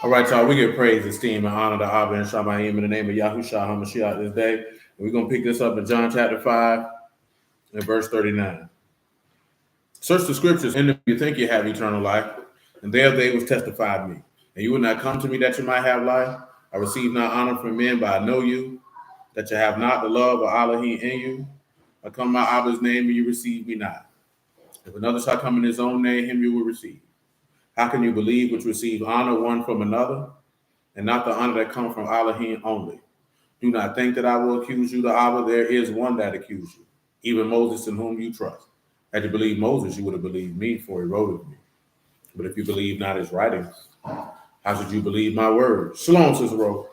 All right, y'all, we give praise, esteem, and honor to Abba and Shamayim in the name of Yahushua HaMashiach this day. And we're going to pick this up in John chapter 5 and verse 39. Search the scriptures, and if you think you have eternal life, and there they was testified me. And you would not come to me that you might have life. I receive not honor from men, but I know you, that you have not the love of Elohim in you. I come in my Abba's name, and you receive me not. If another shall come in his own name, him you will receive. How can you believe which receive honor one from another, and not the honor that comes from Elohim only? Do not think that I will accuse you to Abba. There is one that accuses you, even Moses in whom you trust. Had you believed Moses, you would have believed me, for he wrote of me. But if you believe not his writings, how should you believe my words? Shalom, Sister Rose.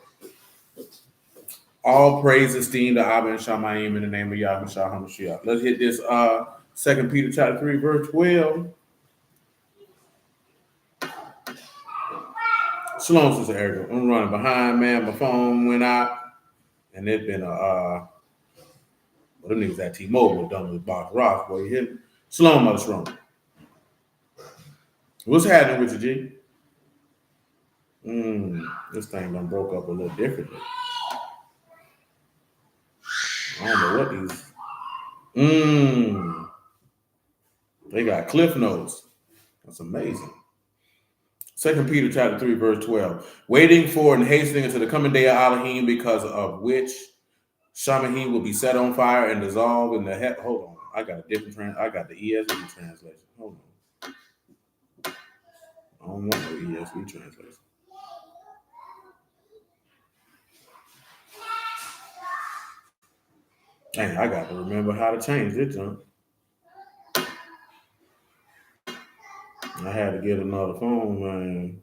All praise esteem to Abba and Shamayim in the name of Yahushua HaMashiach. Let's hit this 2 Peter chapter 3, verse 12. Shalom, Sister Erica. I'm running behind, man. My phone went out, and it's been them niggas at T-Mobile done with Box Ross, boy. You hit me? Shalom, Mother Strong. What's happening with you, G? This thing done broke up a little differently. I don't know what these. They got cliff notes. That's amazing. 2 Peter chapter 3, verse 12. Waiting for and hastening unto the coming day of Elohim, because of which Shamahim will be set on fire and dissolved in the head. Hold on. I got a different I got the ESV translation. Hold on. I don't want no ESV translation. Dang, I got to remember how to change it, John. I had to get another phone, man.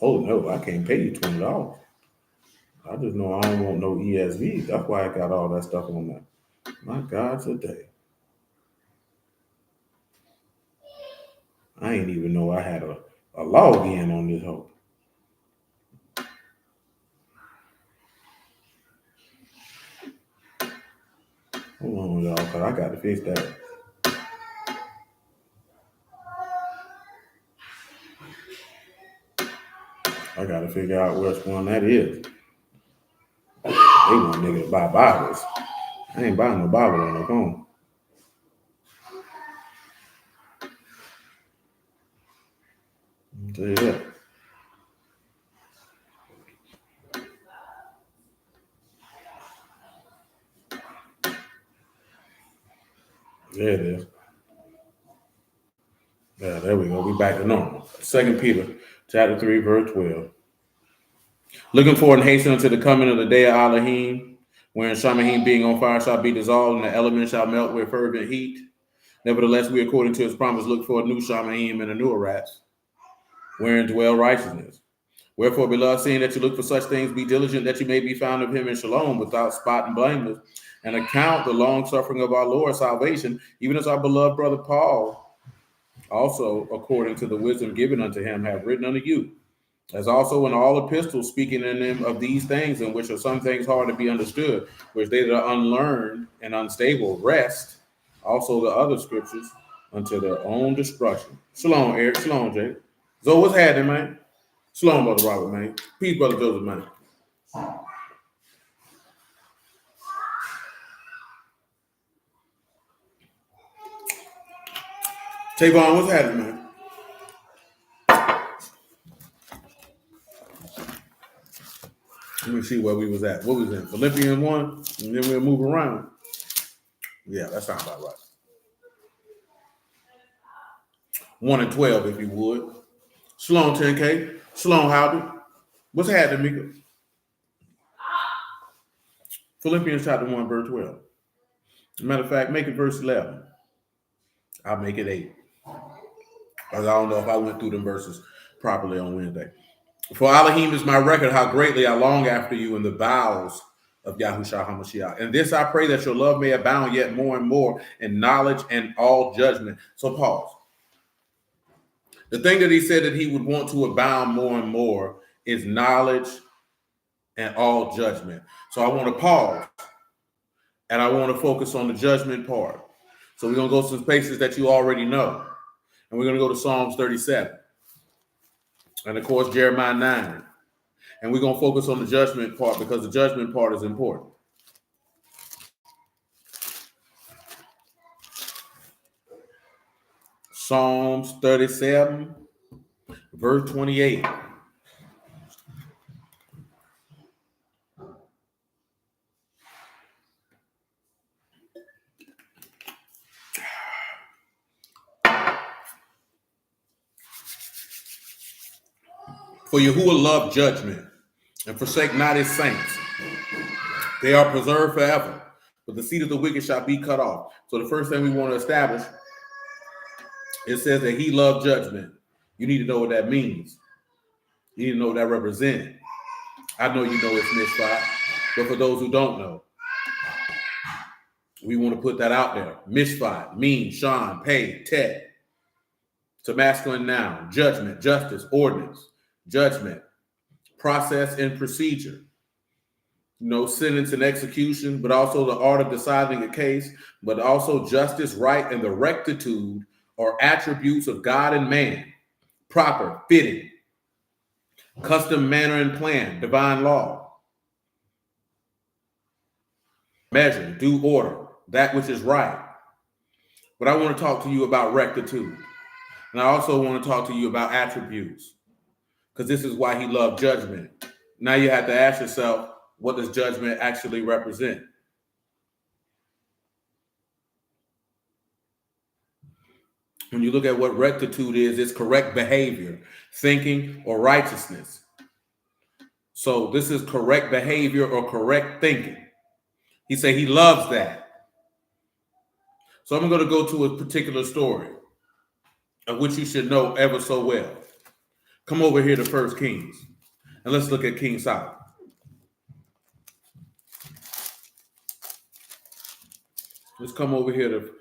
Oh no, I can't pay you $20. I just know I don't want no ESV. That's why I got all that stuff on there. My God, today. I ain't even know I had a login on this hoe. Hold on, y'all, because I got to fix that. I got to figure out which one that is. They want niggas to buy Bibles. I ain't buying no Bible on the phone. I'll tell you that. There it is. Yeah, there we go. We back to normal. 2 Peter chapter 3, verse 12. Looking forward and hastening to the coming of the day of Elohim, wherein Shamahim being on fire shall be dissolved, and the elements shall melt with fervent heat. Nevertheless, we, according to his promise, look for a new Shamahim and a new Arats, wherein dwell righteousness. Wherefore, beloved, seeing that you look for such things, be diligent that you may be found of him in shalom, without spot and blameless, and account the long suffering of our Lord salvation, even as our beloved brother Paul also, according to the wisdom given unto him, have written unto you, as also in all epistles, speaking in them of these things, in which are some things hard to be understood, which they that are unlearned and unstable wrest, also the other scriptures, unto their own destruction. Shalom, Eric. Shalom, Jay. So what's happening, man? Shalom, Brother Robert, man. Peace, Brother Joseph, man. Tavon, what's happening, man? Let me see where we was at. What was it? Philippians 1, and then we'll move around. Yeah, that sounds about right. 1 and 12, if you would. Shalom, 10K. Shalom, Howdy. What's happening, Mika? Philippians chapter 1, verse 12. Matter of fact, make it verse 11. I'll make it 8. Because I don't know if I went through them verses properly on Wednesday. For Elohim is my record, how greatly I long after you in the bowels of Yahushua HaMashiach. And this I pray, that your love may abound yet more and more in knowledge and all judgment. So pause. The thing that he said that he would want to abound more and more is knowledge and all judgment. So I want to pause, and I want to focus on the judgment part. So we're going to go to some places that you already know. And we're going to go to Psalms 37. And of course, Jeremiah 9. And we're going to focus on the judgment part because the judgment part is important. Psalms 37, verse 28. For Yahuwah loved judgment and forsake not his saints. They are preserved forever, but the seed of the wicked shall be cut off. So the first thing we want to establish, it says that he loved judgment. You need to know what that means. You need to know what that represents. I know you know it's mishpat, but for those who don't know, we want to put that out there. Mishpat, mean, shan, pay, tet. It's a masculine noun. Judgment, justice, ordinance, judgment, process and procedure. Sentence and execution, but also the art of deciding a case, but also justice, right, and the rectitude or attributes of God and man. Proper, fitting, custom, manner, and plan, divine law. Measure, due order, that which is right. But I want to talk to you about rectitude. And I also want to talk to you about attributes, because this is why he loved judgment. Now you have to ask yourself, what does judgment actually represent? When you look at what rectitude is, it's correct behavior, thinking, or righteousness. So this is correct behavior or correct thinking. He said he loves that. So I'm going to go to a particular story of which you should know ever so well. Come over here to 1 Kings, and let's look at King Solomon. Let's come over here to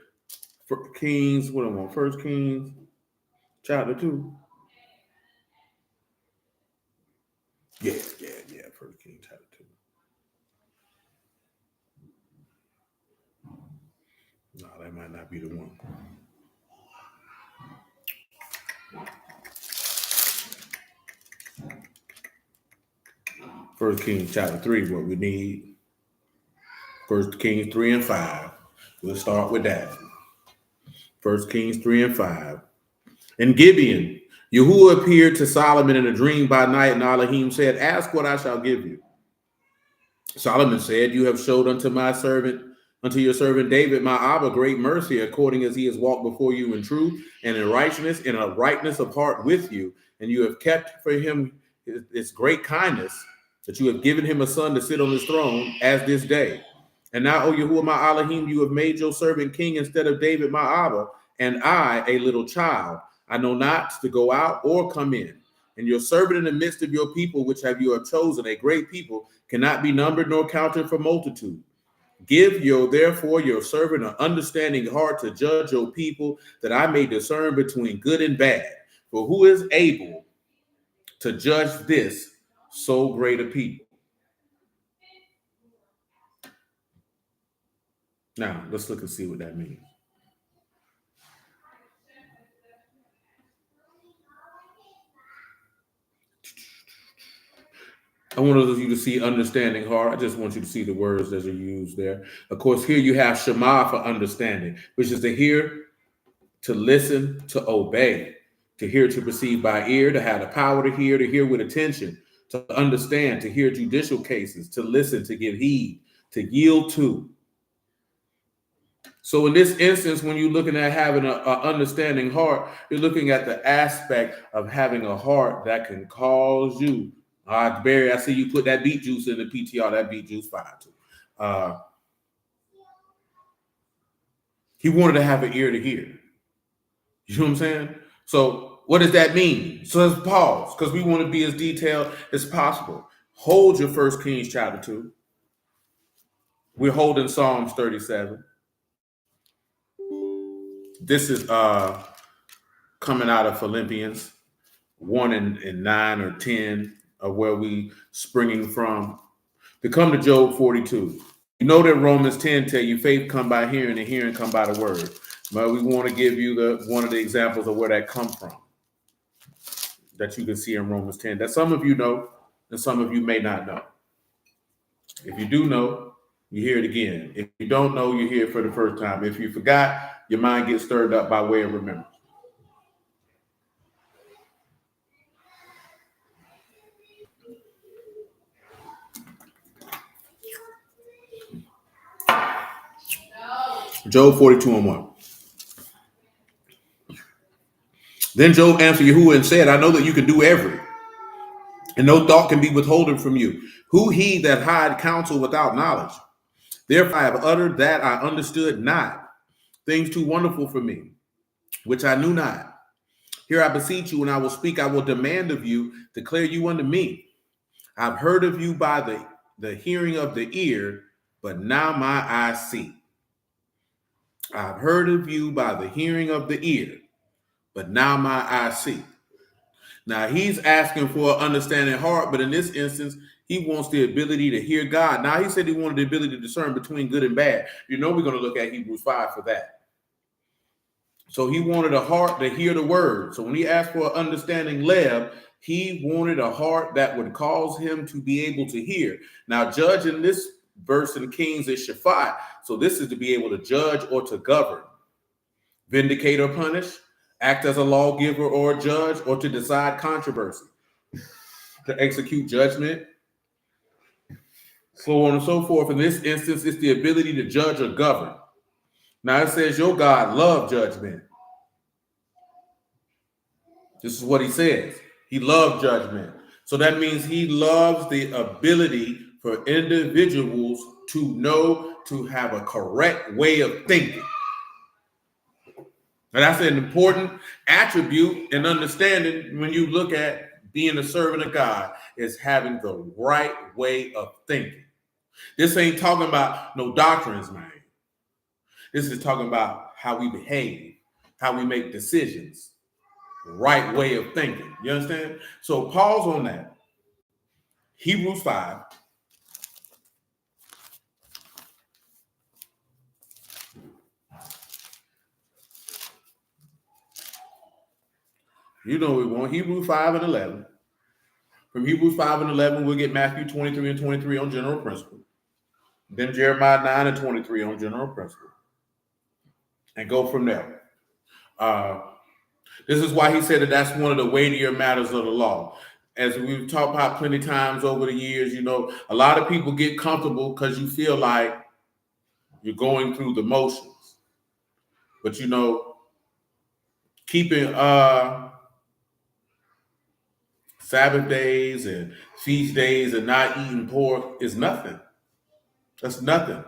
Kings, what am I on? 1 Kings, chapter 2. Yeah, 1 Kings, chapter 2. No, that might not be the one. First Kings chapter 3, what we need. 1 Kings 3 and 5. We'll start with that. 1 Kings 3 and 5. In Gibeon, Yahuwah appeared to Solomon in a dream by night, and Elohim said, ask what I shall give you. Solomon said, you have showed unto your servant David, my Abba, great mercy, according as he has walked before you in truth and in righteousness and in uprightness of heart with you. And you have kept for him his great kindness, that you have given him a son to sit on his throne as this day. And now, O Yahuwah, my Elohim, you have made your servant king instead of David, my Abba, and I, a little child. I know not to go out or come in. And your servant in the midst of your people, which you have chosen, a great people, cannot be numbered nor counted for multitude. Give therefore your servant an understanding heart to judge your people, that I may discern between good and bad. For who is able to judge this so great a people? Now, let's look and see what that means. I want you to see understanding heart. I just want you to see the words that are used there. Of course, here you have Shema for understanding, which is to hear, to listen, to obey, to hear, to perceive by ear, to have the power to hear with attention, to understand, to hear judicial cases, to listen, to give heed, to yield to. So in this instance, when you're looking at having an understanding heart, you're looking at the aspect of having a heart that can cause you. Barry, I see you put that beet juice in the PTR. That beet juice fire too. He wanted to have an ear to hear. You know what I'm saying? So what does that mean? So let's pause, because we want to be as detailed as possible. Hold your 1 Kings chapter 2. We're holding Psalms 37. This is coming out of Philippians 1 and 9 or 10 of where we springing from. To come to Job 42. You know that Romans 10 tell you faith come by hearing and hearing come by the word. But we want to give you one of the examples of where that comes from that you can see in Romans 10 that some of you know and some of you may not know. If you do know, you hear it again. If you don't know, you hear it for the first time. If you forgot, your mind gets stirred up by way of remembrance. Job 42:1. Then Job answered Yahuwah and said, I know that you can do every, and no thought can be withholden from you. Who he that hide counsel without knowledge? Therefore I have uttered that I understood not, things too wonderful for me, which I knew not. Here I beseech you, and I will speak, I will demand of you, declare you unto me. I've heard of you by the hearing of the ear, but now my eyes see. I've heard of you by the hearing of the ear, but now my eyes see. Now he's asking for an understanding heart, but in this instance, he wants the ability to hear God. Now he said he wanted the ability to discern between good and bad. You know, we're going to look at Hebrews 5 for that. So he wanted a heart to hear the word. So when he asked for an understanding leb, he wanted a heart that would cause him to be able to hear. Now, judge in this verse in Kings is Shaphat. So this is to be able to judge or to govern, vindicate or punish, act as a lawgiver or a judge, or to decide controversy, to execute judgment, so on and so forth. In this instance, it's the ability to judge or govern. Now it says your God loved judgment. This is what he says. He loved judgment. So that means he loves the ability for individuals to know, to have a correct way of thinking. And that's an important attribute and understanding when you look at being a servant of God, is having the right way of thinking. This ain't talking about no doctrines, man. This is talking about how we behave, how we make decisions, right way of thinking. You understand? So pause on that. Hebrews 5. You know we want Hebrews 5 and 11. From Hebrews 5 and 11, we'll get Matthew 23 and 23 on general principle. Then Jeremiah 9 and 23 on general principle. And go from there. This is why he said that that's one of the weightier matters of the law. As we've talked about plenty times over the years, you know, a lot of people get comfortable because you feel like you're going through the motions. But, you know, keeping Sabbath days and feast days and not eating pork is nothing. That's nothing.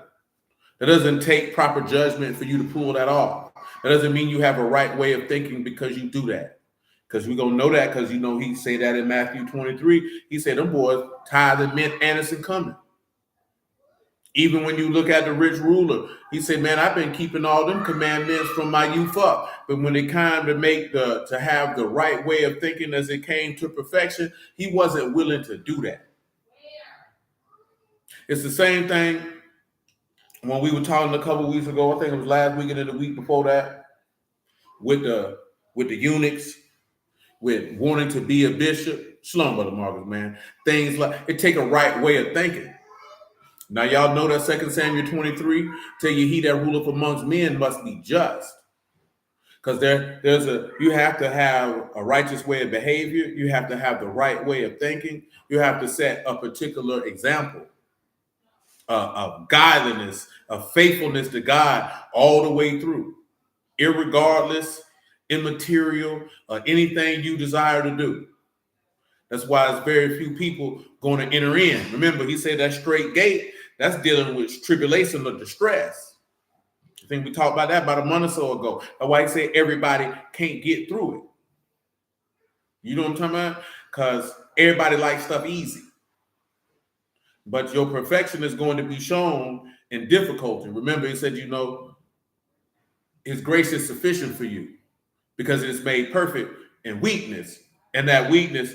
It doesn't take proper judgment for you to pull that off. That doesn't mean you have a right way of thinking because you do that. Because we're going to know that because, you know, he say that in Matthew 23. He said, them boys tithe and mint Anderson coming. Even when you look at the rich ruler, he said, man, I've been keeping all them commandments from my youth up. But when it came to have the right way of thinking as it came to perfection, he wasn't willing to do that. It's the same thing when we were talking a couple of weeks ago, I think it was last week and the week before that, with the eunuchs, with wanting to be a bishop. Shalom, Brother Marcus, man. Things like it take a right way of thinking. Now, y'all know that 2 Samuel 23 tell you he that ruleth amongst men must be just. Because you have to have a righteous way of behavior. You have to have the right way of thinking. You have to set a particular example of godliness, of faithfulness to God all the way through, irregardless, immaterial, anything you desire to do. That's why it's very few people going to enter in. Remember, he said that straight gate, that's dealing with tribulation or distress. I think we talked about that about a month or so ago. That's why he said everybody can't get through it. You know what I'm talking about? Because everybody likes stuff easy. But your perfection is going to be shown in difficulty. Remember, he said, you know, his grace is sufficient for you because it is made perfect in weakness. And that weakness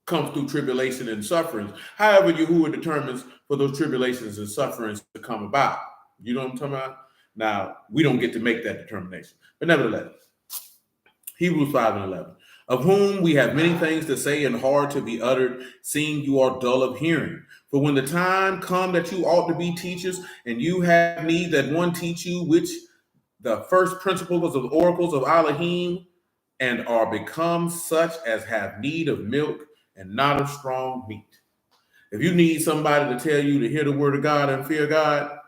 comes through tribulation and sufferings. However, Yahuwah determines for those tribulations and sufferings to come about. You know what I'm talking about? Now, we don't get to make that determination. But nevertheless, Hebrews 5 and 11. Of whom we have many things to say and hard to be uttered, seeing you are dull of hearing. For when the time come that you ought to be teachers, and you have need that one teach you, which the first principles of oracles of Elohim, and are become such as have need of milk and not of strong meat. If you need somebody to tell you to hear the word of God and fear God,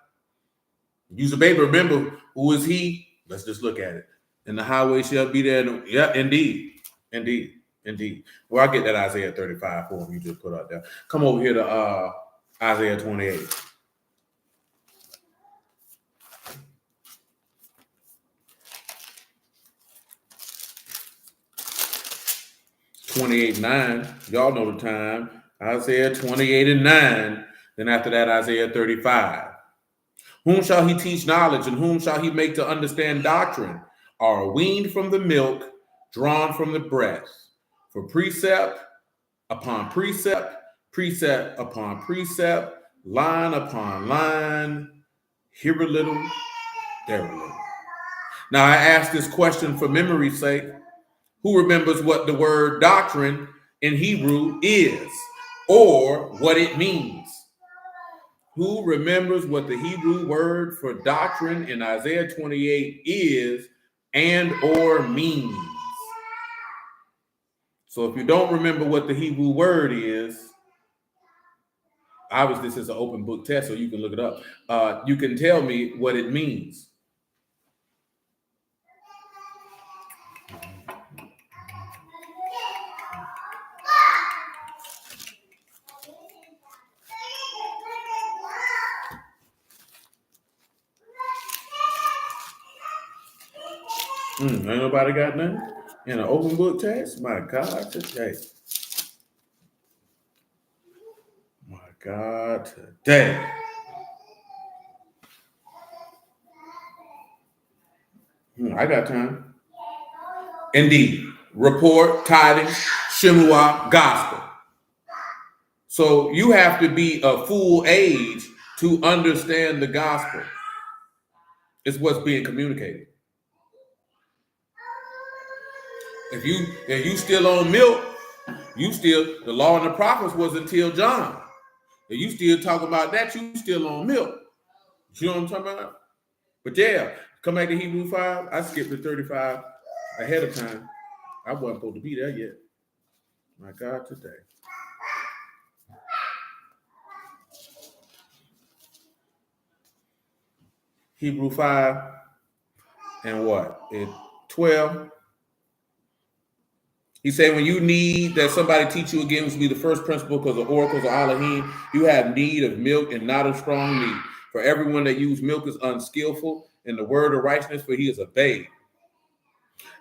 use a baby. Remember, who is he? Let's just look at it. And the highway shall be there. Yeah, indeed. Indeed. Well, I'll get that Isaiah 35 for him. You just put out there. Come over here to Isaiah 28. (28:9). Y'all know the time. Isaiah 28 and 9. Then after that, Isaiah 35. Whom shall he teach knowledge, and whom shall he make to understand doctrine? Are weaned from the milk, drawn from the breast. For precept upon precept, precept upon precept, line upon line, here a little, there a little. Now I ask this question for memory's sake. Who remembers what the word doctrine in Hebrew is, or what it means? Who remembers what the Hebrew word for doctrine in Isaiah 28 is and or means? So if you don't remember what the Hebrew word is, obviously this is an open book test, so you can look it up. You can tell me what it means. Ain't nobody got nothing in an open book test? My God, today. My God, today. I got time. Indeed. Report, tithing, shemua, gospel. So you have to be a full age to understand the gospel. It's what's being communicated. If you still on milk, the law and the prophets was until John. If you still talking about that, you still on milk. You know what I'm talking about? But yeah, come back to Hebrew 5. I skipped to 35 ahead of time. I wasn't supposed to be there yet. My God, today. Hebrew 5 and what? 12. He said, when you need that somebody teach you again, which will be the first principle because the oracles of Elohim, you have need of milk and not of strong meat. For everyone that uses milk is unskillful in the word of righteousness, for he is a babe.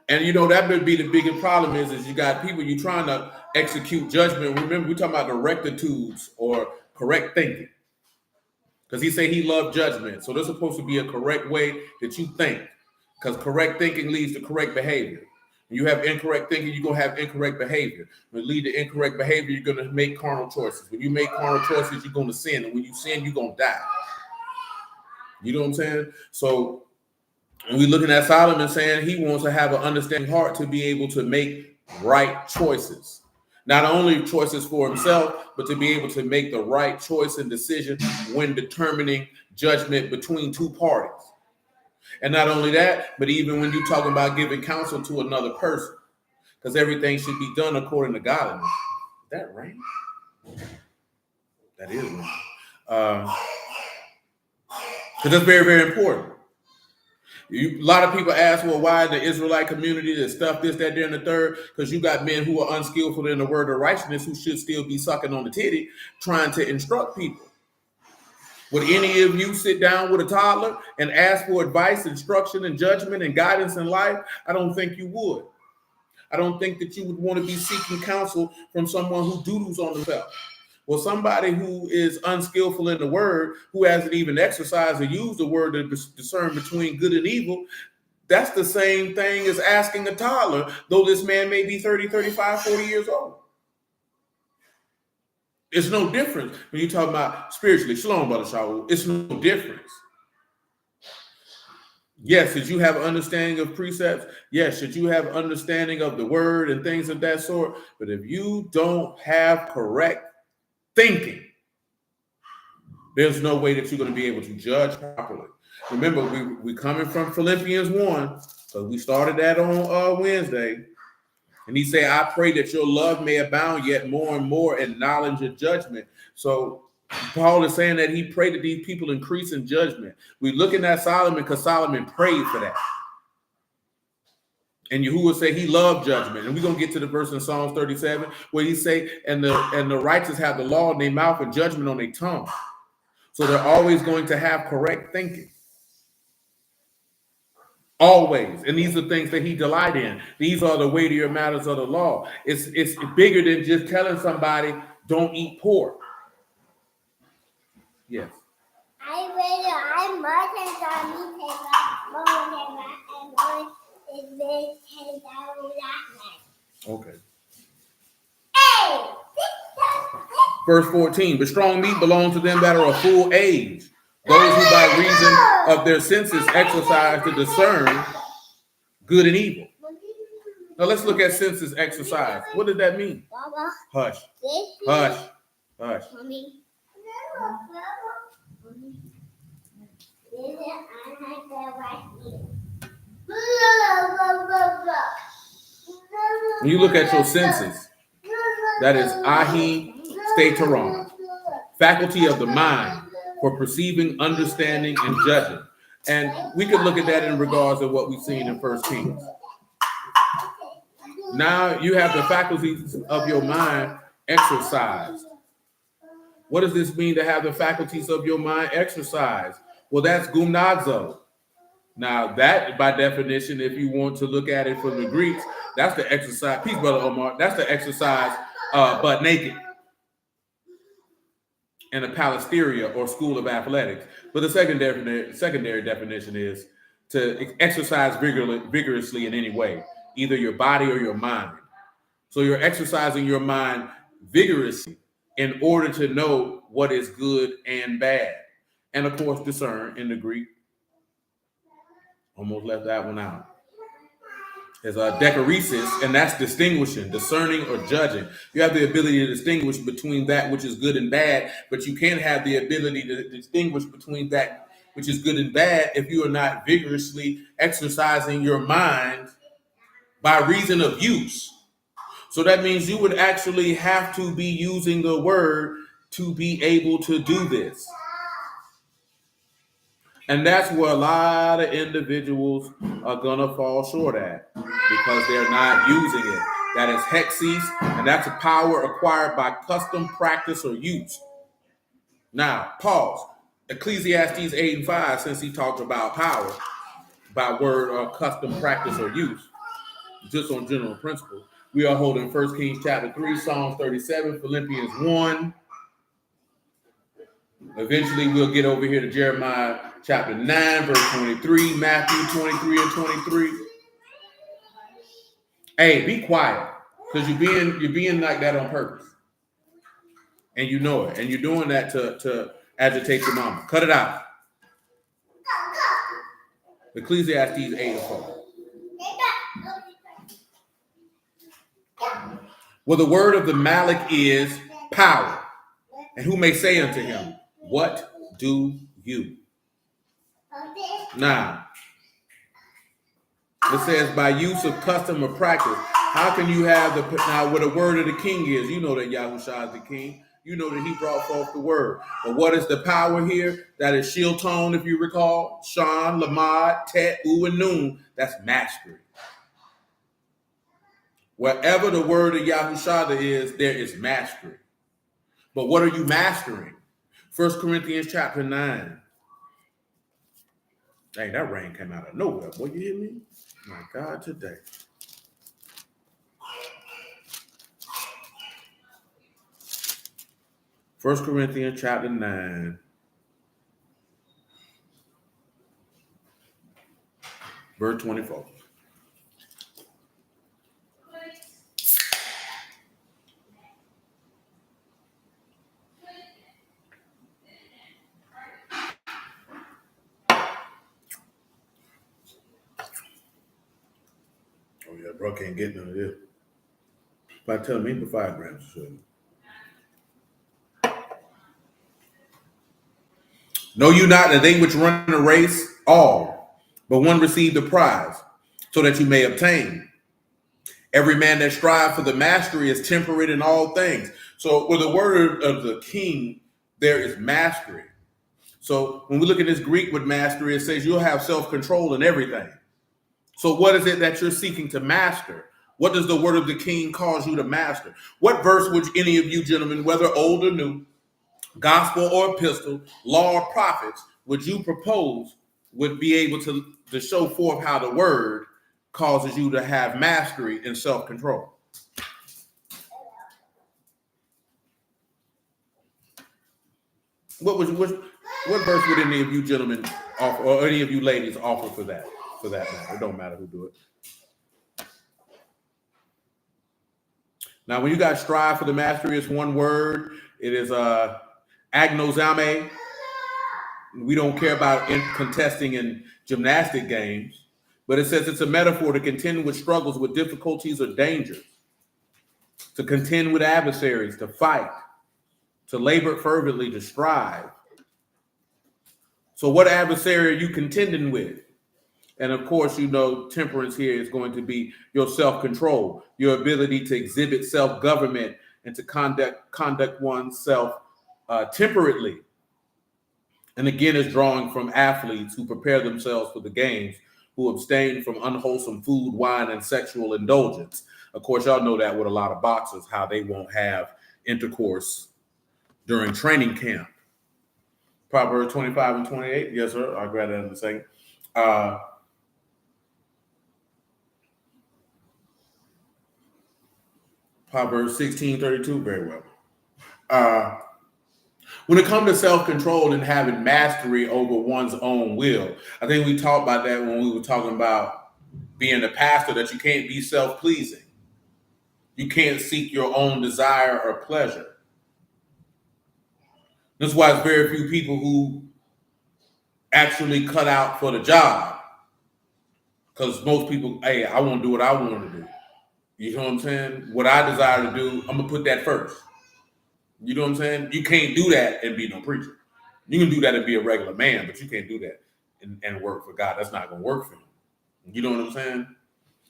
And that would be the biggest problem is you got people, you trying to execute judgment. Remember, we're talking about the rectitudes or correct thinking. Because he said he loved judgment. So there's supposed to be a correct way that you think. Because correct thinking leads to correct behavior. When you have incorrect thinking, you're going to have incorrect behavior. When it leads to incorrect behavior, you're going to make carnal choices. When you make carnal choices, you're going to sin. And when you sin, you're going to die. You know what I'm saying? So when we're looking at Solomon saying he wants to have an understanding heart to be able to make right choices. Not only choices for himself, but to be able to make the right choice and decision when determining judgment between two parties. And not only that, but even when you're talking about giving counsel to another person, because everything should be done according to godliness. Is that rain? That is rain. Because that's very, very important. A lot of people ask, well, why the Israelite community, this stuff, this, that, there, and the third? Because you got men who are unskillful in the word of righteousness who should still be sucking on the titty, trying to instruct people. Would any of you sit down with a toddler and ask for advice, instruction, and judgment and guidance in life? I don't think you would. I don't think that you would want to be seeking counsel from someone who doodles on themselves. Well, somebody who is unskillful in the word, who hasn't even exercised or used the word to discern between good and evil, that's the same thing as asking a toddler, though this man may be 30, 35, 40 years old. It's no difference when you talk about spiritually. Shalom, Brother Shaul. It's no difference. Yes, should you have understanding of precepts? Yes, should you have understanding of the word and things of that sort? But if you don't have correct thinking, there's no way that you're going to be able to judge properly. Remember, we coming from Philippians 1, so we started that on Wednesday. And he said, I pray that your love may abound yet more and more in knowledge and judgment. So Paul is saying that he prayed that these people increase in judgment. We're looking at Solomon because Solomon prayed for that. And Yahuwah say he loved judgment. And we're going to get to the verse in Psalms 37 where he say, and the righteous have the law in their mouth and judgment on their tongue. So they're always going to have correct thinking. Always. And these are things that he delight in. These are the weightier matters of the law. It's bigger than just telling somebody don't eat pork. Yes. Okay. Verse 14, but strong meat belongs to them that are of full age, those who by reason of their senses exercise to discern good and evil. Now let's look at senses exercise. What does that mean? Hush. Hush. Hush. When you look at your senses, that is ahi stateron, faculty of the mind for perceiving, understanding, and judging. And we could look at that in regards to what we've seen in 1 Kings. Now you have the faculties of your mind exercised. What does this mean to have the faculties of your mind exercised? Well, that's gumnazo. Now that, by definition, if you want to look at it from the Greeks, that's the exercise. Peace, brother Omar. That's the exercise, but naked, in a palasteria or school of athletics. But the secondary definition is to exercise vigorously in any way, either your body or your mind. So you're exercising your mind vigorously in order to know what is good and bad. And of course, discern in the Greek. Almost left that one out. There's a decoresis, and that's distinguishing, discerning, or judging. You have the ability to distinguish between that which is good and bad, but you can't have the ability to distinguish between that which is good and bad if you are not vigorously exercising your mind by reason of use. So that means you would actually have to be using the word to be able to do this. And that's where a lot of individuals are going to fall short at because they're not using it. That is hexes, and that's a power acquired by custom, practice, or use. Now, pause. Ecclesiastes 8 and 5, since he talked about power by word or custom, practice, or use, just on general principles. We are holding 1 Kings chapter 3, Psalms 37, Philippians 1. Eventually, we'll get over here to Jeremiah chapter 9, verse 23, Matthew 23 and 23. Hey, be quiet, because you're being like that on purpose. And you know it. And you're doing that to agitate your mama. Cut it out. Ecclesiastes 8 and 4. Well, the word of the Malik is power. And who may say unto him, what do you? Now, it says by use of custom or practice. How can you have now what the word of the king is? You know that Yahushua is the king. You know that he brought forth the word. But what is the power here? That is Shilton, if you recall. Shan, Lamad, Tet, U, and Nun. That's mastery. Wherever the word of Yahushua is, there is mastery. But what are you mastering? 1 Corinthians chapter 9. Hey, that rain came out of nowhere. Boy, you hear me? My God, today. First Corinthians chapter 9, verse 24. bro can't get none of this. By telling me for 5 grams of sugar. Know you not that they which run a race all, but one receive the prize, so that you may obtain. Every man that strive for the mastery is temperate in all things. So with the word of the king, there is mastery. So when we look at this Greek with mastery, it says you'll have self-control in everything. So what is it that you're seeking to master? What does the word of the king cause you to master? What verse would any of you gentlemen, whether old or new, gospel or epistle, law or prophets, would you propose would be able to show forth how the word causes you to have mastery and self-control? What verse would any of you gentlemen offer, or any of you ladies offer for that matter? It don't matter who do it. Now, when you guys strive for the mastery, it's one word. It is agnozame. We don't care about contesting in gymnastic games, but it says it's a metaphor to contend with struggles, with difficulties or dangers, to contend with adversaries, to fight, to labor fervently, to strive. So what adversary are you contending with? And of course, you know, temperance here is going to be your self-control, your ability to exhibit self-government and to conduct oneself temperately. And again, is drawing from athletes who prepare themselves for the games, who abstain from unwholesome food, wine, and sexual indulgence. Of course, y'all know that with a lot of boxers, how they won't have intercourse during training camp. Proverbs 25 and 28. Yes, sir. I'll grab that in a second. Proverbs 16:32, very well. When it comes to self-control and having mastery over one's own will, I think we talked about that when we were talking about being a pastor, that you can't be self-pleasing. You can't seek your own desire or pleasure. That's why it's very few people who actually cut out for the job. Because most people, hey, I want to do what I want to do. You know what I'm saying? What I desire to do, I'm going to put that first. You know what I'm saying? You can't do that and be no preacher. You can do that and be a regular man, but you can't do that and work for God. That's not going to work for him. You know what I'm saying?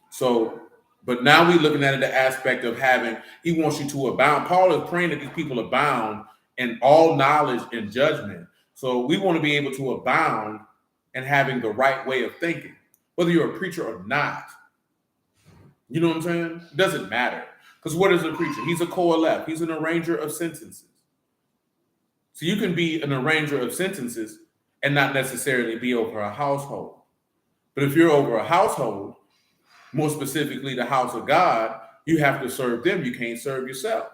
So, but now we're looking at it the aspect of having, he wants you to abound. Paul is praying that these people abound in all knowledge and judgment. So we want to be able to abound in having the right way of thinking, whether you're a preacher or not. You know what I'm saying? It doesn't matter. Because what is a preacher? He's a co-elect. He's an arranger of sentences. So you can be an arranger of sentences and not necessarily be over a household. But if you're over a household, more specifically the house of God, you have to serve them. You can't serve yourself.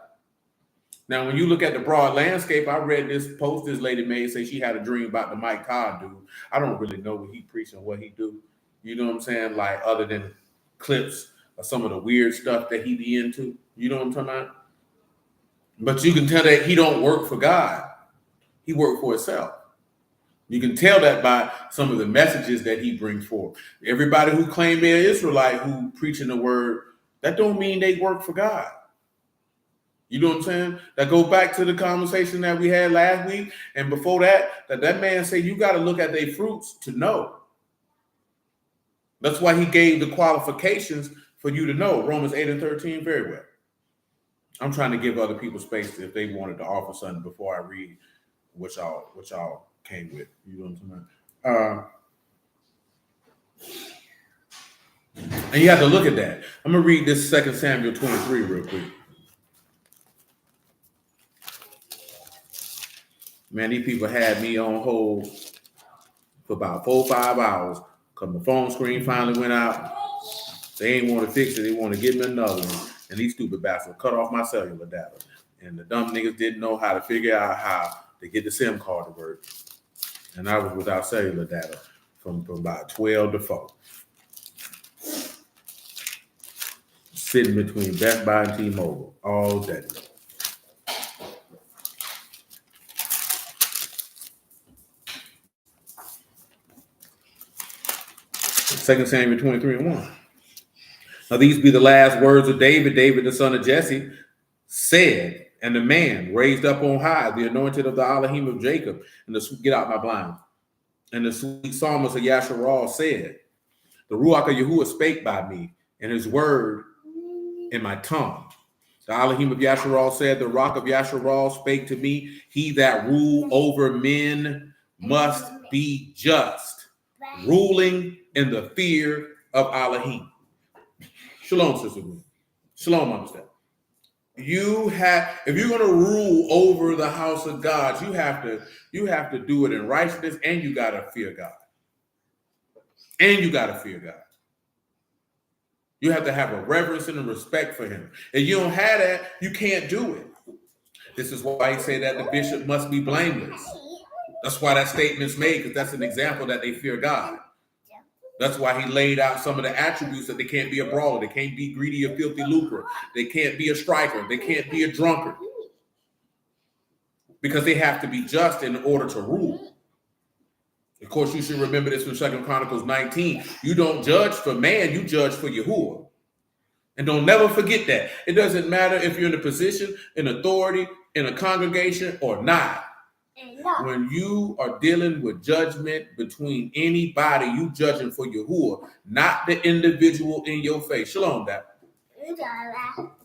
Now, when you look at the broad landscape, I read this post this lady made, say she had a dream about the Mike Todd dude. I don't really know what he preach and what he do. You know what I'm saying? Like, other than clips of some of the weird stuff that he be into. You know what I'm talking about? But you can tell that he don't work for God. He worked for himself. You can tell that by some of the messages that he brings forth. Everybody who claim they're Israelite who preaching the word, that don't mean they work for God. You know what I'm saying? That goes back to the conversation that we had last week. And before that man said you got to look at their fruits to know. That's why he gave the qualifications for you to know. Romans 8 and 13, very well. I'm trying to give other people space if they wanted to offer something before I read what y'all came with. You know what I'm saying? And you have to look at that. I'm going to read this 2 Samuel 23 real quick. Man, these people had me on hold for about 4 or 5 hours because my phone screen finally went out. They ain't want to fix it. They want to give me another one. And these stupid bastards cut off my cellular data. And the dumb niggas didn't know how to figure out how to get the SIM card to work. And I was without cellular data from about 12 to 4. Sitting between Best Buy and T-Mobile all day. Second Samuel 23 and 1. Now these be the last words of David. David, the son of Jesse, said, and the man raised up on high, the anointed of the Elohim of Jacob, and get out my blind. And the sweet psalmist of Yasharal said, the Ruach of Yahuwah spake by me, and his word in my tongue. The Elohim of Yasharal said, the rock of Yasharal spake to me, he that rule over men must be just, ruling in the fear of Elohim. Shalom, Sister Gwen. Shalom, understand. If you're going to rule over the house of God, you have to do it in righteousness, and you got to fear God. And you got to fear God. You have to have a reverence and a respect for him. If you don't have that, you can't do it. This is why he say that the bishop must be blameless. That's why that statement's made, because that's an example that they fear God. That's why he laid out some of the attributes that they can't be a brawler, they can't be greedy or filthy lucre, they can't be a striker, they can't be a drunkard. Because they have to be just in order to rule. Of course, you should remember this from 2 Chronicles 19. You don't judge for man, you judge for Yahuwah. And don't never forget that. It doesn't matter if you're in a position, in authority, in a congregation, or not. When you are dealing with judgment between anybody, you judging for Yahuwah, not the individual in your face. Shalom, Dad.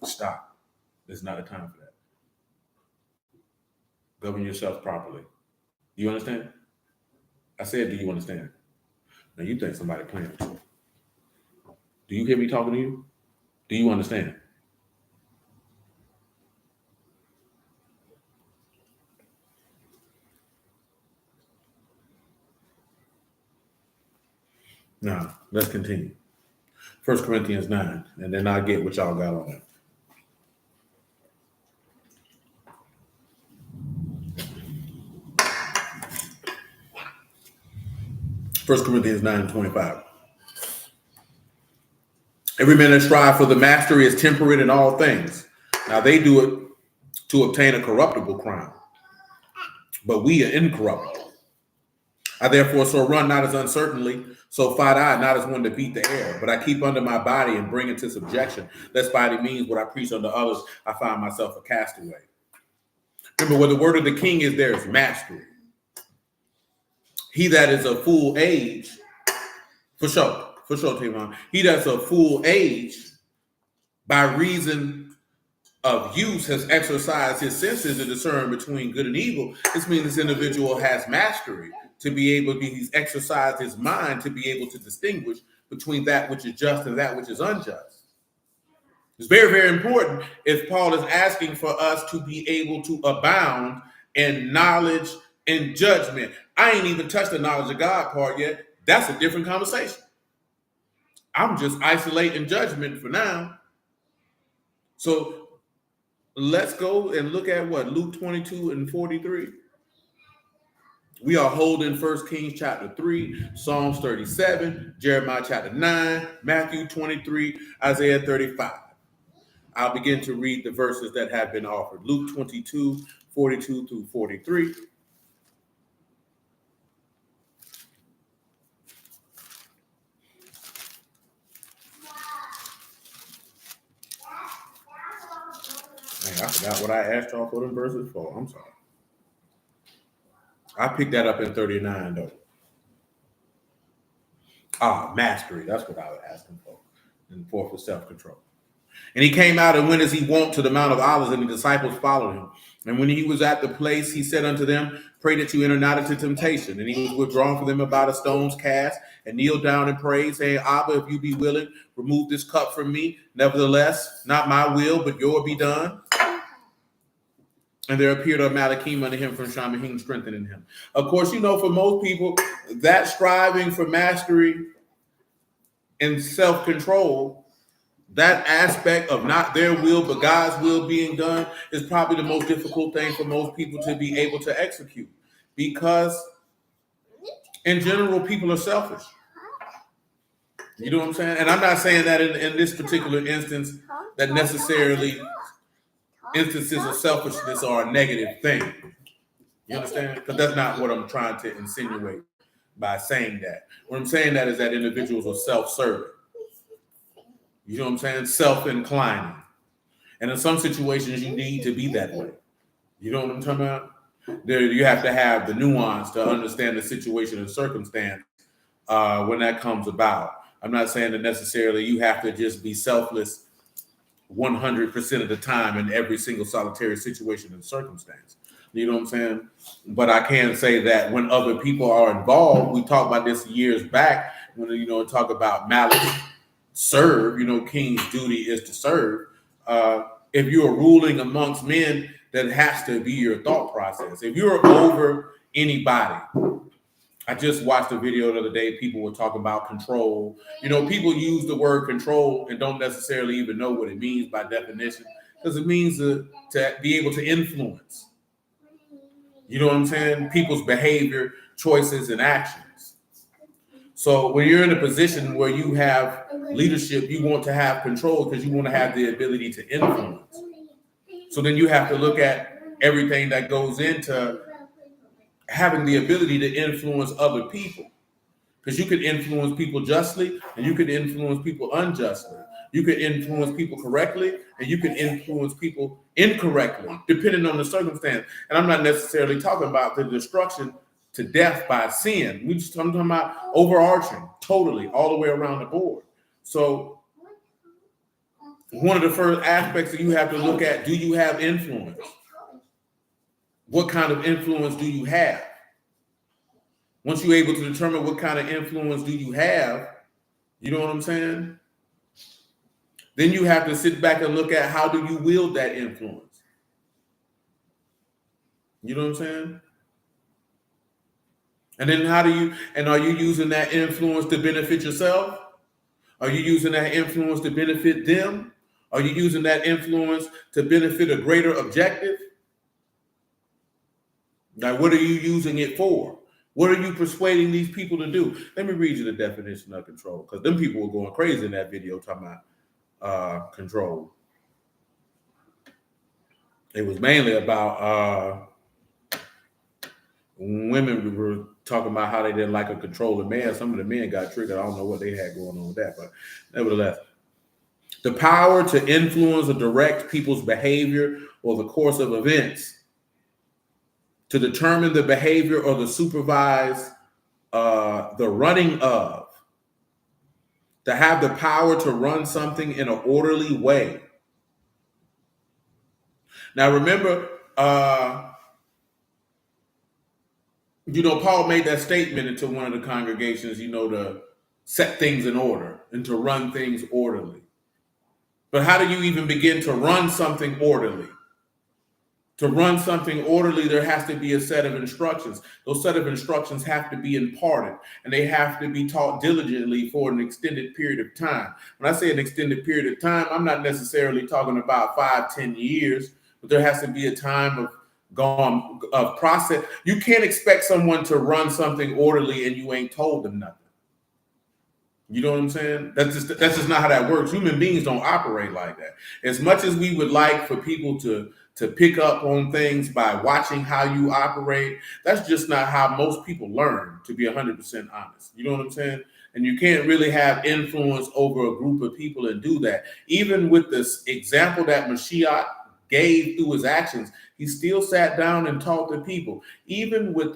Stop. There's not a time for that. Govern yourself properly. Do you understand? I said, do you understand? Now you think somebody playing with you. Do you hear me talking to you? Do you understand? Now, let's continue. 1 Corinthians 9, and then I'll get what y'all got on it. First Corinthians 9:25. Every man that strive for the mastery is temperate in all things. Now they do it to obtain a corruptible crown, but we are incorruptible. I therefore so run not as uncertainly, so fight I not as one to beat the air, but I keep under my body and bring it to subjection, lest by any means what I preach unto others, I find myself a castaway. Remember, where the word of the king is, there is mastery. He that is of full age, for sure, Tavon. He that's of full age, by reason of use, has exercised his senses to discern between good and evil. This means this individual has mastery to be able to he's exercised his mind to be able to distinguish between that which is just and that which is unjust. It's very, very important if Paul is asking for us to be able to abound in knowledge and judgment. I ain't even touched the knowledge of God part yet. That's a different conversation. I'm just isolating judgment for now. So let's go and look at what? Luke 22:43. We are holding 1 Kings chapter 3, Psalms 37, Jeremiah chapter 9, Matthew 23, Isaiah 35. I'll begin to read the verses that have been offered. Luke 22:42-43. Man, I forgot what I asked y'all for them verses for. I'm sorry. I picked that up in 39, though. Mastery. That's what I was asking for. And 4 for self-control. And he came out and went as he wont to the Mount of Olives, and the disciples followed him. And when he was at the place, he said unto them, pray that you enter not into temptation. And he was withdrawn from them about a stone's cast, and kneeled down and prayed, saying, Abba, if you be willing, remove this cup from me. Nevertheless, not my will, but your be done. And there appeared a Malachim unto him from Shamahim, strengthening him. Of course, for most people, that striving for mastery and self-control, that aspect of not their will, but God's will being done, is probably the most difficult thing for most people to be able to execute. Because, in general, people are selfish. You know what I'm saying? And I'm not saying that in this particular instance that necessarily instances of selfishness are a negative thing. You understand? Because that's not what I'm trying to insinuate by saying that. What I'm saying that is that individuals are self-serving. You know what I'm saying? Self-inclining. And in some situations, you need to be that way. You know what I'm talking about? There, you have to have the nuance to understand the situation and circumstance when that comes about. I'm not saying that necessarily you have to just be selfless 100% of the time in every single solitary situation and circumstance. You know what I'm saying? But I can say that when other people are involved, we talked about this years back when, talk about malice, serve, king's duty is to serve. If you are ruling amongst men, that has to be your thought process. If you're over anybody, I just watched a video the other day. People were talking about control. People use the word control and don't necessarily even know what it means by definition, because it means to be able to influence. You know what I'm saying? People's behavior, choices, and actions. So when you're in a position where you have leadership, you want to have control because you want to have the ability to influence. So then you have to look at everything that goes into having the ability to influence other people, because you could influence people justly and you could influence people unjustly. You could influence people correctly and you can influence people incorrectly, depending on the circumstance. And I'm not necessarily talking about the destruction to death by sin. I'm talking about overarching, totally, all the way around the board. So one of the first aspects that you have to look at, do you have influence? What kind of influence do you have? Once you're able to determine what kind of influence do you have, you know what I'm saying? Then you have to sit back and look at how do you wield that influence. You know what I'm saying? And then are you using that influence to benefit yourself? Are you using that influence to benefit them? Are you using that influence to benefit a greater objective? Now, what are you using it for? What are you persuading these people to do? Let me read you the definition of control, because them people were going crazy in that video talking about control. It was mainly about women were talking about how they didn't like a controlling man. Some of the men got triggered. I don't know what they had going on with that, but nevertheless, the power to influence or direct people's behavior or the course of events, to determine the behavior or to supervise the running of, to have the power to run something in an orderly way. Now, remember, Paul made that statement into one of the congregations, to set things in order and to run things orderly. But how do you even begin to run something orderly? To run something orderly, there has to be a set of instructions. Those set of instructions have to be imparted, and they have to be taught diligently for an extended period of time. When I say an extended period of time, I'm not necessarily talking about 5-10 years, but there has to be a time of process. You can't expect someone to run something orderly and you ain't told them nothing. You know what I'm saying? That's just not how that works. Human beings don't operate like that. As much as we would like for people to pick up on things by watching how you operate, that's just not how most people learn, to be 100% honest. You know what I'm saying? And you can't really have influence over a group of people and do that. Even with this example that Mashiach gave through his actions, he still sat down and taught the people. Even with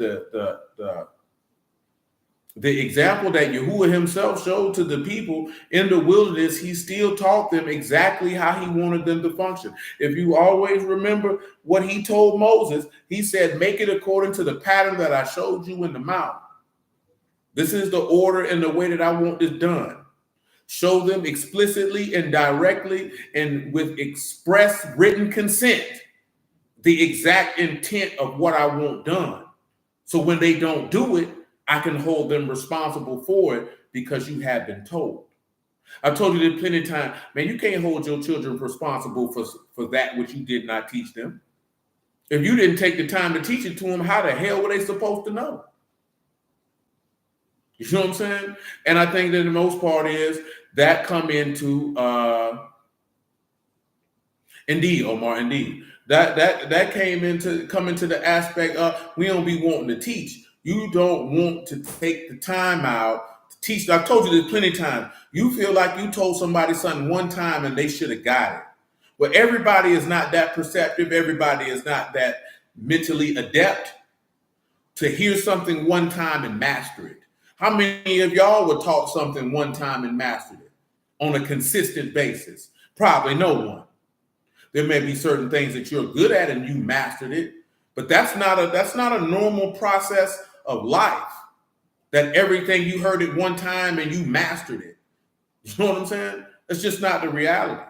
the example that Yahuwah himself showed to the people in the wilderness, he still taught them exactly how he wanted them to function. If you always remember what he told Moses, he said, make it according to the pattern that I showed you in the mount. This is the order and the way that I want this done. Show them explicitly and directly and with express written consent the exact intent of what I want done. So when they don't do it, I can hold them responsible for it because you have been told. I've told you this plenty of times, man, you can't hold your children responsible for that which you did not teach them. If you didn't take the time to teach it to them, how the hell were they supposed to know? You know what I'm saying? And I think that the most part is that come into, indeed, Omar, indeed. That come into the aspect of we don't be wanting to teach. You don't want to take the time out to teach. I've told you this plenty of times. You feel like you told somebody something one time and they should have got it. Well, everybody is not that perceptive. Everybody is not that mentally adept to hear something one time and master it. How many of y'all were taught something one time and mastered it on a consistent basis? Probably no one. There may be certain things that you're good at and you mastered it, but that's not a normal process of life. That everything you heard at one time and you mastered it. You know what I'm saying? It's just not the reality.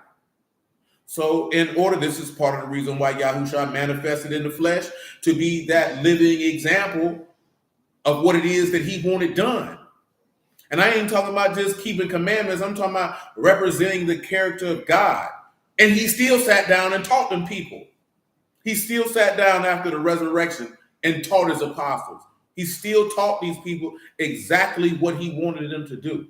So this is part of the reason why Yahushua manifested in the flesh, to be that living example of what it is that he wanted done. And I ain't talking about just keeping commandments. I'm talking about representing the character of God. And he still sat down and taught them people. He still sat down after the resurrection and taught his apostles. He still taught these people exactly what he wanted them to do.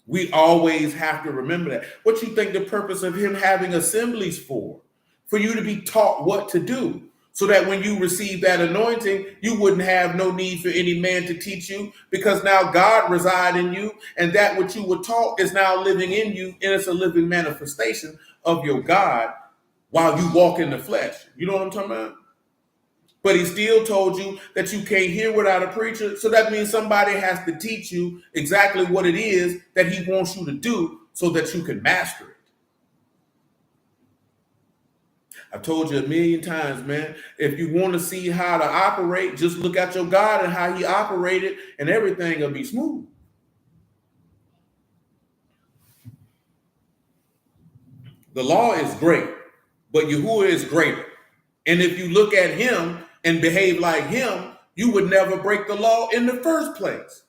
We always have to remember that. What you think the purpose of him having assemblies for? For you to be taught what to do, so that when you receive that anointing, you wouldn't have no need for any man to teach you, because now God resides in you, and that what you were taught is now living in you, and it's a living manifestation of your God while you walk in the flesh. You know what I'm talking about? But he still told you that you can't hear without a preacher. So that means somebody has to teach you exactly what it is that he wants you to do so that you can master it. I've told you a million times, man, if you want to see how to operate, just look at your God and how he operated, and everything will be smooth. The law is great, but Yahuwah is greater. And if you look at him and behave like him, you would never break the law in the first place.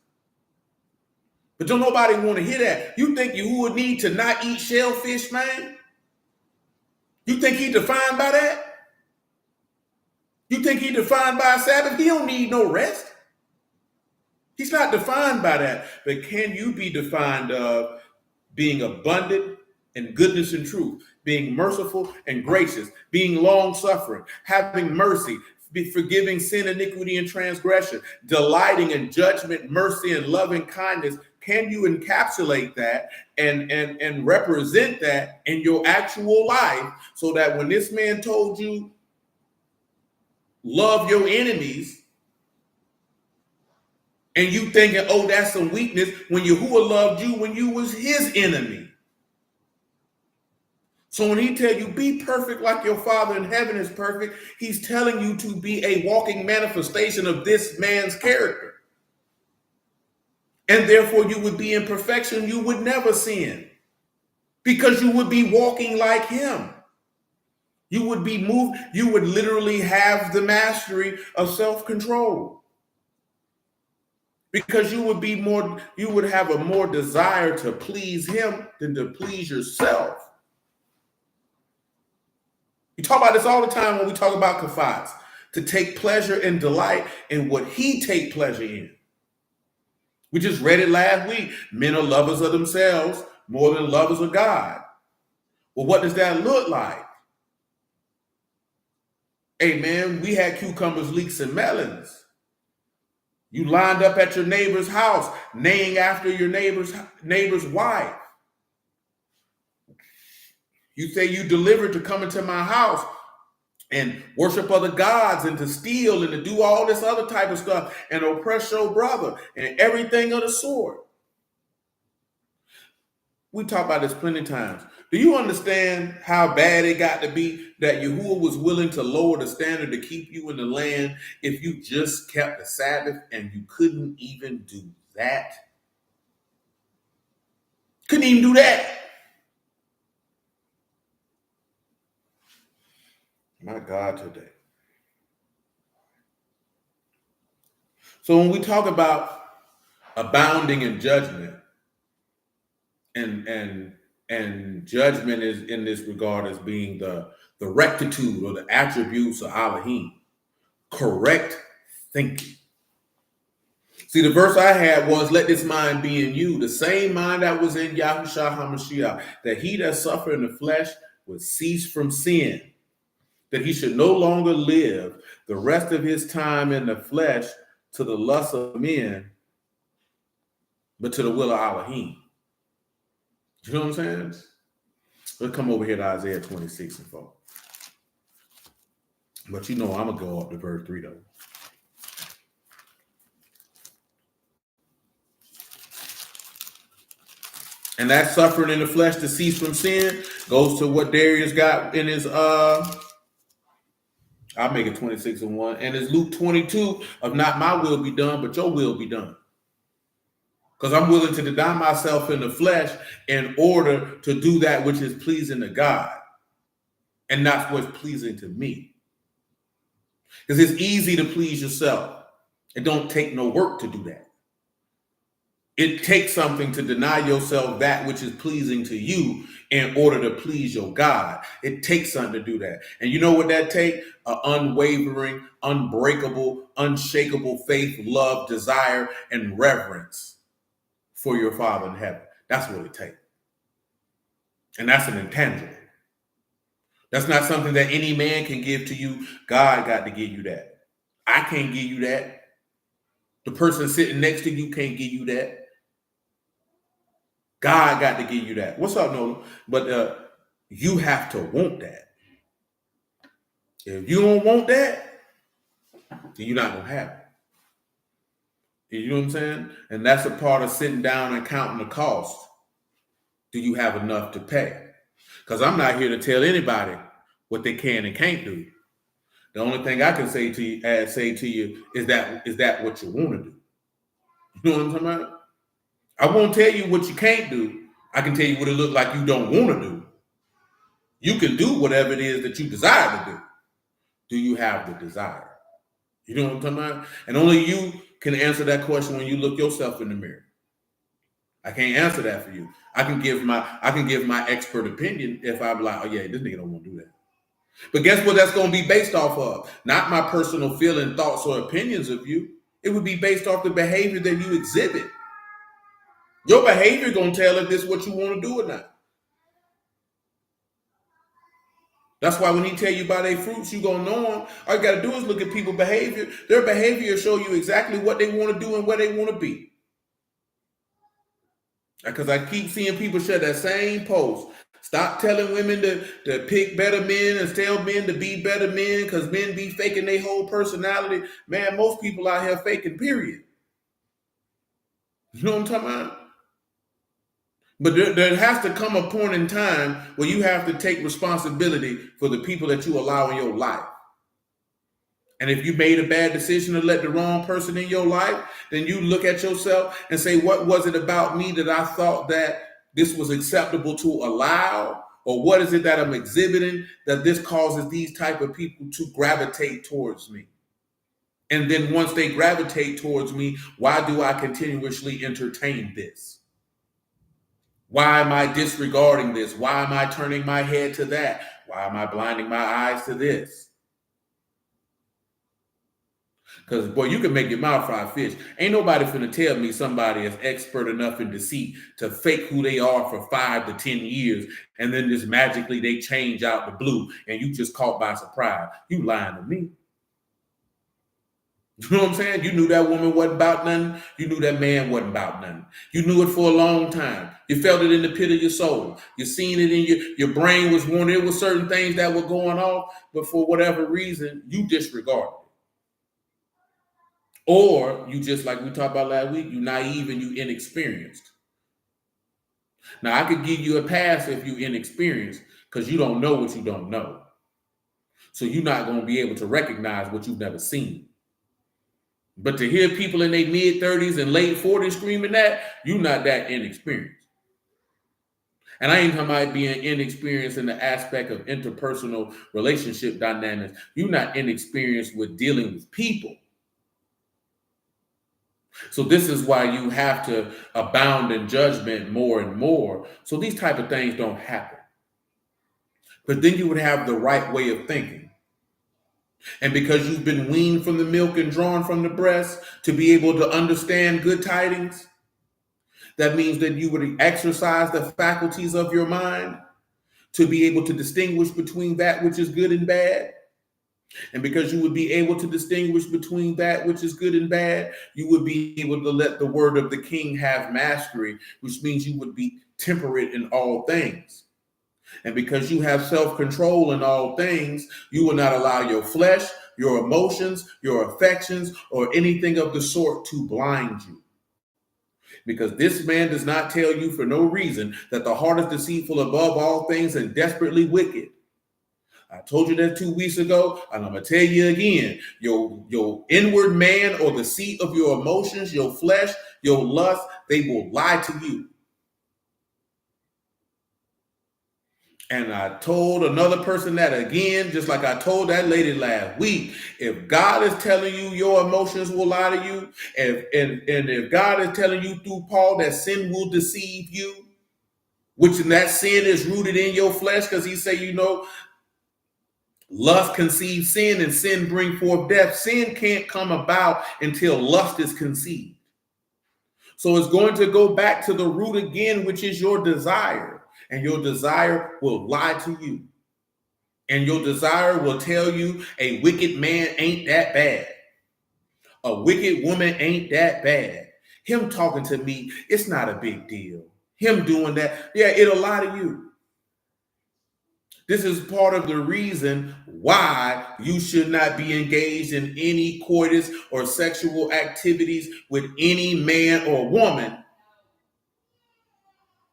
But don't nobody want to hear that. You think Yahuwah need to not eat shellfish, man? You think he defined by that? You think he defined by a Sabbath? He don't need no rest. He's not defined by that. But can you be defined of being abundant in goodness and truth, being merciful and gracious, being long-suffering, having mercy, forgiving sin, iniquity, and transgression, delighting in judgment, mercy, and loving kindness? Can you encapsulate that and represent that in your actual life, so that when this man told you, love your enemies, and you thinking, oh, that's some weakness, when Yahuwah loved you when you was his enemy? So when he tell you be perfect like your Father in heaven is perfect, he's telling you to be a walking manifestation of this man's character. And therefore you would be in perfection. You would never sin, because you would be walking like him. You would be moved. You would literally have the mastery of self-control, because you would have a more desire to please him than to please yourself. We talk about this all the time when we talk about kafats, to take pleasure and delight in what he take pleasure in. We just read it last week. Men are lovers of themselves more than lovers of God. Well, what does that look like? Hey, man, we had cucumbers, leeks, and melons. You lined up at your neighbor's house, neighing after your neighbor's wife. You say you delivered to come into my house and worship other gods and to steal and to do all this other type of stuff and oppress your brother and everything of the sort. We talk about this plenty of times. Do you understand how bad it got to be that Yahuwah was willing to lower the standard to keep you in the land if you just kept the Sabbath, and you couldn't even do that? Couldn't even do that. My God, today. So when we talk about abounding in judgment, and judgment is in this regard as being the rectitude or the attributes of Elohim, correct thinking. See, the verse I had was, let this mind be in you, the same mind that was in Yahushua HaMashiach, that he that suffered in the flesh would cease from sin, that he should no longer live the rest of his time in the flesh to the lust of men, but to the will of Elohim. You know what I'm saying? Let's come over here to Isaiah 26 and 4. But you know I'm going to go up to verse 3 though. And that suffering in the flesh to cease from sin goes to what Darius got in his I'll make it 26 and 1. And it's Luke 22 of not my will be done, but your will be done. Because I'm willing to deny myself in the flesh in order to do that which is pleasing to God and not what's pleasing to me. Because it's easy to please yourself. It don't take no work to do that. It takes something to deny yourself that which is pleasing to you in order to please your God. It takes something to do that. And you know what that takes? An unwavering, unbreakable, unshakable faith, love, desire, and reverence for your Father in heaven. That's what it takes. And that's an intangible. That's not something that any man can give to you. God got to give you that. I can't give you that. The person sitting next to you can't give you that. God got to give you that. What's up, Nola? But you have to want that. If you don't want that, then you're not going to have it. You know what I'm saying? And that's a part of sitting down and counting the cost. Do you have enough to pay? Because I'm not here to tell anybody what they can and can't do. The only thing I can say to you is that what you want to do? You know what I'm talking about? I won't tell you what you can't do. I can tell you what it looks like you don't want to do. You can do whatever it is that you desire to do. Do you have the desire? You know what I'm talking about? And only you can answer that question when you look yourself in the mirror. I can't answer that for you. I can give my expert opinion if I'm like, oh yeah, this nigga don't want to do that. But guess what that's going to be based off of? Not my personal feeling, thoughts, or opinions of you. It would be based off the behavior that you exhibit. Your behavior going to tell if this is what you want to do or not. That's why when he tell you about their fruits, you going to know them. All you got to do is look at people's behavior. Their behavior will show you exactly what they want to do and where they want to be. Because I keep seeing people share that same post. Stop telling women to pick better men and tell men to be better men because men be faking their whole personality. Man, most people out here faking, period. You know what I'm talking about? But there has to come a point in time where you have to take responsibility for the people that you allow in your life. And if you made a bad decision to let the wrong person in your life, then you look at yourself and say, what was it about me that I thought that this was acceptable to allow? Or what is it that I'm exhibiting that this causes these type of people to gravitate towards me? And then once they gravitate towards me, why do I continuously entertain this? Why am I disregarding this? Why am I turning my head to that? Why am I blinding my eyes to this? Because, boy, you can make your mouth fry fish. Ain't nobody finna tell me somebody is expert enough in deceit to fake who they are for 5 to 10 years, and then just magically they change out the blue, and you just caught by surprise. You lying to me. You know what I'm saying? You knew that woman wasn't about nothing. You knew that man wasn't about nothing. You knew it for a long time. You felt it in the pit of your soul. You seen it in your brain was warning. There were certain things that were going on, but for whatever reason, you disregarded it. Or you just, like we talked about last week, you naive and you inexperienced. Now, I could give you a pass if you inexperienced because you don't know what you don't know. So you're not going to be able to recognize what you've never seen. But to hear people in their mid-30s and late 40s screaming that, you're not that inexperienced. And I ain't talking about being inexperienced in the aspect of interpersonal relationship dynamics. You're not inexperienced with dealing with people. So this is why you have to abound in judgment more and more. So these type of things don't happen. But then you would have the right way of thinking. And because you've been weaned from the milk and drawn from the breast to be able to understand good tidings, that means that you would exercise the faculties of your mind to be able to distinguish between that which is good and bad. And because you would be able to distinguish between that which is good and bad, you would be able to let the word of the king have mastery, which means you would be temperate in all things. And because you have self-control in all things, you will not allow your flesh, your emotions, your affections, or anything of the sort to blind you. Because this man does not tell you for no reason that the heart is deceitful above all things and desperately wicked. I told you that 2 weeks ago, and I'm going to tell you again. Your inward man, or the seat of your emotions, your flesh, your lust, they will lie to you. And I told another person that again, just like I told that lady last week. If God is telling you your emotions will lie to you, and if God is telling you through Paul that sin will deceive you, which in that sin is rooted in your flesh, because he say, lust conceives sin, and sin bring forth death. Sin can't come about until lust is conceived. So it's going to go back to the root again, which is your desire. And your desire will lie to you. And your desire will tell you a wicked man ain't that bad. A wicked woman ain't that bad. Him talking to me, it's not a big deal. Him doing that, yeah, it'll lie to you. This is part of the reason why you should not be engaged in any coitus or sexual activities with any man or woman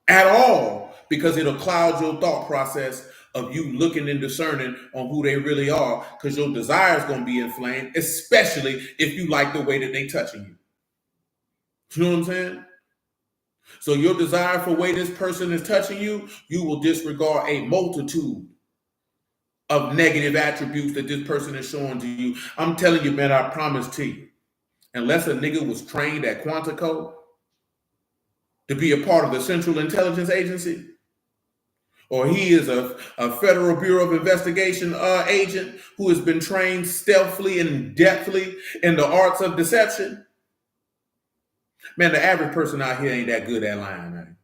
at all, because it'll cloud your thought process of you looking and discerning on who they really are, because your desire is going to be inflamed, especially if you like the way that they touching you. You know what I'm saying? So your desire for the way this person is touching you, you will disregard a multitude of negative attributes that this person is showing to you. I'm telling you, man, I promise to you, unless a nigga was trained at Quantico to be a part of the Central Intelligence Agency, or he is a Federal Bureau of Investigation agent who has been trained stealthily and deftly in the arts of deception, man, the average person out here ain't that good at lying, man.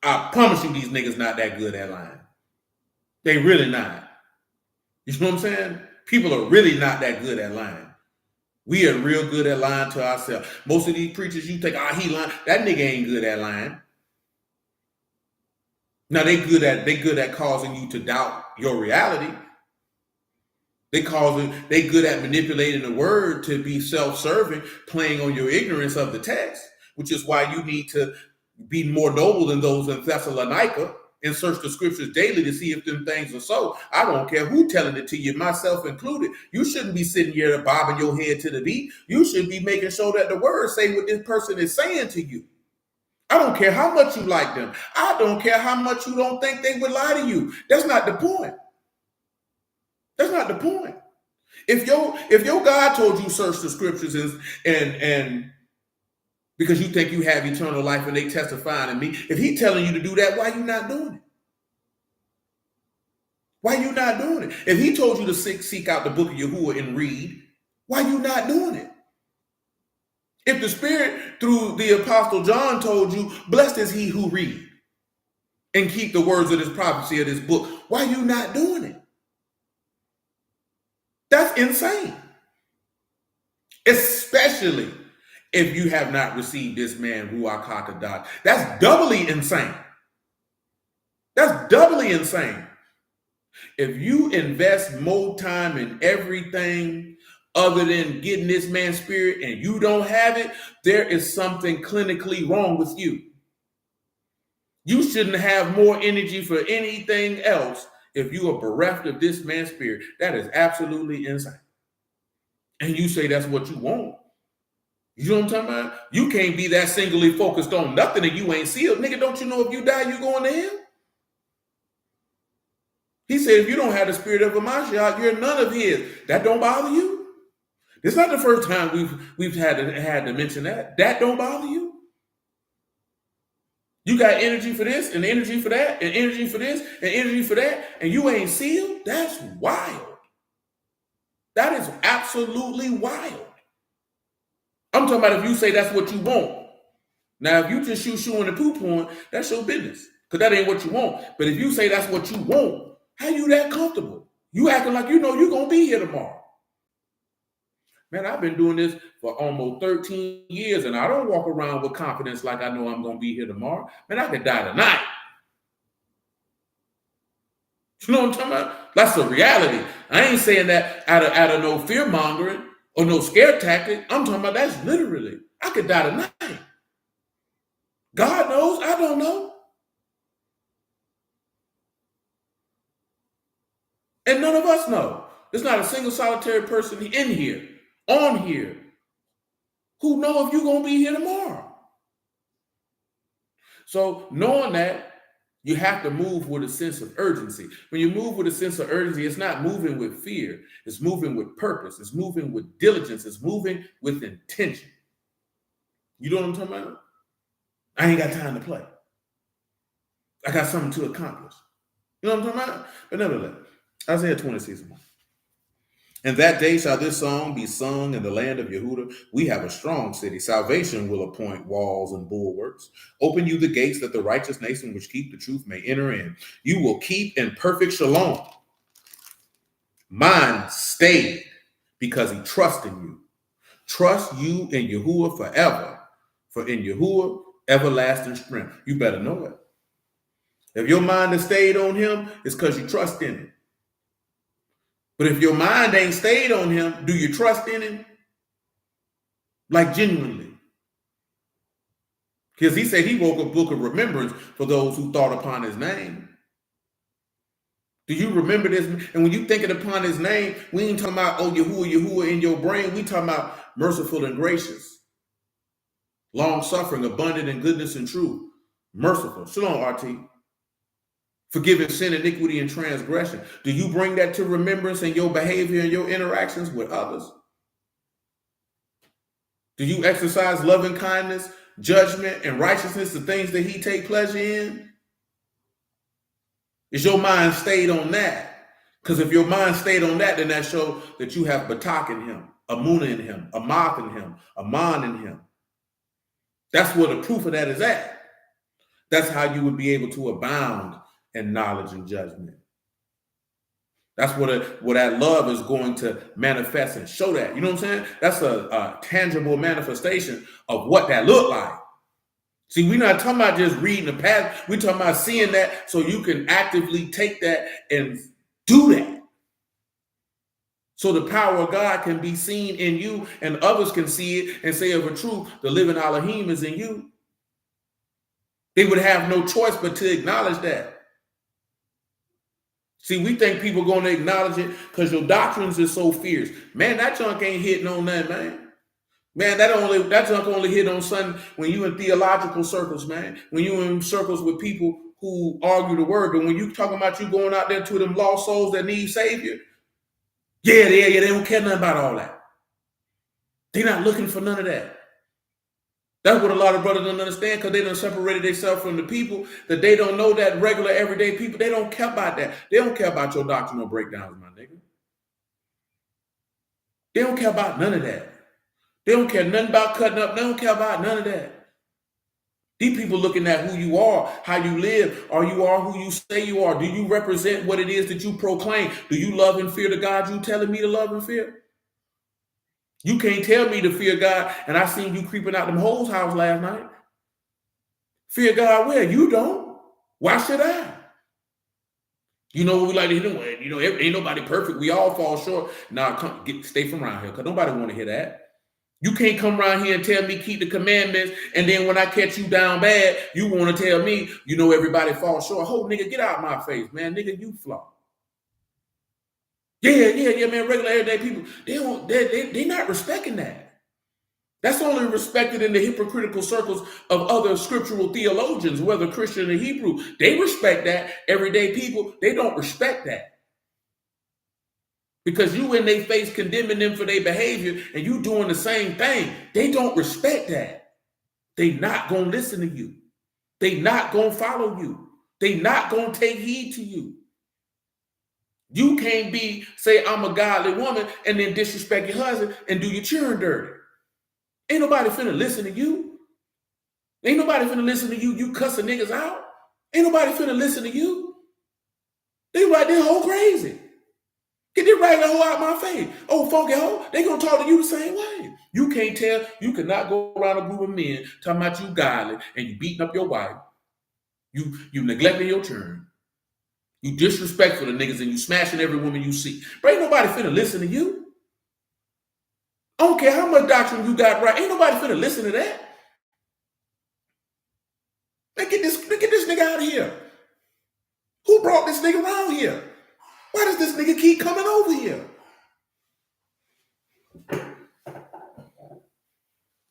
I promise you these niggas not that good at lying. They really not. You know what I'm saying? People are really not that good at lying. We are real good at lying to ourselves. Most of these preachers you think, he lying. That nigga ain't good at lying. Now they good at causing you to doubt your reality. They good at manipulating the word to be self-serving, playing on your ignorance of the text, which is why you need to be more noble than those in Thessalonica and search the scriptures daily to see if them things are so. I don't care who telling it to you, myself included. You shouldn't be sitting here bobbing your head to the beat. You should be making sure that the word say what this person is saying to you. I don't care how much you like them. I don't care how much you don't think they would lie to you. That's not the point. That's not the point. If your God told you search the scriptures and because you think you have eternal life and they testifying in me, if he telling you to do that, why you not doing it? Why you not doing it? If he told you to seek out the book of Yahuwah and read, why you not doing it? If the Spirit through the Apostle John told you, blessed is he who read and keep the words of this prophecy of this book, why you not doing it? That's insane. Especially if you have not received this man, Ruach HaKodesh. That's doubly insane. That's doubly insane. If you invest more time in everything other than getting this man's spirit and you don't have it, there is something clinically wrong with you. You shouldn't have more energy for anything else if you are bereft of this man's spirit. That is absolutely insane. And you say that's what you want. You know what I'm talking about? You can't be that singly focused on nothing and you ain't sealed. Nigga, don't you know if you die, you going to hell? He said, if you don't have the spirit of a Mashiach, you're none of his. That don't bother you? It's not the first time we've had to mention that. That don't bother you? You got energy for this and energy for that and energy for this and energy for that, and you ain't sealed? That's wild. That is absolutely wild. I'm talking about if you say that's what you want. Now, if you just shoo-shooing and poo-pooing, that's your business, because that ain't what you want. But if you say that's what you want, how you that comfortable? You acting like you know you're going to be here tomorrow. Man, I've been doing this for almost 13 years, and I don't walk around with confidence like I know I'm going to be here tomorrow. Man, I could die tonight. You know what I'm talking about? That's the reality. I ain't saying that out of no fear mongering or no scare tactic. I'm talking about that's literally. I could die tonight. God knows. I don't know. And none of us know. There's not a single solitary person in here, on here, who know if you're going to be here tomorrow. So knowing that, you have to move with a sense of urgency. When you move with a sense of urgency, it's not moving with fear. It's moving with purpose. It's moving with diligence. It's moving with intention. You know what I'm talking about? I ain't got time to play. I got something to accomplish. You know what I'm talking about? But nevertheless, Isaiah 26:1. And that day shall this song be sung in the land of Yehuda. We have a strong city. Salvation will appoint walls and bulwarks. Open you the gates that the righteous nation which keep the truth may enter in. You will keep in perfect shalom. Mine stayed because he trusts in you. Trust you in Yahuwah forever. For in Yahuwah, everlasting strength. You better know it. If your mind has stayed on him, it's because you trust in him. But if your mind ain't stayed on him, do you trust in him? Like genuinely. Because he said he wrote a book of remembrance for those who thought upon his name. Do you remember this? And when you thinking upon his name, we ain't talking about, oh, Yahuwah in your brain. We talking about merciful and gracious, long-suffering, abundant in goodness and truth, merciful. Shalom, RT. Forgiving sin, iniquity, and transgression. Do you bring that to remembrance in your behavior and your interactions with others? Do you exercise loving kindness, judgment, and righteousness, the things that he take pleasure in? Is your mind stayed on that? Because if your mind stayed on that, then that shows that you have Batak in him, Amuna in him, Amath in him, Aman in him. That's where the proof of that is at. That's how you would be able to abound in knowledge and judgment. That's what that love is going to manifest and show that. You know what I'm saying? That's a tangible manifestation of what that looked like. See, we're not talking about just reading the past. We're talking about seeing that so you can actively take that and do that. So the power of God can be seen in you and others can see it and say of a truth, the living Elohim is in you. They would have no choice but to acknowledge that. See, we think people are going to acknowledge it because your doctrines is so fierce. Man, that junk ain't hitting on that, man. Man, that junk only hit on something when you in theological circles, man. When you in circles with people who argue the word. But when you talking about you going out there to them lost souls that need Savior, they don't care nothing about all that. They're not looking for none of that. That's what a lot of brothers don't understand because they done separated themselves from the people that they don't know that regular everyday people. They don't care about that. They don't care about your doctrinal breakdowns, my nigga. They don't care about none of that. They don't care nothing about cutting up. They don't care about none of that. These people looking at who you are, how you live. Are you are who you say you are? Do you represent what it is that you proclaim? Do you love and fear the God you telling me to love and fear? You can't tell me to fear God, and I seen you creeping out them hoes' house last night. Fear God where? You don't. Why should I? You know what we like to hear? You know, ain't nobody perfect. We all fall short. Nah, stay from around here, because nobody want to hear that. You can't come around here and tell me keep the commandments, and then when I catch you down bad, you want to tell me, you know, everybody falls short. Oh, nigga, get out of my face, man. Nigga, you flaw. Yeah, man. Regular everyday people, they're not respecting that. That's only respected in the hypocritical circles of other scriptural theologians, whether Christian or Hebrew. They respect that. Everyday people, they don't respect that. Because you in their face condemning them for their behavior and you doing the same thing. They don't respect that. They not going to listen to you. They not going to follow you. They not going to take heed to you. You can't say I'm a godly woman and then disrespect your husband and do your children dirty. Ain't nobody finna listen to you. Ain't nobody finna listen to you. You cussing niggas out. Ain't nobody finna listen to you. They right there whole crazy. Get this raggedy hoe out my face. Oh, funky hoe, they gonna talk to you the same way. You can't tell, you cannot go around a group of men talking about you godly and you beating up your wife. You neglecting your children. You disrespectful to niggas and you smashing every woman you see. But ain't nobody finna listen to you. I don't care how much doctrine you got right. Ain't nobody finna listen to that. Get this nigga out of here. Who brought this nigga around here? Why does this nigga keep coming over here?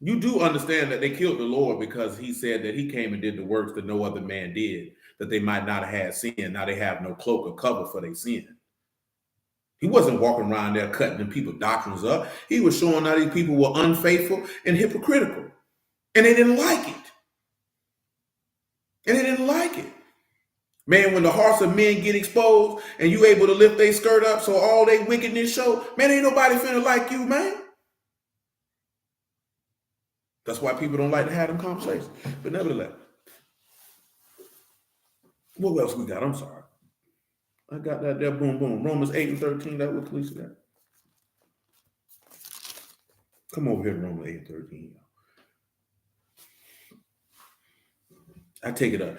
You do understand that they killed the Lord because he said that he came and did the works that no other man did, that they might not have had sin. Now they have no cloak or cover for their sin. He wasn't walking around there cutting them people's doctrines up. He was showing how these people were unfaithful and hypocritical. And they didn't like it. Man, when the hearts of men get exposed and you able to lift their skirt up so all they wickedness show, man, ain't nobody finna like you, man. That's why people don't like to have them conversations. But nevertheless, what else we got? I'm sorry. I got that there, boom, boom. Romans 8 and 13, that what Kalisa got. Come over here to Romans 8 and 13. I take it up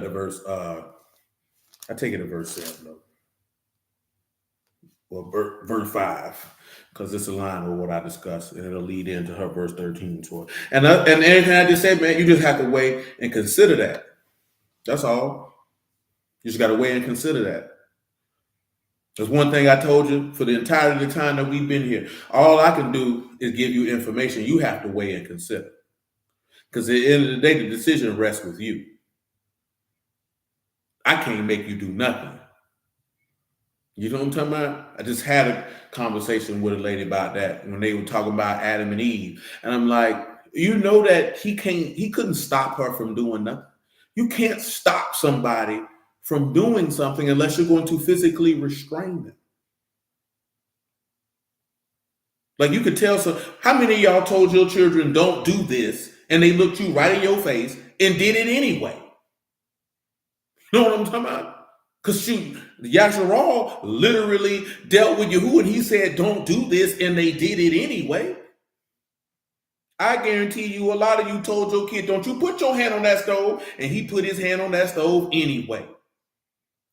to verse, I take it to verse 7, though. Well, verse 5, because it's aligned with what I discussed, and it'll lead into her verse 13 and 12. And anything I just said, man, you just have to weigh and consider that. That's all. You just got to weigh and consider that. There's one thing I told you for the entirety of the time that we've been here. All I can do is give you information you have to weigh and consider. Because at the end of the day, the decision rests with you. I can't make you do nothing. You know what I'm talking about? I just had a conversation with a lady about that when they were talking about Adam and Eve. And I'm like, you know that he couldn't stop her from doing nothing. You can't stop somebody from doing something unless you're going to physically restrain them. Like you could tell how many of y'all told your children don't do this and they looked you right in your face and did it anyway? You know what I'm talking about? Because Yasharal literally dealt with Yahuwah and he said, don't do this, and they did it anyway. I guarantee you a lot of you told your kid, don't you put your hand on that stove, and he put his hand on that stove anyway.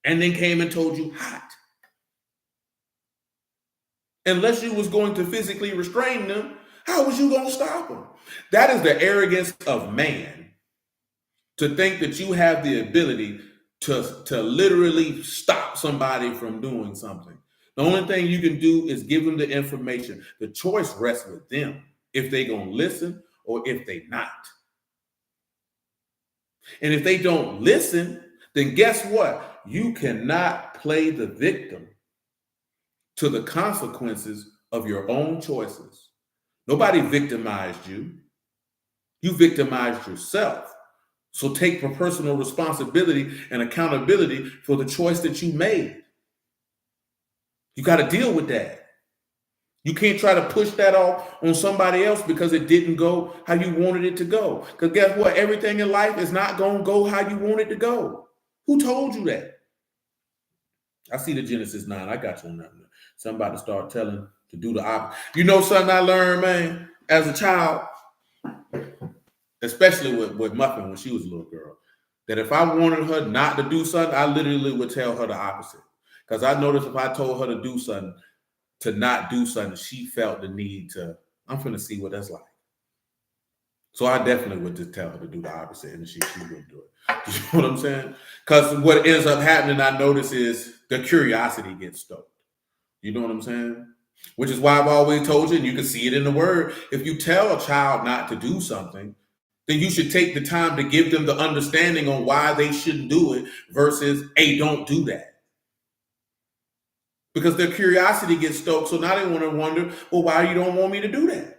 And then came and told you hot. Unless you was going to physically restrain them, how was you going to stop them? That is the arrogance of man, to think that you have the ability to literally stop somebody from doing something. The only thing you can do is give them the information. The choice rests with them if they gonna listen or if they not. And if they don't listen, then guess what? You cannot play the victim to the consequences of your own choices. Nobody victimized you. You victimized yourself. So take personal responsibility and accountability for the choice that you made. You got to deal with that. You can't try to push that off on somebody else because it didn't go how you wanted it to go. Because guess what? Everything in life is not going to go how you want it to go. Who told you that? I see the Genesis 9. I got you on that. Somebody start telling to do the opposite. You know something I learned, man, as a child? Especially with Muffin when she was a little girl, that if I wanted her not to do something, I literally would tell her the opposite. Because I noticed if I told her to do something, to not do something, she felt the need to, I'm finna see what that's like. So I definitely would just tell her to do the opposite, and she wouldn't do it. You know what I'm saying? Because what ends up happening, I notice, is the curiosity gets stoked. You know what I'm saying? Which is why I've always told you, and you can see it in the word, if you tell a child not to do something, then you should take the time to give them the understanding on why they shouldn't do it versus, hey, don't do that. Because their curiosity gets stoked, so now they want to wonder, well, why you don't want me to do that?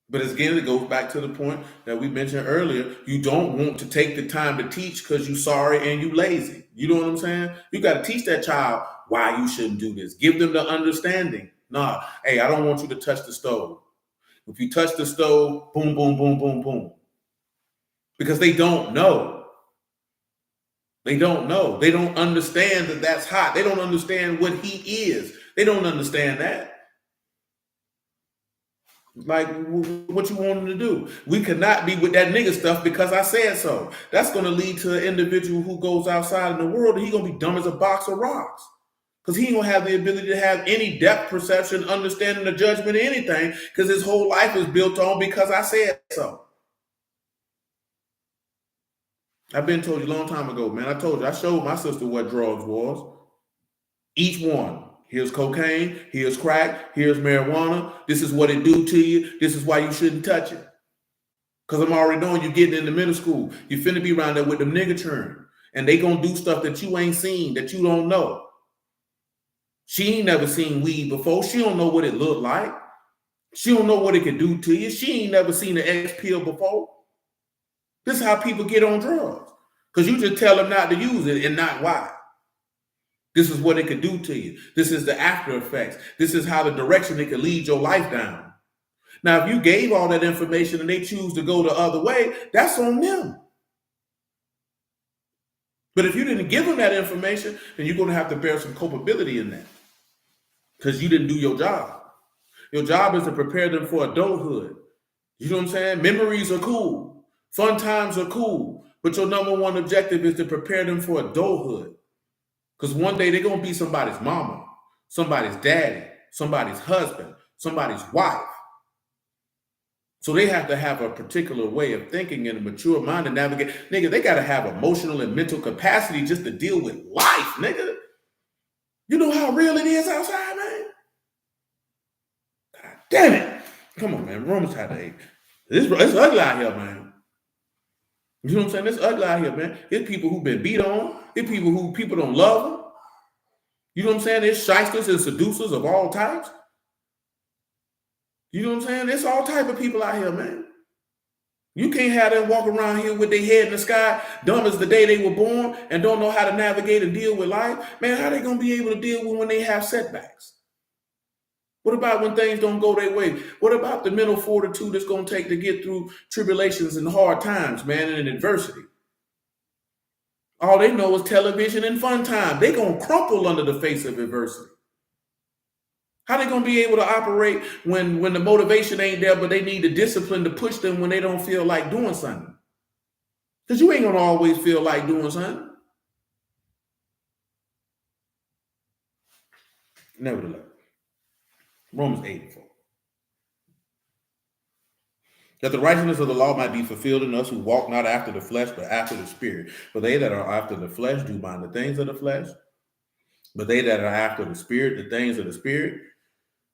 But again, it goes back to the point that we mentioned earlier. You don't want to take the time to teach because you're sorry and you lazy. You know what I'm saying? You got to teach that child why you shouldn't do this. Give them the understanding. Nah, hey, I don't want you to touch the stove. If you touch the stove, boom, boom, boom, boom, boom. Because they don't know. They don't know. They don't understand that that's hot. They don't understand what he is. They don't understand that. Like, what you want them to do? We cannot be with that nigga stuff because I said so. That's going to lead to an individual who goes outside in the world and he's going to be dumb as a box of rocks. Because he ain't going to have the ability to have any depth perception, understanding, or judgment, or anything, because his whole life is built on because I said so. I've been told you a long time ago, man. I told you, I showed my sister what drugs was. Each one. Here's cocaine, here's crack, here's marijuana. This is what it do to you. This is why you shouldn't touch it. Because I'm already knowing you getting into middle school. You finna be around there with them nigga churn. And they gonna do stuff that you ain't seen, that you don't know. She ain't never seen weed before. She don't know what it looked like. She don't know what it can do to you. She ain't never seen an X pill before. This is how people get on drugs. Because you just tell them not to use it and not why. This is what it could do to you. This is the after effects. This is how the direction it could lead your life down. Now, if you gave all that information and they choose to go the other way, that's on them. But if you didn't give them that information, then you're going to have to bear some culpability in that. Because you didn't do your job. Your job is to prepare them for adulthood. You know what I'm saying? Memories are cool. Fun times are cool. But your number one objective is to prepare them for adulthood. Because one day they're going to be somebody's mama, somebody's daddy, somebody's husband, somebody's wife. So they have to have a particular way of thinking and a mature mind to navigate. Nigga, they got to have emotional and mental capacity just to deal with life, nigga. You know how real it is outside, man? God damn it. Come on, man. Romans chapter 8. It's ugly out here, man. You know what I'm saying? It's ugly out here, man. It's people who've been beat on. It's people who people don't love them. You know what I'm saying? There's shysters and seducers of all types. You know what I'm saying? There's all type of people out here, man. You can't have them walk around here with their head in the sky, dumb as the day they were born, and don't know how to navigate and deal with life. Man, how are they going to be able to deal with when they have setbacks? What about when things don't go their way? What about the mental fortitude it's going to take to get through tribulations and hard times, man, and adversity? All they know is television and fun time. They're going to crumple under the face of adversity. How they going to be able to operate when the motivation ain't there, but they need the discipline to push them when they don't feel like doing something? Because you ain't going to always feel like doing something. Nevertheless, Romans 8:4. That the righteousness of the law might be fulfilled in us who walk not after the flesh, but after the Spirit. For they that are after the flesh do mind the things of the flesh, but they that are after the Spirit, the things of the Spirit.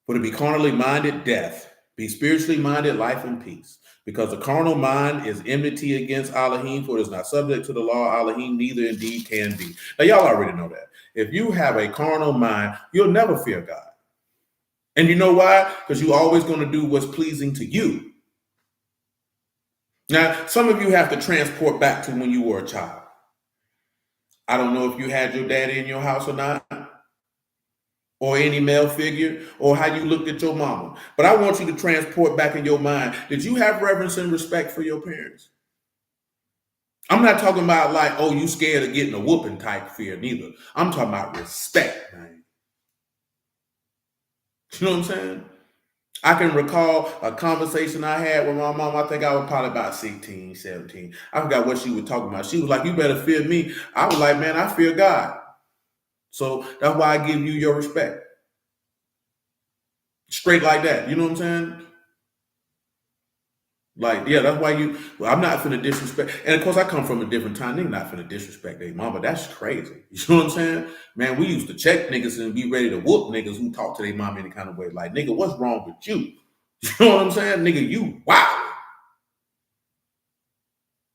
For to be carnally minded, death. Be spiritually minded, life and peace. Because the carnal mind is enmity against Elohim, for it is not subject to the law of Elohim, neither indeed can be. Now, y'all already know that. If you have a carnal mind, you'll never fear God. And you know why? Because you're always going to do what's pleasing to you. Now, some of you have to transport back to when you were a child. I don't know if you had your daddy in your house or not, or any male figure, or how you looked at your mama. But I want you to transport back in your mind. Did you have reverence and respect for your parents? I'm not talking about like, oh, you scared of getting a whooping type fear, neither. I'm talking about respect, man. You know what I'm saying? I can recall a conversation I had with my mom. I think I was probably about 16, 17. I forgot what she was talking about. She was like, you better fear me. I was like, man, I fear God. So that's why I give you your respect. Straight like that. You know what I'm saying? Like, yeah, that's why I'm not finna disrespect. And of course, I come from a different time. Nigga not finna disrespect their mama. That's crazy. You know what I'm saying? Man, we used to check niggas and be ready to whoop niggas who talk to their mom any kind of way. Like, nigga, what's wrong with you? You know what I'm saying? Nigga, you wow.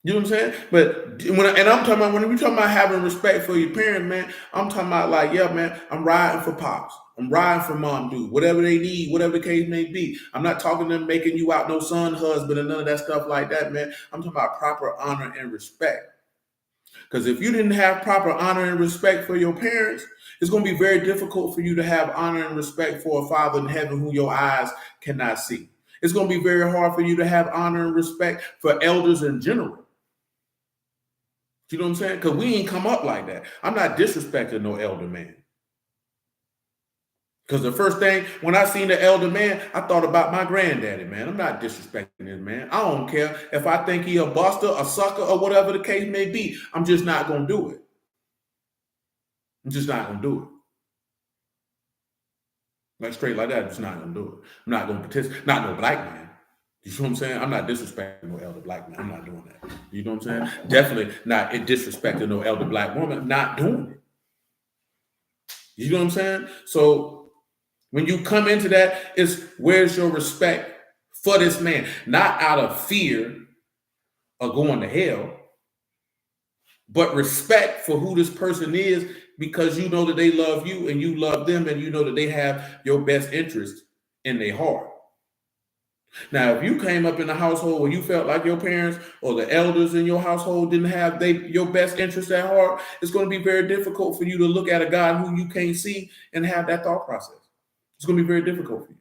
You know what I'm saying? But I'm talking about when we talking about having respect for your parents, man, I'm talking about like, yeah, man, I'm riding for pops. I'm riding for mom, dude. Whatever they need, whatever the case may be. I'm not talking to them making you out no son, husband, and none of that stuff like that, man. I'm talking about proper honor and respect. Because if you didn't have proper honor and respect for your parents, it's going to be very difficult for you to have honor and respect for a Father in heaven who your eyes cannot see. It's going to be very hard for you to have honor and respect for elders in general. You know what I'm saying? Because we ain't come up like that. I'm not disrespecting no elder man. Because the first thing, when I seen the elder man, I thought about my granddaddy, man. I'm not disrespecting this man. I don't care if I think he a buster, a sucker, or whatever the case may be. I'm just not going to do it. I'm just not going to do it. Like straight like that, I'm just not going to do it. I'm not going to participate. Not no black man. You know what I'm saying? I'm not disrespecting no elder black man. I'm not doing that. You know what I'm saying? Definitely not disrespecting no elder black woman. Not doing it. You know what I'm saying? So when you come into that, it's where's your respect for this man? Not out of fear of going to hell, but respect for who this person is because you know that they love you and you love them and you know that they have your best interest in their heart. Now, if you came up in a household where you felt like your parents or the elders in your household didn't have your best interest at heart, it's going to be very difficult for you to look at a God who you can't see and have that thought process. It's going to be very difficult for you.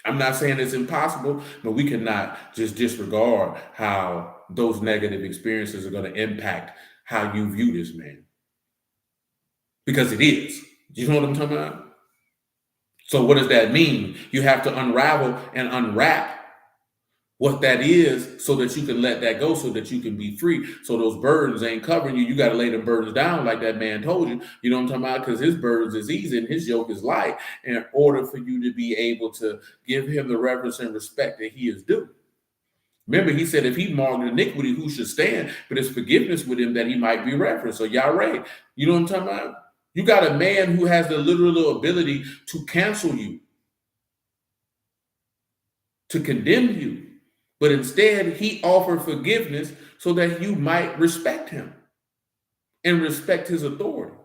I'm not saying it's impossible, but we cannot just disregard how those negative experiences are going to impact how you view this man. Because it is. You know what I'm talking about? So what does that mean? You have to unravel and unwrap what that is so that you can let that go, so that you can be free. So those burdens ain't covering you. You got to lay the burdens down like that man told you. You know what I'm talking about? Because his burdens is easy and his yoke is light in order for you to be able to give him the reverence and respect that he is due. Remember, he said, if he marked iniquity, who should stand? But it's forgiveness with him that he might be reverenced. So Yahweh, you know what I'm talking about? You got a man who has the literal ability to cancel you, to condemn you. But instead, he offered forgiveness so that you might respect him and respect his authority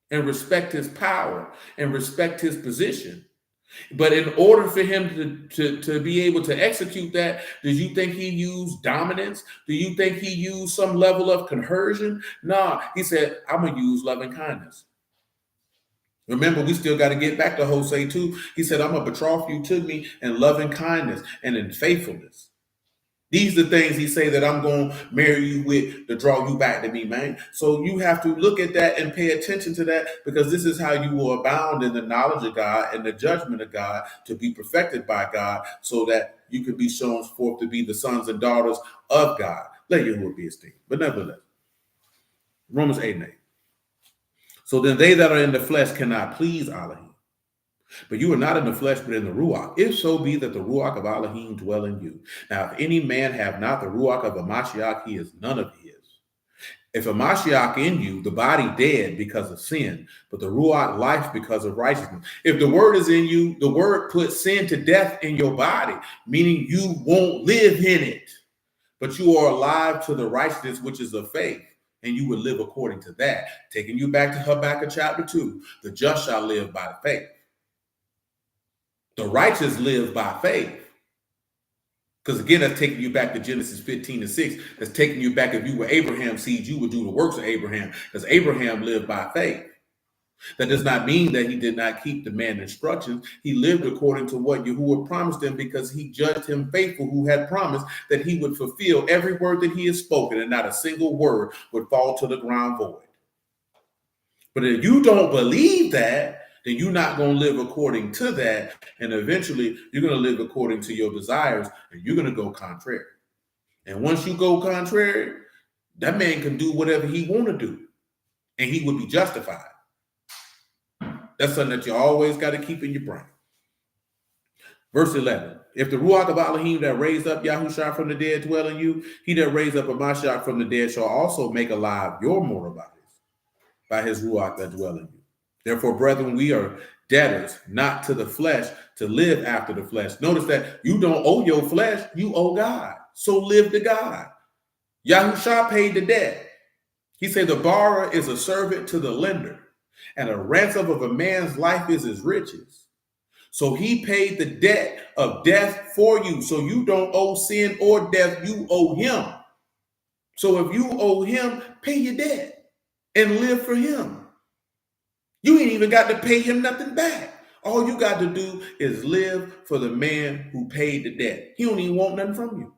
and respect his power and respect his position. But in order for him to be able to execute that, did you think he used dominance? Do you think he used some level of coercion? No, he said, I'm going to use loving kindness. Remember, we still got to get back to Hosea 2. He said, I'm going to betroth you to me in loving kindness and in faithfulness. These are the things he say that I'm going to marry you with to draw you back to me, man. So you have to look at that and pay attention to that, because this is how you will abound in the knowledge of God and the judgment of God, to be perfected by God, so that you can be shown forth to be the sons and daughters of God. Let your will be esteemed. But nevertheless, Romans 8:8. So then they that are in the flesh cannot please Elohim. But you are not in the flesh, but in the Ruach, if so be that the Ruach of Elohim dwell in you. Now, if any man have not the Ruach of a Mashiach, he is none of his. If a Mashiach in you, the body dead because of sin, but the Ruach life because of righteousness. If the word is in you, the word puts sin to death in your body, meaning you won't live in it. But you are alive to the righteousness which is of faith, and you will live according to that. Taking you back to Habakkuk chapter 2, the just shall live by faith. The righteous live by faith. Because again, that's taking you back to Genesis 15:6. That's taking you back, if you were Abraham's seed, you would do the works of Abraham, because Abraham lived by faith. That does not mean that he did not keep the man's instructions. He lived according to what Yahuwah promised him, because he judged him faithful who had promised that he would fulfill every word that he had spoken, and not a single word would fall to the ground void. But if you don't believe that, then you're not going to live according to that. And eventually you're going to live according to your desires, and you're going to go contrary. And once you go contrary, that man can do whatever he want to do, and he would be justified. That's something that you always got to keep in your brain. Verse 11, if the Ruach of Elohim that raised up Yahushua from the dead dwell in you, he that raised up a Mashiach from the dead shall also make alive your mortal bodies by his Ruach that dwell in you. Therefore, brethren, we are debtors, not to the flesh, to live after the flesh. Notice that you don't owe your flesh, you owe God. So live to God. Yahushua paid the debt. He said the borrower is a servant to the lender, and a ransom of a man's life is his riches. So he paid the debt of death for you. So you don't owe sin or death, you owe him. So if you owe him, pay your debt and live for him. You ain't even got to pay him nothing back. All you got to do is live for the man who paid the debt. He don't even want nothing from you.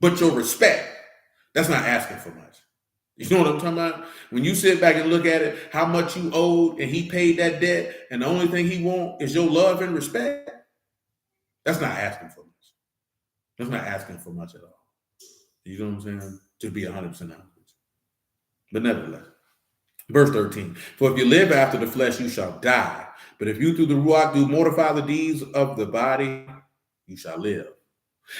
But your respect, that's not asking for much. You know what I'm talking about? When you sit back and look at it, how much you owed and he paid that debt, and the only thing he wants is your love and respect, that's not asking for much. That's not asking for much at all. You know what I'm saying? To be 100% honest. But nevertheless, verse 13, for if you live after the flesh, you shall die. But if you through the Ruach do mortify the deeds of the body, you shall live.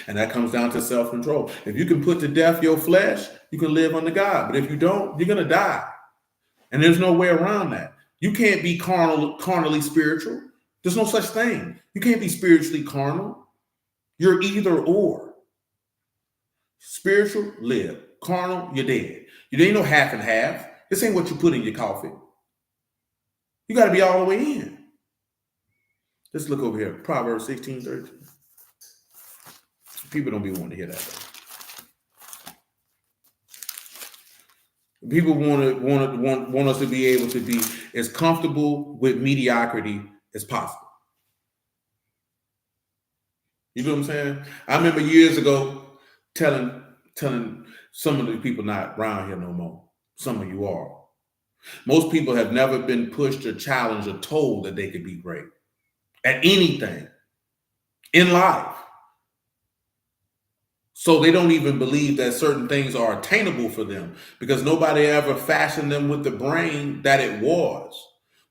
And that comes down to self-control. If you can put to death your flesh, you can live under God. But if you don't, you're going to die. And there's no way around that. You can't be carnally spiritual. There's no such thing. You can't be spiritually carnal. You're either or. Spiritual, live. Carnal, you're dead. You ain't no half and half. This ain't what you put in your coffee. You got to be all the way in. Let's look over here. Proverbs 16:13. People don't be wanting to hear that. People want us to be able to be as comfortable with mediocrity as possible. You know what I'm saying? I remember years ago telling some of the people not around here no more. Some of you are. Most people have never been pushed or challenged or told that they could be great at anything in life. So they don't even believe that certain things are attainable for them because nobody ever fashioned them with the brain that it was.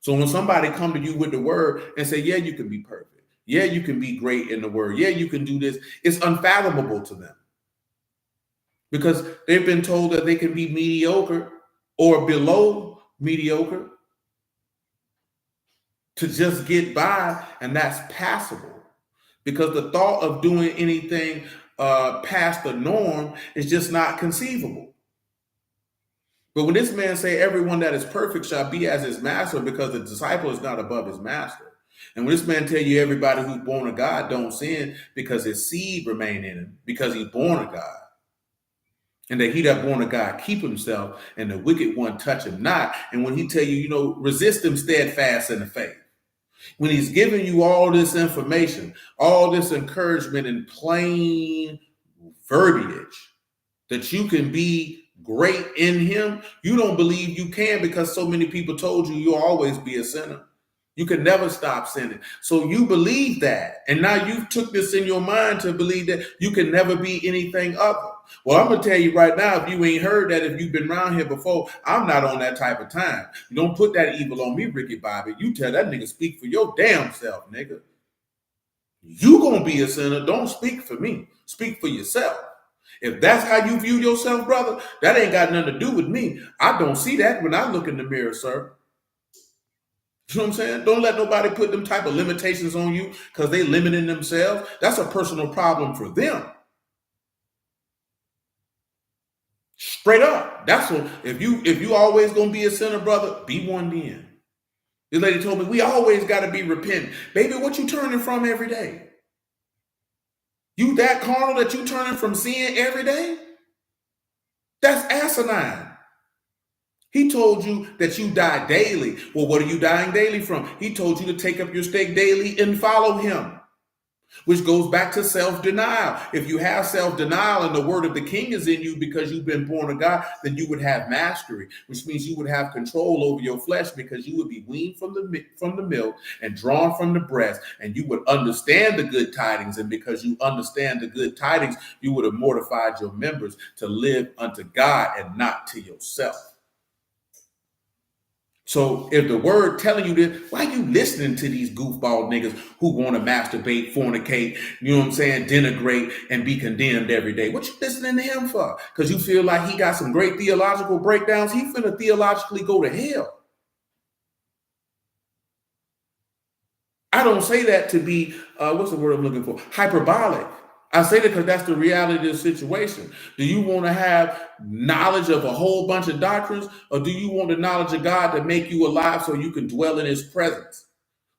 So when somebody come to you with the word and say, yeah, you can be perfect. Yeah, you can be great in the word. Yeah, you can do this. It's unfathomable to them because they've been told that they can be mediocre or below mediocre to just get by, and that's passable. Because the thought of doing anything past the norm is just not conceivable. But when this man say everyone that is perfect shall be as his master, because the disciple is not above his master. And when this man tell you everybody who's born of God don't sin because his seed remain in him, because he's born of God. And that he that born of God keep himself, and the wicked one touch him not. And when he tell you, resist him steadfast in the faith. When he's giving you all this information, all this encouragement in plain verbiage that you can be great in him, you don't believe you can because so many people told you you'll always be a sinner. You can never stop sinning. So you believe that. And now you took this in your mind to believe that you can never be anything other. Well, I'm going to tell you right now, if you ain't heard that, if you've been around here before, I'm not on that type of time. You don't put that evil on me, Ricky Bobby. You tell that nigga speak for your damn self, nigga. You going to be a sinner. Don't speak for me. Speak for yourself. If that's how you view yourself, brother, that ain't got nothing to do with me. I don't see that when I look in the mirror, sir. You know what I'm saying? Don't let nobody put them type of limitations on you because they limiting themselves. That's a personal problem for them. Straight up. That's what, if you always gonna be a sinner, brother, be one then. This lady told me we always gotta be repentant. Baby, what you turning from every day? You that carnal that you turning from sin every day? That's asinine. He told you that you die daily. Well, what are you dying daily from? He told you to take up your stake daily and follow him, which goes back to self-denial. If you have self-denial and the word of the king is in you because you've been born of God, then you would have mastery, which means you would have control over your flesh because you would be weaned from the milk and drawn from the breast, and you would understand the good tidings. And because you understand the good tidings, you would have mortified your members to live unto God and not to yourself. So if the word telling you this, why you listening to these goofball niggas who want to masturbate, fornicate, you know what I'm saying, denigrate, and be condemned every day? What you listening to him for? Because you feel like he got some great theological breakdowns? He finna theologically go to hell. I don't say that to be, what's the word I'm looking for? Hyperbolic. I say that because that's the reality of the situation. Do you want to have knowledge of a whole bunch of doctrines, or do you want the knowledge of God to make you alive so you can dwell in his presence,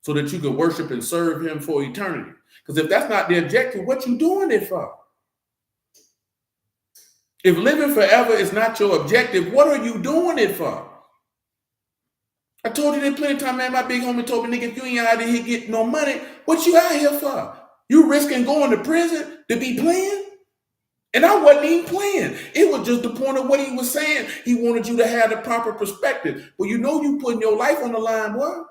so that you can worship and serve him for eternity? Because if that's not the objective, what you doing it for? If living forever is not your objective, what are you doing it for? I told you that plenty of time, man. My big homie told me, nigga, if you ain't out here getting no money, what you out here for? You risking going to prison to be playing? And I wasn't even playing. It was just the point of what he was saying. He wanted you to have the proper perspective. Well, you know you putting your life on the line, boy.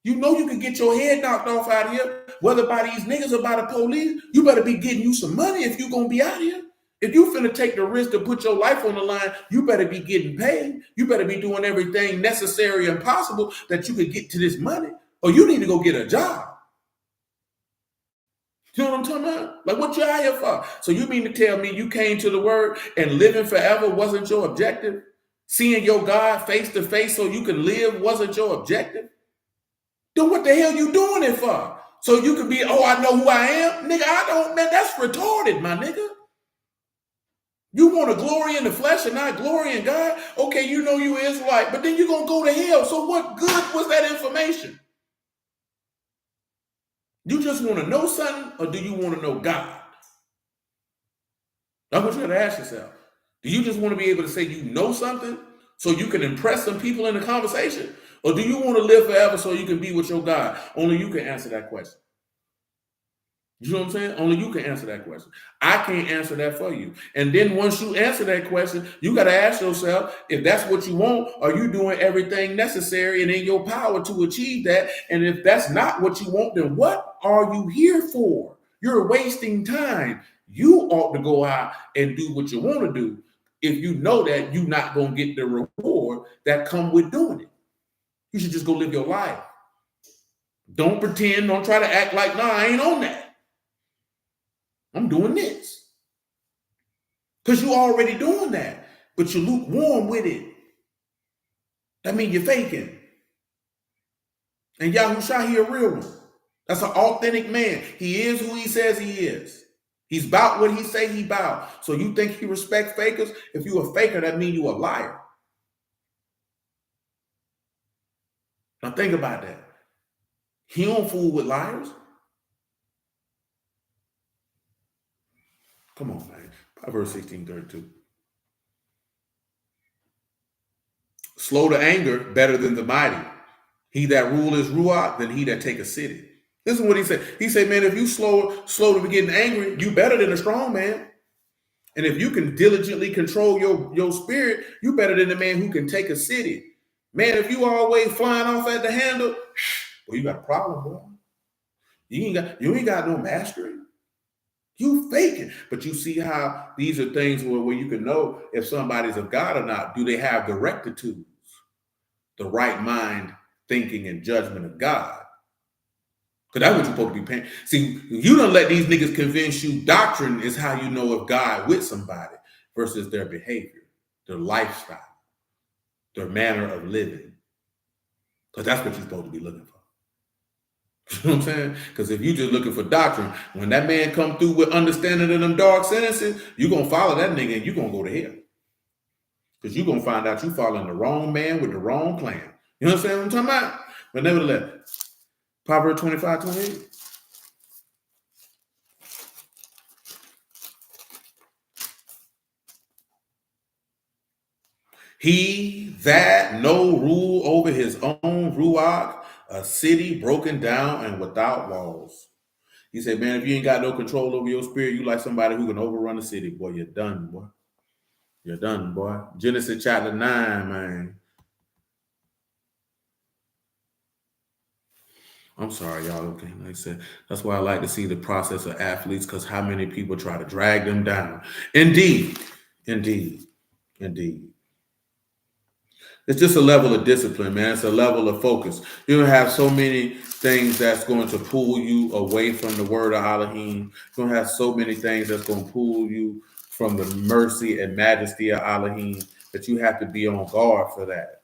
You know you can get your head knocked off out here, whether by these niggas or by the police. You better be getting you some money if you gonna be out here. If you finna take the risk to put your life on the line, you better be getting paid. You better be doing everything necessary and possible that you could get to this money, or you need to go get a job. You know what I'm talking about? Like, what you out here for? So you mean to tell me you came to the word and living forever wasn't your objective? Seeing your God face to face so you can live wasn't your objective? Then what the hell you doing it for? So you could be, oh, I know who I am? Nigga, I don't, man, that's retarded, my nigga. You want to glory in the flesh and not glory in God? Okay, you know you Israelite, but then you're going to go to hell. So what good was that information? You just want to know something, or do you want to know God? That's what you got to ask yourself. Do you just want to be able to say you know something so you can impress some people in the conversation? Or do you want to live forever so you can be with your God? Only you can answer that question. You know what I'm saying? Only you can answer that question. I can't answer that for you. And then once you answer that question, you got to ask yourself, if that's what you want, are you doing everything necessary and in your power to achieve that? And if that's not what you want, then what are you here for? You're wasting time. You ought to go out and do what you want to do if you know that you're not going to get the reward that come with doing it. You should just go live your life. Don't pretend, don't try to act like, nah, I ain't on that. I'm doing this. Because you're already doing that, but you're lukewarm with it. That means you're faking. And Yahushua, he a real one. That's an authentic man. He is who he says he is. He's about what he say he about. So you think he respect fakers? If you a faker, that means you a liar. Now think about that. He don't fool with liars. Come on, man. Proverbs 16:32. Slow to anger, better than the mighty. He that rule is ruach than he that take a city. This is what he said. He said, man, if you slow to be getting angry, you better than a strong man. And if you can diligently control your spirit, you better than the man who can take a city. Man, if you always flying off at the handle, well, you got a problem, boy. You ain't got no mastery. You faking. But you see how these are things where you can know if somebody's of God or not. Do they have the rectitudes, the right mind, thinking, and judgment of God? Because that's what you're supposed to be paying. See, you don't let these niggas convince you doctrine is how you know if God with somebody versus their behavior, their lifestyle, their manner of living. Because that's what you're supposed to be looking for. You know what I'm saying? Because if you're just looking for doctrine, when that man come through with understanding of them dark sentences, you're going to follow that nigga and you're going to go to hell. Because you're going to find out you following the wrong man with the wrong plan. You know what I'm saying? What I'm talking about? But nevertheless, Proverbs 25:28. He that no rule over his own ruach, a city broken down and without walls. He said, man, if you ain't got no control over your spirit, you like somebody who can overrun the city. Boy, you're done, boy. You're done, boy. Genesis chapter 9, man. I'm sorry, y'all. Okay, like I said, that's why I like to see the process of athletes, because how many people try to drag them down. Indeed. It's just a level of discipline, man. It's a level of focus. You don't have so many things that's going to pull you away from the word of Elohim. You don't have so many things that's going to pull you from the mercy and majesty of Elohim that you have to be on guard for that.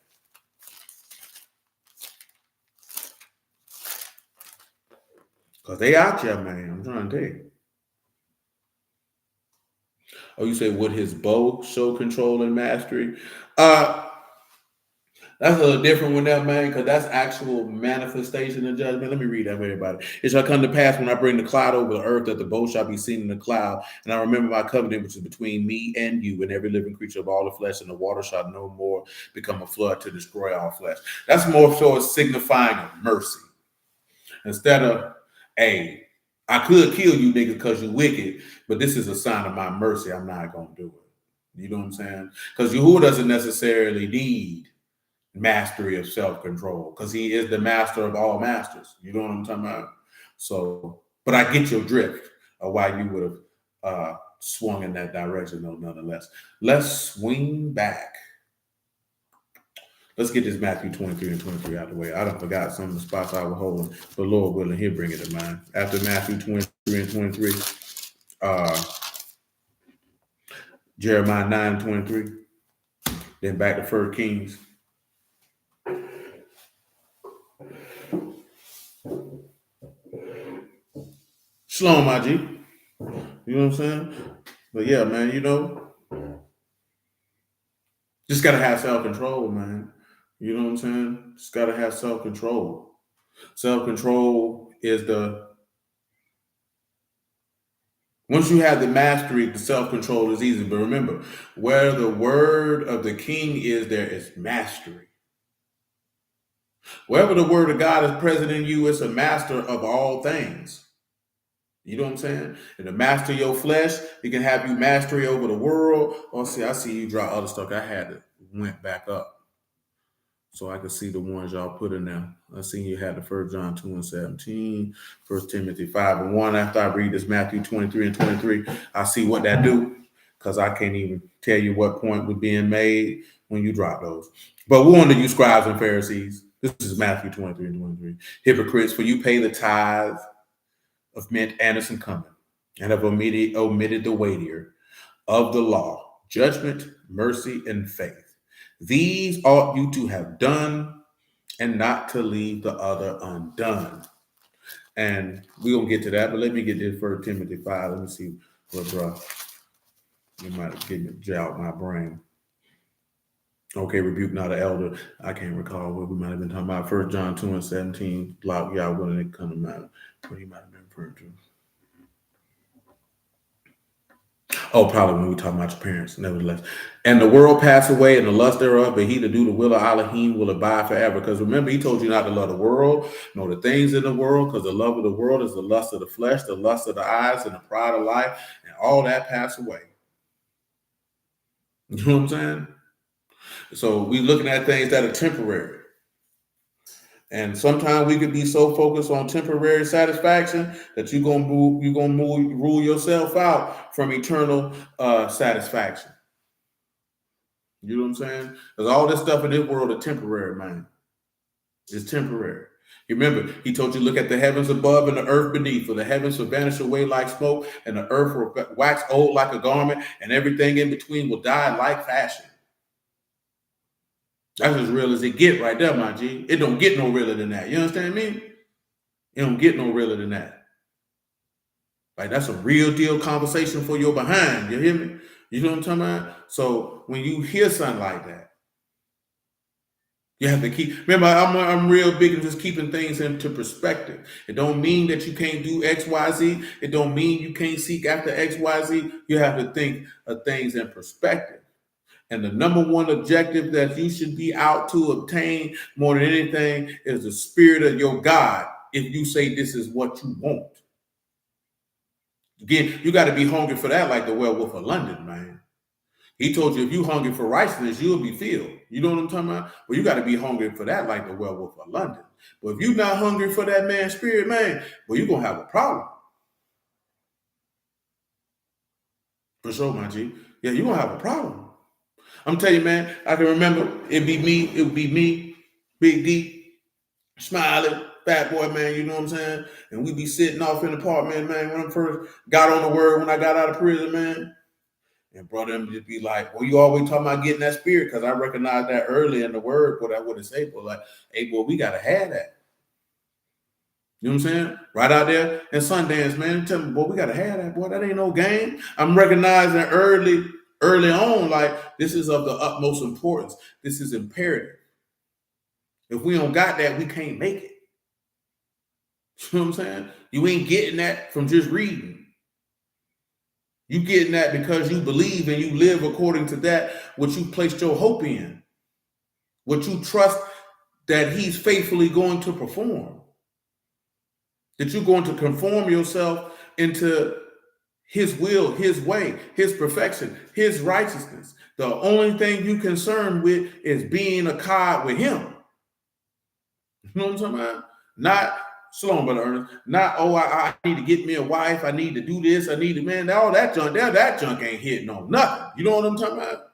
Because they out there, man. I'm trying to tell you. Oh, you say, would his bow show control and mastery? That's a little different one there, man, because that's actual manifestation of judgment. Let me read that for everybody. It shall come to pass when I bring the cloud over the earth that the bow shall be seen in the cloud. And I remember my covenant, which is between me and you and every living creature of all the flesh, and the water shall no more become a flood to destroy all flesh. That's more so a signifying of mercy. Instead of, hey, I could kill you niggas because you wicked, but this is a sign of my mercy. I'm not gonna do it. You know what I'm saying? Because Yahuwah doesn't necessarily need mastery of self-control because he is the master of all masters. You know what I'm talking about? So, but I get your drift of why you would have swung in that direction, though, nonetheless. Let's swing back. Let's get this Matthew 23 and 23 out of the way. I done forgot some of the spots I was holding, but Lord willing, he'll bring it to mind. After Matthew 23 and 23, Jeremiah 9 and 23, then back to 1 Kings. Shalom, my G. You know what I'm saying? But yeah, man, you know, just gotta have self-control, man. You know what I'm saying? Just gotta have self-control. Self-control is once you have the mastery, the self-control is easy. But remember, where the word of the king is, there is mastery. Wherever the word of God is present in you, it's a master of all things. You know what I'm saying? And to master your flesh, it can have you mastery over the world. Oh, see, I see you draw other stuff. I had to went back up so I could see the ones y'all put in there. I seen you had the 1 John 2 and 17, 1 Timothy 5 and 1. After I read this Matthew 23 and 23, I see what that do, because I can't even tell you what point was being made when you drop those. But warn to you scribes and Pharisees. This is Matthew 23 and 23. Hypocrites, for you pay the tithe of mint, anise, and cumin, and have omitted the weightier of the law, judgment, mercy, and faith. These ought you to have done, and not to leave the other undone. And we're going to get to that, but let me get this 1 Timothy 5. Let me see what, bro. You might have jolted my brain. Okay, rebuke not an elder. I can't recall what we might have been talking about. 1 John 2 and 17. Block y'all when it come to mind. What he might have been referring to. Oh, probably when we talk about your parents, nevertheless. And the world pass away and the lust thereof, but he that do the will of Elohim will abide forever. Because remember, he told you not to love the world, nor the things in the world, because the love of the world is the lust of the flesh, the lust of the eyes, and the pride of life, and all that pass away. You know what I'm saying? So we looking at things that are temporary. And sometimes we could be so focused on temporary satisfaction that you're gonna rule yourself out from eternal satisfaction. You know what I'm saying? Because all this stuff in this world is temporary, man. It's temporary. Remember, he told you, look at the heavens above and the earth beneath, for the heavens will vanish away like smoke, and the earth will wax old like a garment, and everything in between will die like fashion. That's as real as it get right there, my G. It don't get no realer than that. You understand me? It don't get no realer than that. Like, that's a real deal conversation for your behind. You hear me? You know what I'm talking about? So when you hear something like that, you have to keep. Remember, I'm real big in just keeping things into perspective. It don't mean that you can't do X, Y, Z. It don't mean you can't seek after X, Y, Z. You have to think of things in perspective. And the number one objective that you should be out to obtain more than anything is the spirit of your God. If you say this is what you want. Again, you got to be hungry for that, like the werewolf of London, man. He told you if you hungry for righteousness, you'll be filled. You know what I'm talking about? Well, you got to be hungry for that, like the werewolf of London. But if you're not hungry for that man's spirit, man, well, you're going to have a problem. For sure, my G. Yeah, you're going to have a problem. I'm telling you, man, I can remember it would be me, Big D, smiling, fat boy, man, you know what I'm saying? And we be sitting off in the apartment, man, when I first got on the word, when I got out of prison, man. And brother, them just be like, well, you always talking about getting that spirit, because I recognize that early in the word, but I wouldn't say, but like, hey, boy, we got to have that. You know what I'm saying? Right out there in Sundance, man. Tell me, boy, we got to have that, boy. That ain't no game. I'm recognizing early on, like, this is of the utmost importance. This is imperative. If we don't got that, we can't make it. You know what I'm saying? You ain't getting that from just reading. You getting that because you believe and you live according to that, what you placed your hope in, what you trust that he's faithfully going to perform. that you're going to conform yourself into his will, his way, his perfection, his righteousness. The only thing you concerned with is being a cod with him. You know what I'm talking about? Not, slow on, Brother Ernest, not, oh, I need to get me a wife, I need to do this, I need to, man, all that junk, that junk ain't hitting on nothing. You know what I'm talking about?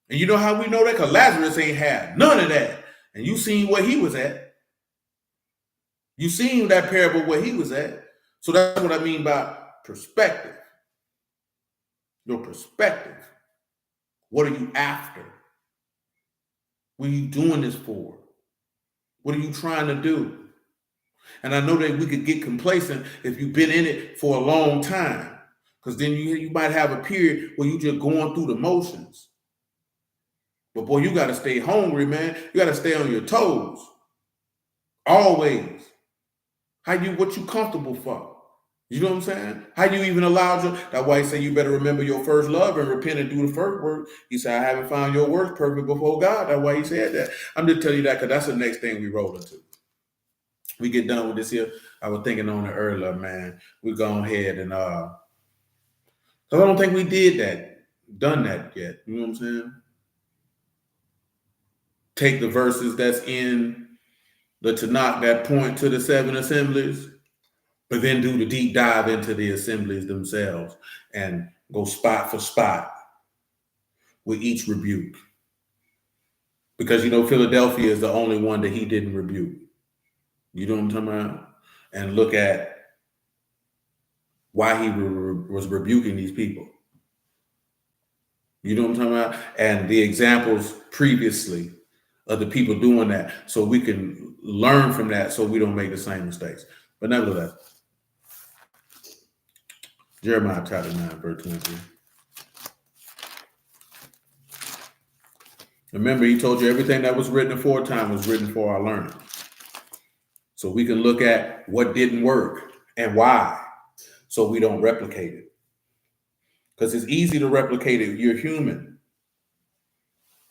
And you know how we know that? Because Lazarus ain't had none of that. And you seen where he was at. You seen that parable where he was at. So that's what I mean by perspective. Your perspective. What are you after? What are you doing this for? What are you trying to do? And I know that we could get complacent if you've been in it for a long time, because then you might have a period where you just going through the motions. But boy, you got to stay hungry, man. You got to stay on your toes. Always. What you comfortable for? You know what I'm saying? How you even allowed your, that's why he said you better remember your first love and repent and do the first work. He said, I haven't found your works perfect before God. That's why he said that. I'm just telling you that because that's the next thing we roll into. We get done with this here. I was thinking on it earlier, man. We go ahead and because I don't think we done that yet. You know what I'm saying? Take the verses that's in the Tanakh that point to the 7 assemblies, but then do the deep dive into the assemblies themselves and go spot for spot with each rebuke. Because, Philadelphia is the only one that he didn't rebuke. You know what I'm talking about? And look at why he was rebuking these people. You know what I'm talking about? And the examples previously of the people doing that, so we can learn from that so we don't make the same mistakes. But nevertheless, Jeremiah chapter 9, verse 23. Remember, he told you everything that was written aforetime was written for our learning. So we can look at what didn't work and why, so we don't replicate it. Because it's easy to replicate it. You're human.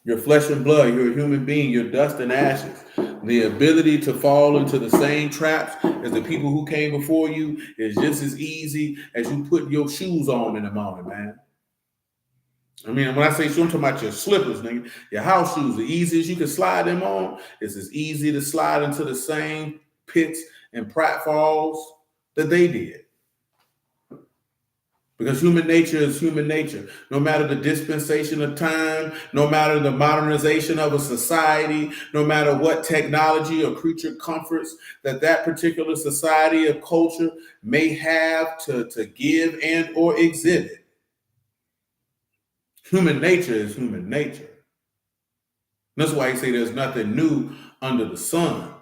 You're flesh and blood. You're a human being. You're dust and ashes. The ability to fall into the same traps as the people who came before you is just as easy as you put your shoes on in the morning, man. I mean, when I say shoes, I'm talking about your slippers, nigga. Your house shoes, the easiest you can slide them on, it's as easy to slide into the same pits and pratfalls that they did. Because human nature is human nature. No matter the dispensation of time, no matter the modernization of a society, no matter what technology or creature comforts that particular society or culture may have to give and or exhibit, human nature is human nature. That's why he say there's nothing new under the sun.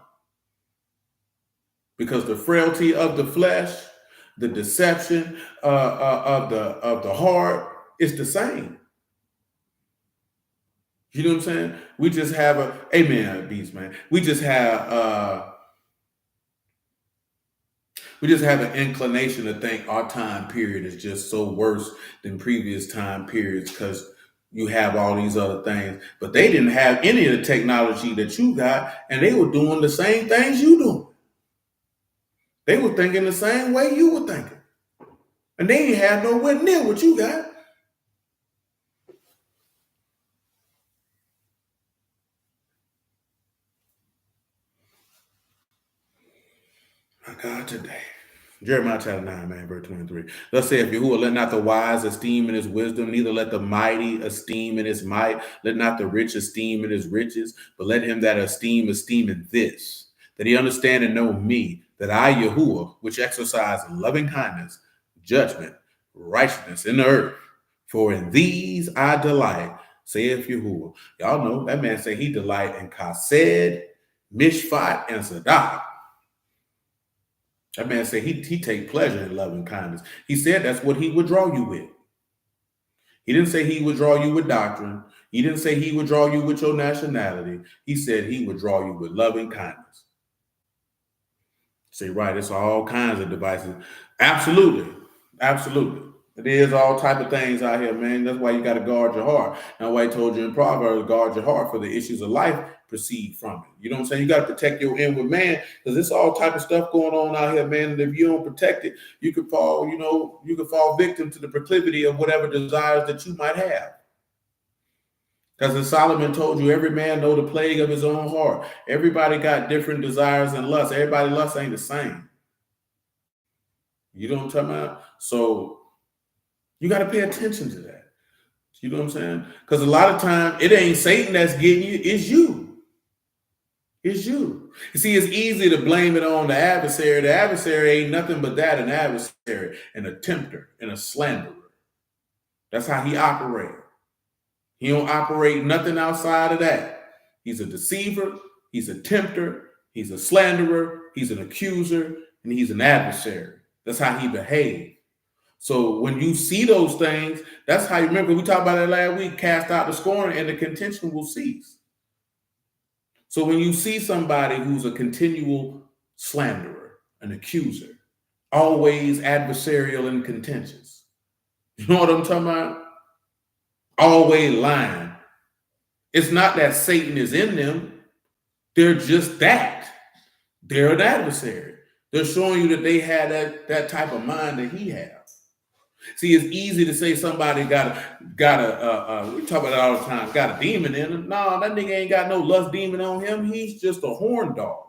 Because the frailty of the flesh, the deception of the heart is the same. You know what I'm saying? We just have amen, beast man. We just have an inclination to think our time period is just so worse than previous time periods because you have all these other things. But they didn't have any of the technology that you got, and they were doing the same things you do. They were thinking the same way you were thinking. And they ain't had nowhere near what you got. My God, today. Jeremiah chapter 9, man, verse 23. Thus saith Yahuwah, let not the wise esteem in his wisdom, neither let the mighty esteem in his might, let not the rich esteem in his riches, but let him that esteem in this, that he understand and know me, that I, Yahuwah, which exercise loving kindness, judgment, righteousness in the earth, for in these I delight, saith Yahuwah. Y'all know that man say he delight in Chesed, Mishpat, and Sadak. That man said he take pleasure in loving kindness. He said that's what he would draw you with. He didn't say he would draw you with doctrine. He didn't say he would draw you with your nationality. He said he would draw you with loving kindness. Say, right, it's all kinds of devices. Absolutely. Absolutely. It is all type of things out here, man. That's why you got to guard your heart. That's why I told you in Proverbs, guard your heart, for the issues of life proceed from it. You know what I'm saying? You got to protect your inward man, because there's all type of stuff going on out here, man. And if you don't protect it, you could fall, you could fall victim to the proclivity of whatever desires that you might have. Because as Solomon told you, every man know the plague of his own heart. Everybody got different desires and lusts. Everybody's lust ain't the same. You know what I'm talking about? So you got to pay attention to that. You know what I'm saying? Because a lot of times it ain't Satan that's getting you, it's you. It's you. You see, it's easy to blame it on the adversary. The adversary ain't nothing but that, an adversary, and a tempter, and a slanderer. That's how he operates. He don't operate nothing outside of that. He's a deceiver, he's a tempter, he's a slanderer, he's an accuser, and he's an adversary. That's how he behaves. So when you see those things, that's how you remember, we talked about that last week, cast out the scorn and the contention will cease. So when you see somebody who's a continual slanderer, an accuser, always adversarial and contentious, you know what I'm talking about? Always lying. It's not that Satan is in them. They're just that. They're an adversary. They're showing you that they had that type of mind that he has. See, it's easy to say somebody got a we talk about it all the time, got a demon in him. No, that nigga ain't got no lust demon on him. He's just a horn dog.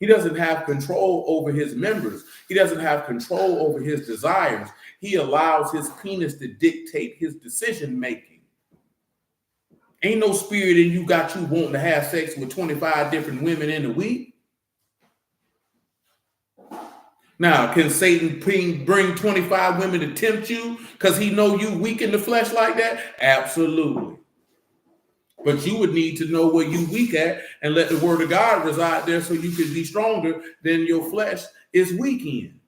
He doesn't have control over his members. He doesn't have control over his desires. He allows his penis to dictate his decision making. Ain't no spirit in you got you wanting to have sex with 25 different women in a week. Now, can Satan bring 25 women to tempt you because he know you weak in the flesh like that? Absolutely. But you would need to know where you weak at and let the word of God reside there so you can be stronger than your flesh is weak in.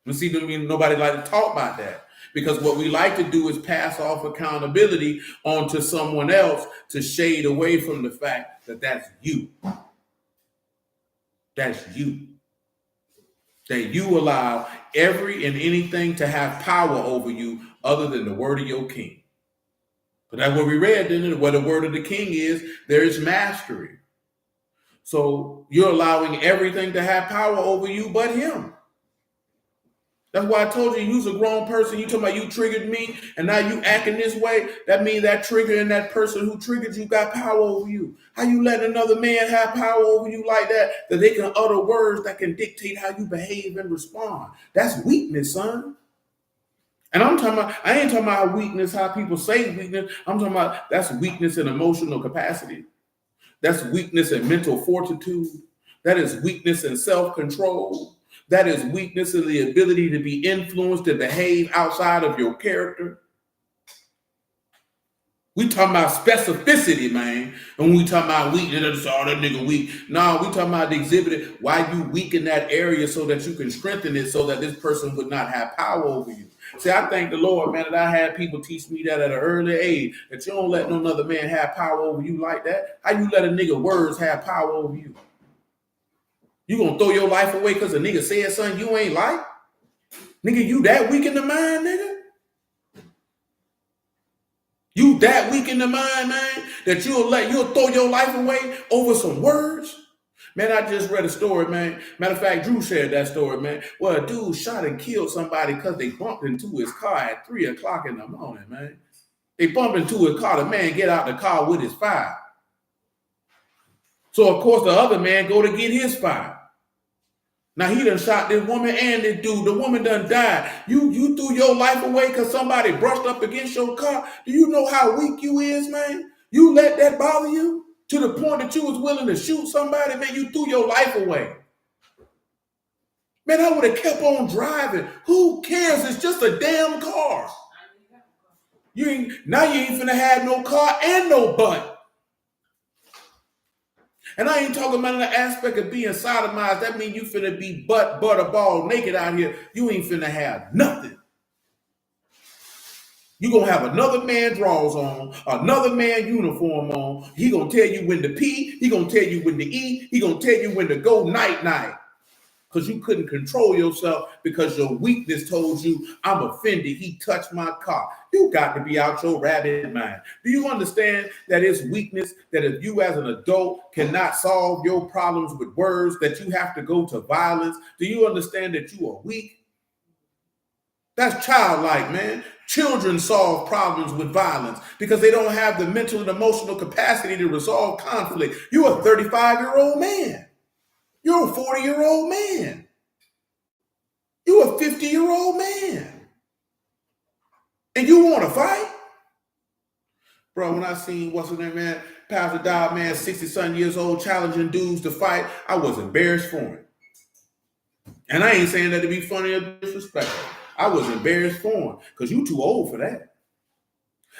You see, nobody like to talk about that, because what we like to do is pass off accountability onto someone else to shade away from the fact that that's you. That's you. That you allow every and anything to have power over you other than the word of your king. But that's what we read, didn't it? Where the word of the king is, there is mastery. So you're allowing everything to have power over you but him. That's why I told you, you's a grown person. You talking about you triggered me and now you acting this way. That means that trigger and that person who triggered you got power over you. How you letting another man have power over you like that they can utter words that can dictate how you behave and respond? That's weakness, son. And I'm talking about, I ain't talking about weakness, how people say weakness. I'm talking about that's weakness in emotional capacity. That's weakness in mental fortitude. That is weakness in self-control. That is weakness in the ability to be influenced and behave outside of your character. We talking about specificity, man. And when we talking about weakness, that nigga weak. No, we talking about the exhibit, why you weak in that area so that you can strengthen it so that this person would not have power over you. See, I thank the Lord, man, that I had people teach me that at an early age, that you don't let no other man have power over you like that. How you let a nigga words have power over you? You gonna throw your life away because a nigga said something you ain't like? Nigga, you that weak in the mind, nigga? You that weak in the mind, man, that you'll throw your life away over some words? Man, I just read a story, man. Matter of fact, Drew shared that story, man. Well, a dude shot and killed somebody because they bumped into his car at 3 o'clock in the morning, man. They bumped into his car. The man get out the car with his fire. So, of course, the other man go to get his fire. Now, he done shot this woman and this dude. The woman done died. You threw your life away because somebody brushed up against your car. Do you know how weak you is, man? You let that bother you to the point that you was willing to shoot somebody? Man, you threw your life away. Man, I would have kept on driving. Who cares? It's just a damn car. You ain't finna have no car and no butt. And I ain't talking about the aspect of being sodomized. That means you finna be butterball naked out here. You ain't finna have nothing. You gonna have another man drawers on, another man uniform on. He gonna tell you when to pee. He gonna tell you when to eat. He gonna tell you when to go night-night. because you couldn't control yourself because your weakness told you, I'm offended, he touched my car. You got to be out your rabbit mind. Do you understand that it's weakness that if you as an adult cannot solve your problems with words, that you have to go to violence? Do you understand that you are weak? That's childlike, man. Children solve problems with violence because they don't have the mental and emotional capacity to resolve conflict. You're a 35-year-old man. You're a 40-year-old man. You're a 50-year-old man. And you want to fight? Bro, when I seen, what's his name, man? Pastor Dodd, man, 60-something years old, challenging dudes to fight, I was embarrassed for him. And I ain't saying that to be funny or disrespectful. I was embarrassed for him because you too old for that.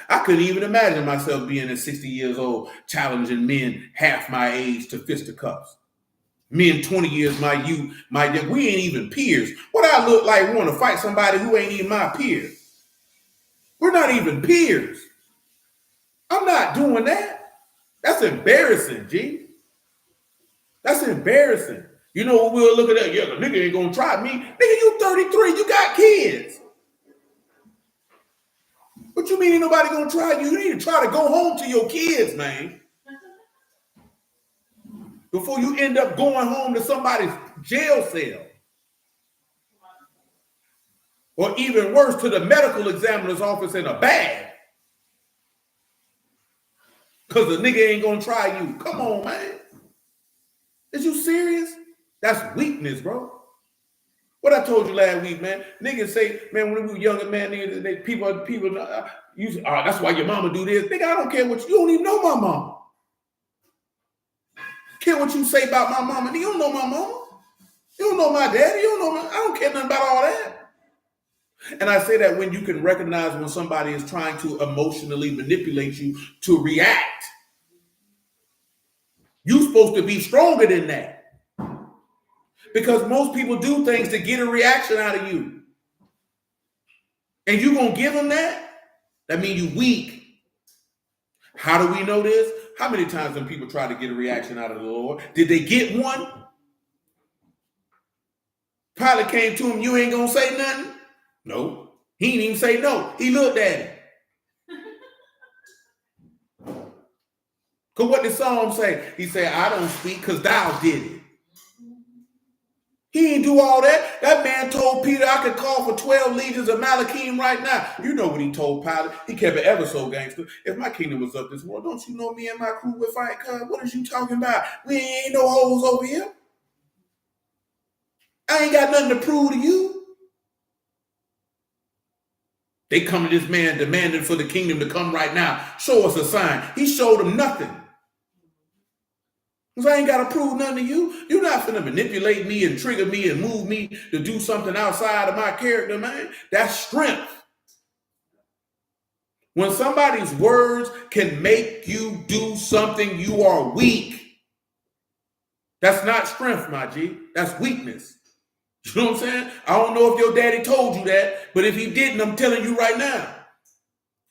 I couldn't even imagine myself being at 60 years old, challenging men half my age to fisticuffs. Me in 20 years, we ain't even peers. What I look like want to fight somebody who ain't even my peer? We're not even peers. I'm not doing that. That's embarrassing, G. That's embarrassing. You know what we'll look at that? Yeah, the nigga ain't gonna try me. Nigga, you 33, you got kids. What you mean ain't nobody gonna try you? You need to try to go home to your kids, man. Before you end up going home to somebody's jail cell. Or even worse, to the medical examiner's office in a bag. Because the nigga ain't gonna try you. Come on, man. Is you serious? That's weakness, bro. What I told you last week, man. Niggas say, man, when we were younger, man, niggas, people, that's why your mama do this. Nigga, I don't care what you don't even know my mama. Care what you say about my mama. You don't know my mama. You don't know my daddy. You don't know I don't care nothing about all that. And I say that when you can recognize when somebody is trying to emotionally manipulate you to react. You're supposed to be stronger than that. Because most people do things to get a reaction out of you. And you gonna give them that? That means you weak. How do we know this? How many times when people try to get a reaction out of the Lord? Did they get one? Pilate came to him, you ain't gonna say nothing? No. He didn't even say no. He looked at him. Because what did Psalm say? He said, I don't speak because thou did it. He didn't do all that. That man told Peter, I could call for 12 legions of Malachim right now. You know what he told Pilate? He kept it ever so gangster. If my kingdom was up this world, don't you know me and my crew would fight? Cuz what is you talking about? We ain't no hoes over here. I ain't got nothing to prove to you. They come to this man demanding for the kingdom to come right now. Show us a sign. He showed them nothing. Because I ain't got to prove nothing to you. You're not finna manipulate me and trigger me and move me to do something outside of my character, man. That's strength. When somebody's words can make you do something, you are weak. That's not strength, my G. That's weakness. You know what I'm saying? I don't know if your daddy told you that, but if he didn't, I'm telling you right now.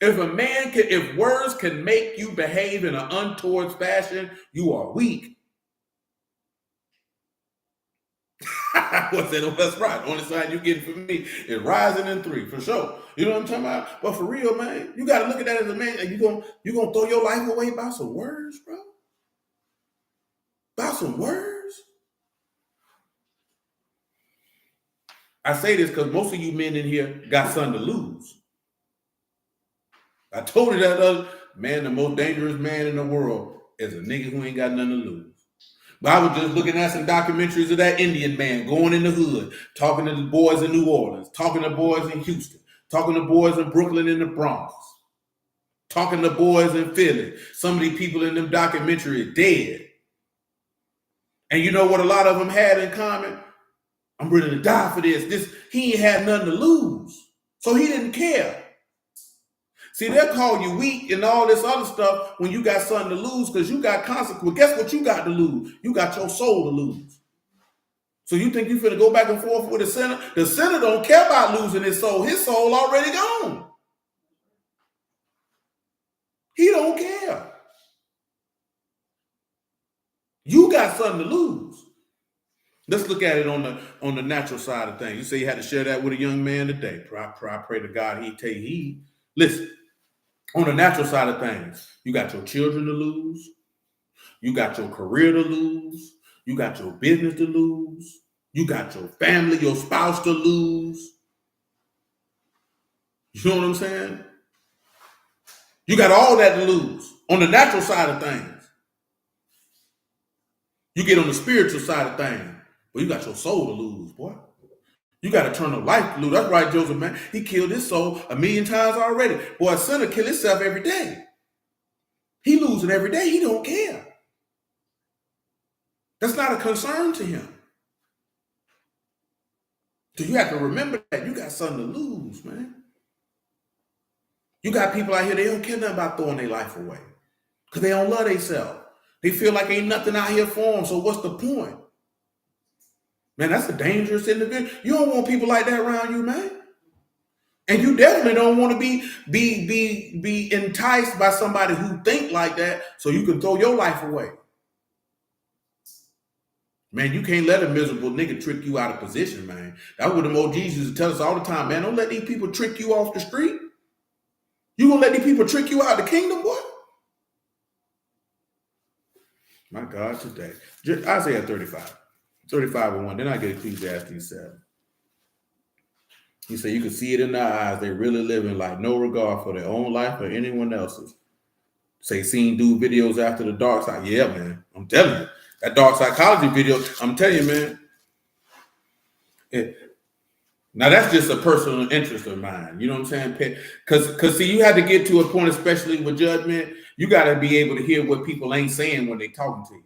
If words can make you behave in an untoward fashion, you are weak. What's that? That's right. Only sign you getting from me is rising in 3, for sure. You know what I'm talking about? But for real, man, you got to look at that as a man. And you gonna throw your life away by some words, bro? By some words? I say this because most of you men in here got something to lose. I told you that man, the most dangerous man in the world is a nigga who ain't got nothing to lose. But I was just looking at some documentaries of that Indian man going in the hood, talking to the boys in New Orleans, talking to boys in Houston, talking to boys in Brooklyn and the Bronx, talking to boys in Philly. Some of these people in them documentaries dead. And you know what a lot of them had in common? I'm ready to die for this. He ain't had nothing to lose. So he didn't care. See, they'll call you weak and all this other stuff when you got something to lose because you got consequences. Guess what you got to lose? You got your soul to lose. So you think you finna go back and forth with the sinner? The sinner don't care about losing his soul. His soul already gone. He don't care. You got something to lose. Let's look at it on the natural side of things. You say you had to share that with a young man today. I pray to God he take heed. Listen, on the natural side of things, you got your children to lose. You got your career to lose. You got your business to lose. You got your family, your spouse to lose. You know what I'm saying? You got all that to lose on the natural side of things. You get on the spiritual side of things, but you got your soul to lose, boy. You got eternal life to lose. That's right, Joseph, man. He killed his soul 1,000,000 times already. Boy, a sinner kill himself every day. He losing every day. He don't care. That's not a concern to him. So you have to remember that you got something to lose, man. You got people out here, they don't care nothing about throwing their life away because they don't love themselves. They feel like ain't nothing out here for them. So what's the point? Man, that's a dangerous individual. You don't want people like that around you, man. And you definitely don't want to be enticed by somebody who think like that so you can throw your life away. Man, you can't let a miserable nigga trick you out of position, man. That's what the old Jesus tell us all the time, man. Don't let these people trick you off the street. You gonna let these people trick you out of the kingdom, boy? My God, today. Isaiah 35. 35:1. Then I get Ecclesiastes 7. He said you can see it in their eyes. They really living like no regard for their own life or anyone else's. Say seen dude videos after the dark side. Yeah, man. I'm telling you. That dark psychology video, I'm telling you, man. Now that's just a personal interest of mine. You know what I'm saying? Because see, you had to get to a point, especially with judgment, you got to be able to hear what people ain't saying when they talking to you.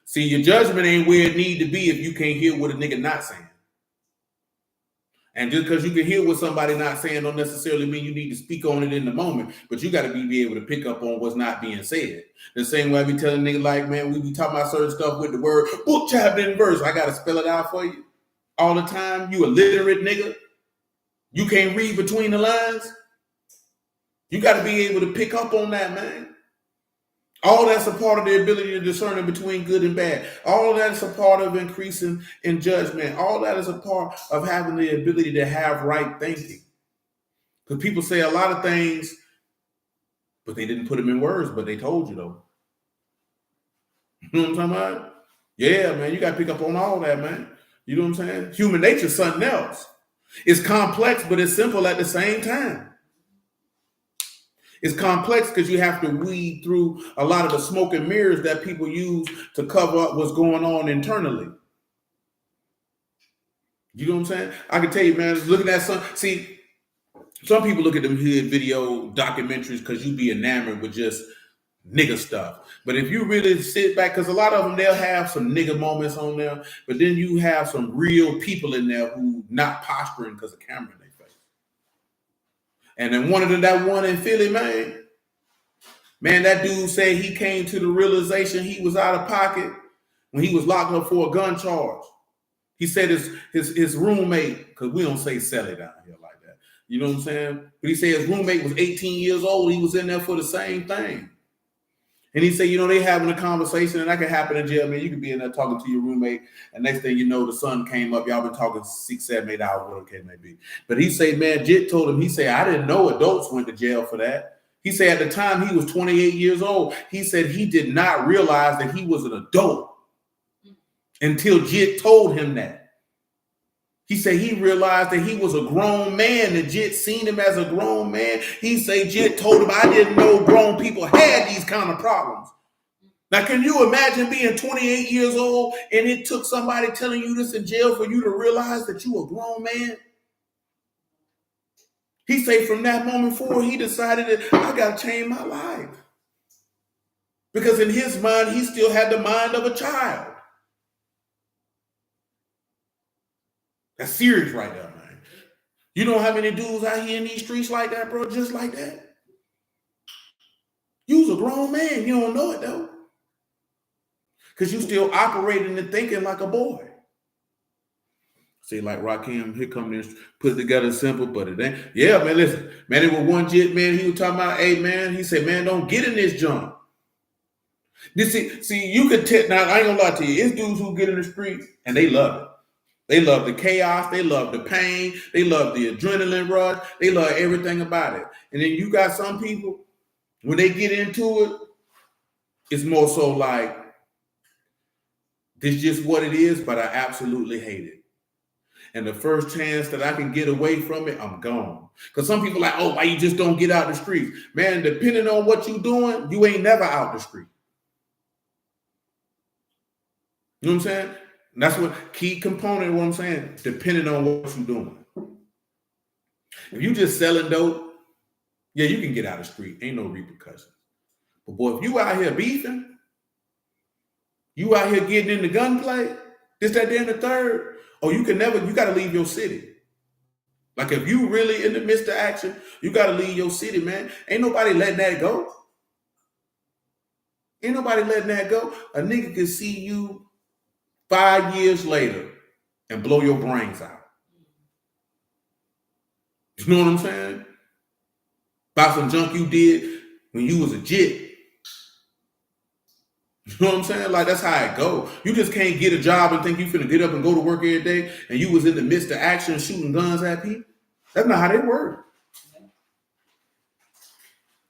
See, your judgment ain't where it need to be if you can't hear what a nigga not saying. And just because you can hear what somebody not saying don't necessarily mean you need to speak on it in the moment, but you got to be able to pick up on what's not being said. The same way I be telling niggas like, man, we be talking about certain stuff with the word book, chapter, and verse. I got to spell it out for you all the time. You illiterate nigga. You can't read between the lines. You got to be able to pick up on that, man. All that's a part of the ability to discern between good and bad. All that's a part of increasing in judgment. All that is a part of having the ability to have right thinking. Because people say a lot of things, but they didn't put them in words, but they told you though. You know what I'm talking about? Yeah, man, you got to pick up on all that, man. You know what I'm saying? Human nature is something else. It's complex, but it's simple at the same time. It's complex because you have to weed through a lot of the smoke and mirrors that people use to cover up what's going on internally. You know what I'm saying? I can tell you, man, looking at some people look at them video documentaries because you be enamored with just nigga stuff. But if you really sit back, because a lot of them, they'll have some nigga moments on there, but then you have some real people in there who not posturing because of camera in their face. And then that one in Philly, man, that dude said he came to the realization he was out of pocket when he was locked up for a gun charge. He said his roommate, because we don't say celly down here like that. You know what I'm saying? But he said his roommate was 18 years old. He was in there for the same thing. And he said, they having a conversation, and that can happen in jail, man. You could be in there talking to your roommate, and next thing you know, the sun came up. Y'all been talking 6, 7, 8 hours, whatever it may be. But he said, man, Jit told him, he said, I didn't know adults went to jail for that. He said at the time he was 28 years old, he said he did not realize that he was an adult until Jit told him that. He said he realized that he was a grown man, and Jit seen him as a grown man. He said Jit told him, I didn't know grown people had these kind of problems. Now, can you imagine being 28 years old and it took somebody telling you this in jail for you to realize that you a grown man? He said from that moment forward, he decided that I got to change my life. Because in his mind, he still had the mind of a child. That's serious right there, man. You know how many dudes out here in these streets like that, bro? Just like that. You was a grown man. You don't know it, though. Because you still operating and thinking like a boy. See, like Rakim, here come this, put it together simple, but it ain't. Yeah, man, listen. Man, it was one Jit, man, he was talking about, hey, man, he said, man, don't get in this junk. See, you could tell. Now I ain't gonna lie to you. It's dudes who get in the streets and they love it. They love the chaos. They love the pain. They love the adrenaline rush. They love everything about it. And then you got some people, when they get into it, it's more so like, this is just what it is, but I absolutely hate it. And the first chance that I can get away from it, I'm gone. Because some people are like, oh, why you just don't get out the streets? Man, depending on what you're doing, you ain't never out the street. You know what I'm saying? And that's what key component of what I'm saying, depending on what you're doing. If you just selling dope, yeah, you can get out of the street. Ain't no repercussions. But boy, if you out here beefing, you out here getting into gunplay, this, that, then the third, you got to leave your city. Like if you really in the midst of action, you got to leave your city, man. Ain't nobody letting that go. Ain't nobody letting that go. A nigga can see you 5 years later and blow your brains out. You know what I'm saying? About some junk you did when you was a jit. You know what I'm saying? Like, that's how it go. You just can't get a job and think you finna get up and go to work every day and you was in the midst of action shooting guns at people. That's not how they work.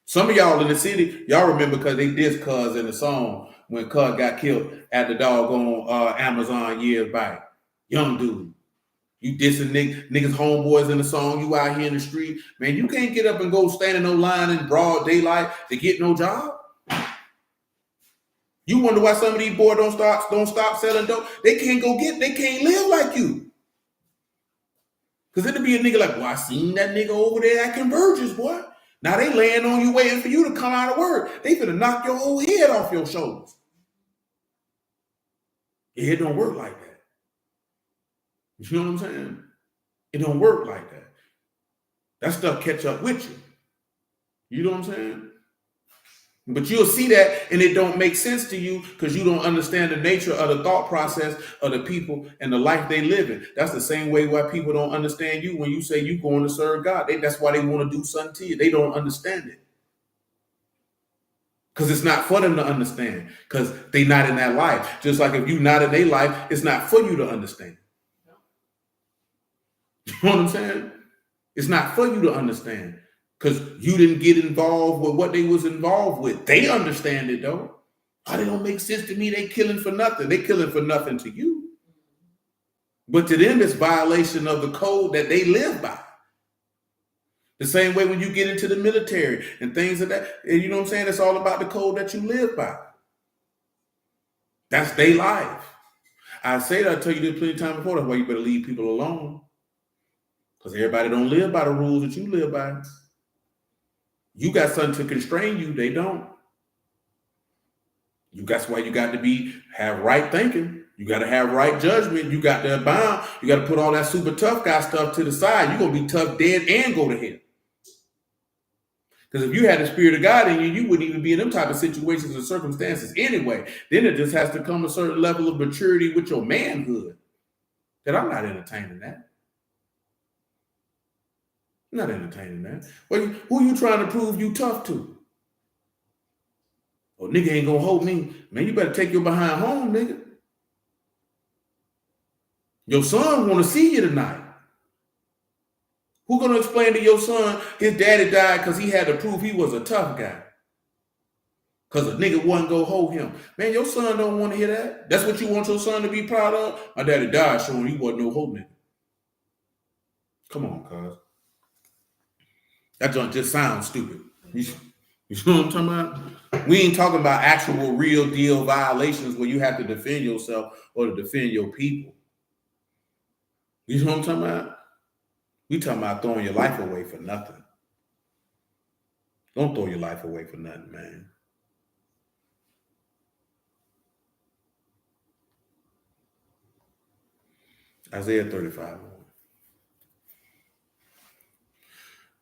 Some of y'all in the city, y'all remember because they dissed Cuz in the song when Cuz got killed at the doggone Amazon years back. Young dude. You dissing niggas homeboys in the song, you out here in the street. Man, you can't get up and go stand in no line in broad daylight to get no job. You wonder why some of these boys don't stop selling dope. They can't live like you. Because it'll be a nigga like, boy, I seen that nigga over there at Convergence, boy. Now they laying on you waiting for you to come out of work. They finna knock your whole head off your shoulders. Yeah, it don't work like that. You know what I'm saying? It don't work like that. That stuff catch up with you. You know what I'm saying? But you'll see that and it don't make sense to you because you don't understand the nature of the thought process of the people and the life they live in. That's the same way why people don't understand you when you say you going to serve God. That's why they want to do something to you. They don't understand it. Because it's not for them to understand because they not in that life. Just like if you're not in their life, it's not for you to understand. You know what I'm saying? It's not for you to understand. Because you didn't get involved with what they was involved with. They understand it, though. Oh, they don't make sense to me. They killing for nothing. They killing for nothing to you. But to them, it's violation of the code that they live by. The same way when you get into the military and things like that. You know what I'm saying? It's all about the code that you live by. That's their life. I say that, I tell you this plenty of times before. That's why you better leave people alone. Because everybody don't live by the rules that you live by. You got something to constrain you. They don't. That's why you got to have right thinking. You got to have right judgment. You got to abound. You got to put all that super tough guy stuff to the side. You're going to be tough, dead, and go to hell. Because if you had the spirit of God in you, you wouldn't even be in them type of situations or circumstances anyway. Then it just has to come a certain level of maturity with your manhood. That I'm not entertaining that. I'm not entertaining that. Who you trying to prove you tough to? Oh, nigga ain't gonna hold me. Man, you better take your behind home, nigga. Your son wanna see you tonight. Who gonna explain to your son his daddy died because he had to prove he was a tough guy? Because a nigga wasn't gonna hold him. Man, your son don't want to hear that. That's what you want your son to be proud of? My daddy died showing he wasn't no hold nigga. Come on, cuz. That just sounds stupid. You know what I'm talking about? We ain't talking about actual real deal violations where you have to defend yourself or to defend your people. You know what I'm talking about? We talking about throwing your life away for nothing. Don't throw your life away for nothing, man. Isaiah 35.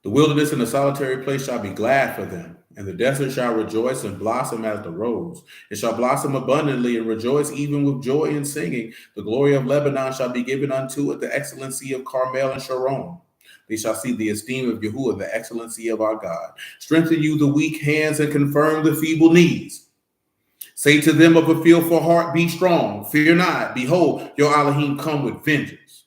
The wilderness and the solitary place shall be glad for them, and the desert shall rejoice and blossom as the rose. It shall blossom abundantly and rejoice even with joy and singing. The glory of Lebanon shall be given unto it, the excellency of Carmel and Sharon. They shall see the esteem of Yahuwah, the excellency of our God. Strengthen you the weak hands and confirm the feeble knees. Say to them of a fearful heart, be strong, fear not. Behold, your Elohim come with vengeance.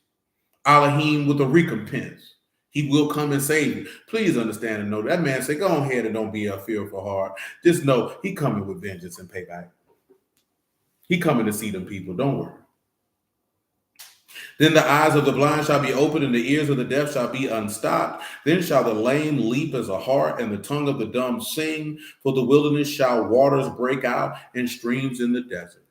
Elohim with a recompense. He will come and save you. Please understand and know that man say, go on ahead and don't be a fearful heart. Just know he coming with vengeance and payback. He coming to see them people. Don't worry. Then the eyes of the blind shall be opened, and the ears of the deaf shall be unstopped. Then shall the lame leap as a hart, and the tongue of the dumb sing. For the wilderness shall waters break out, and streams in the desert.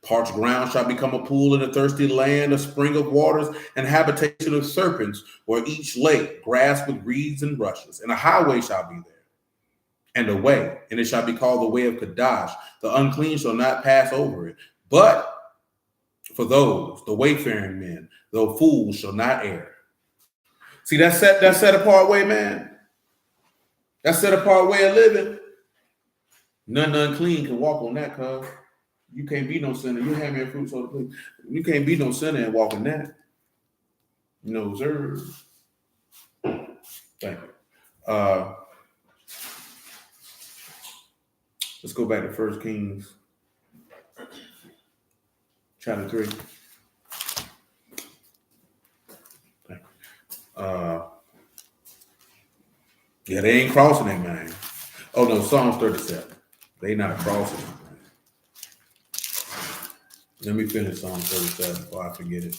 Parched ground shall become a pool in a thirsty land, a spring of waters, and habitation of serpents, where each lake grass with reeds and rushes. And a highway shall be there, and a way, and it shall be called the way of Kadash. The unclean shall not pass over it. But for those, the wayfaring men, the fools shall not err. See, that set apart way, man. That set apart way of living. None unclean can walk on that, cuz. You can't be no sinner. You have me a fruit soda, please. You can't be no sinner and walk in that. No, sir. Thank you. Let's go back to 1 Kings chapter 3. Yeah, they ain't crossing that, man. Oh no, Psalms 37. They not crossing it, man. Let me finish Psalm 37 before I forget it.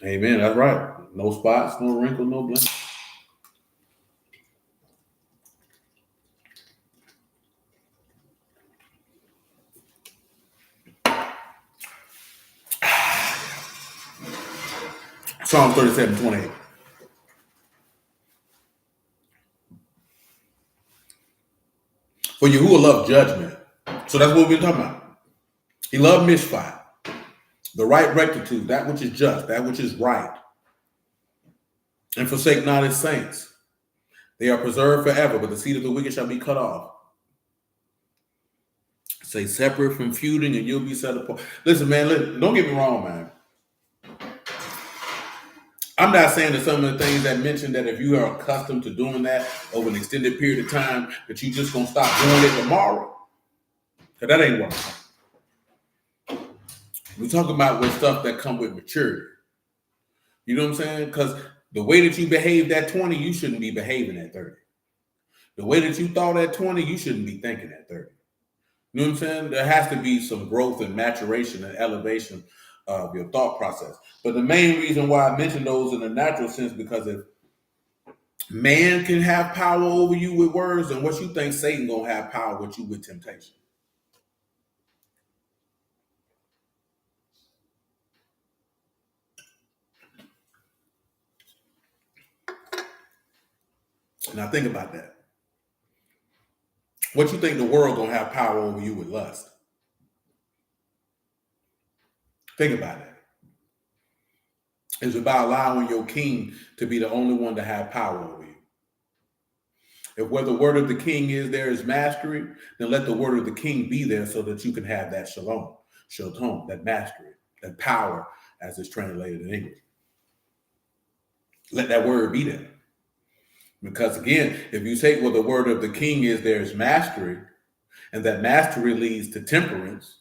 Amen. That's right. No spots, no wrinkles, no blemish. Psalm 37:28. For Yahuwah loved judgment. So that's what we're talking about. He loved mishpat, the right rectitude, that which is just, that which is right. And forsake not his saints. They are preserved forever, but the seed of the wicked shall be cut off. Say separate from feuding and you'll be set apart. Listen, man, don't get me wrong, man. I'm not saying that some of the things that mentioned that if you are accustomed to doing that over an extended period of time, that you just gonna stop doing it tomorrow. Because that ain't right. We're talking about with stuff that come with maturity. You know what I'm saying? Because the way that you behaved at 20, you shouldn't be behaving at 30. The way that you thought at 20, you shouldn't be thinking at 30. You know what I'm saying? There has to be some growth and maturation and elevation of your thought process. But the main reason why I mention those in a natural sense, because if man can have power over you with words, then what you think Satan gonna have power with you with temptation? Now think about that. What you think the world gonna have power over you with lust? Think about it. It's about allowing your king to be the only one to have power over you. If where the word of the king is, there is mastery, then let the word of the king be there so that you can have that shalom, that mastery, that power, as it's translated in English. Let that word be there. Because again, if you take where the word of the king is, there is mastery, and that mastery leads to temperance,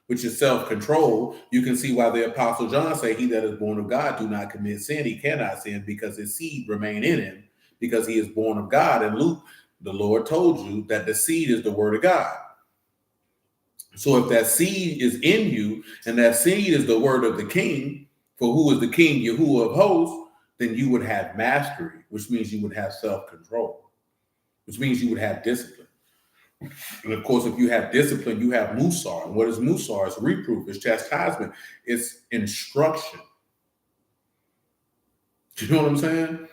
which is self-control, you can see why the Apostle John say, he that is born of God do not commit sin. He cannot sin because his seed remain in him, because he is born of God. And Luke, the Lord told you that the seed is the word of God. So if that seed is in you, and that seed is the word of the king, for who is the king, Yahuwah of hosts, then you would have mastery, which means you would have self-control, which means you would have discipline. And of course, if you have discipline, you have musar. And what is musar? It's reproof, it's chastisement, it's instruction. Do you know what I'm saying?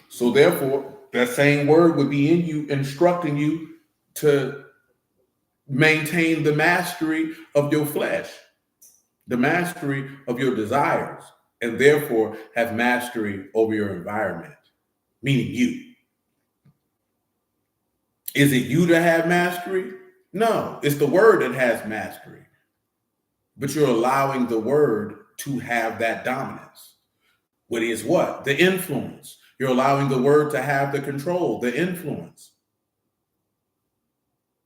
So therefore, that same word would be in you, instructing you to maintain the mastery of your flesh, the mastery of your desires, and therefore have mastery over your environment, meaning you. Is it you to have mastery? No, it's the word that has mastery. But you're allowing the word to have that dominance. What is what? The influence. You're allowing the word to have the control, the influence.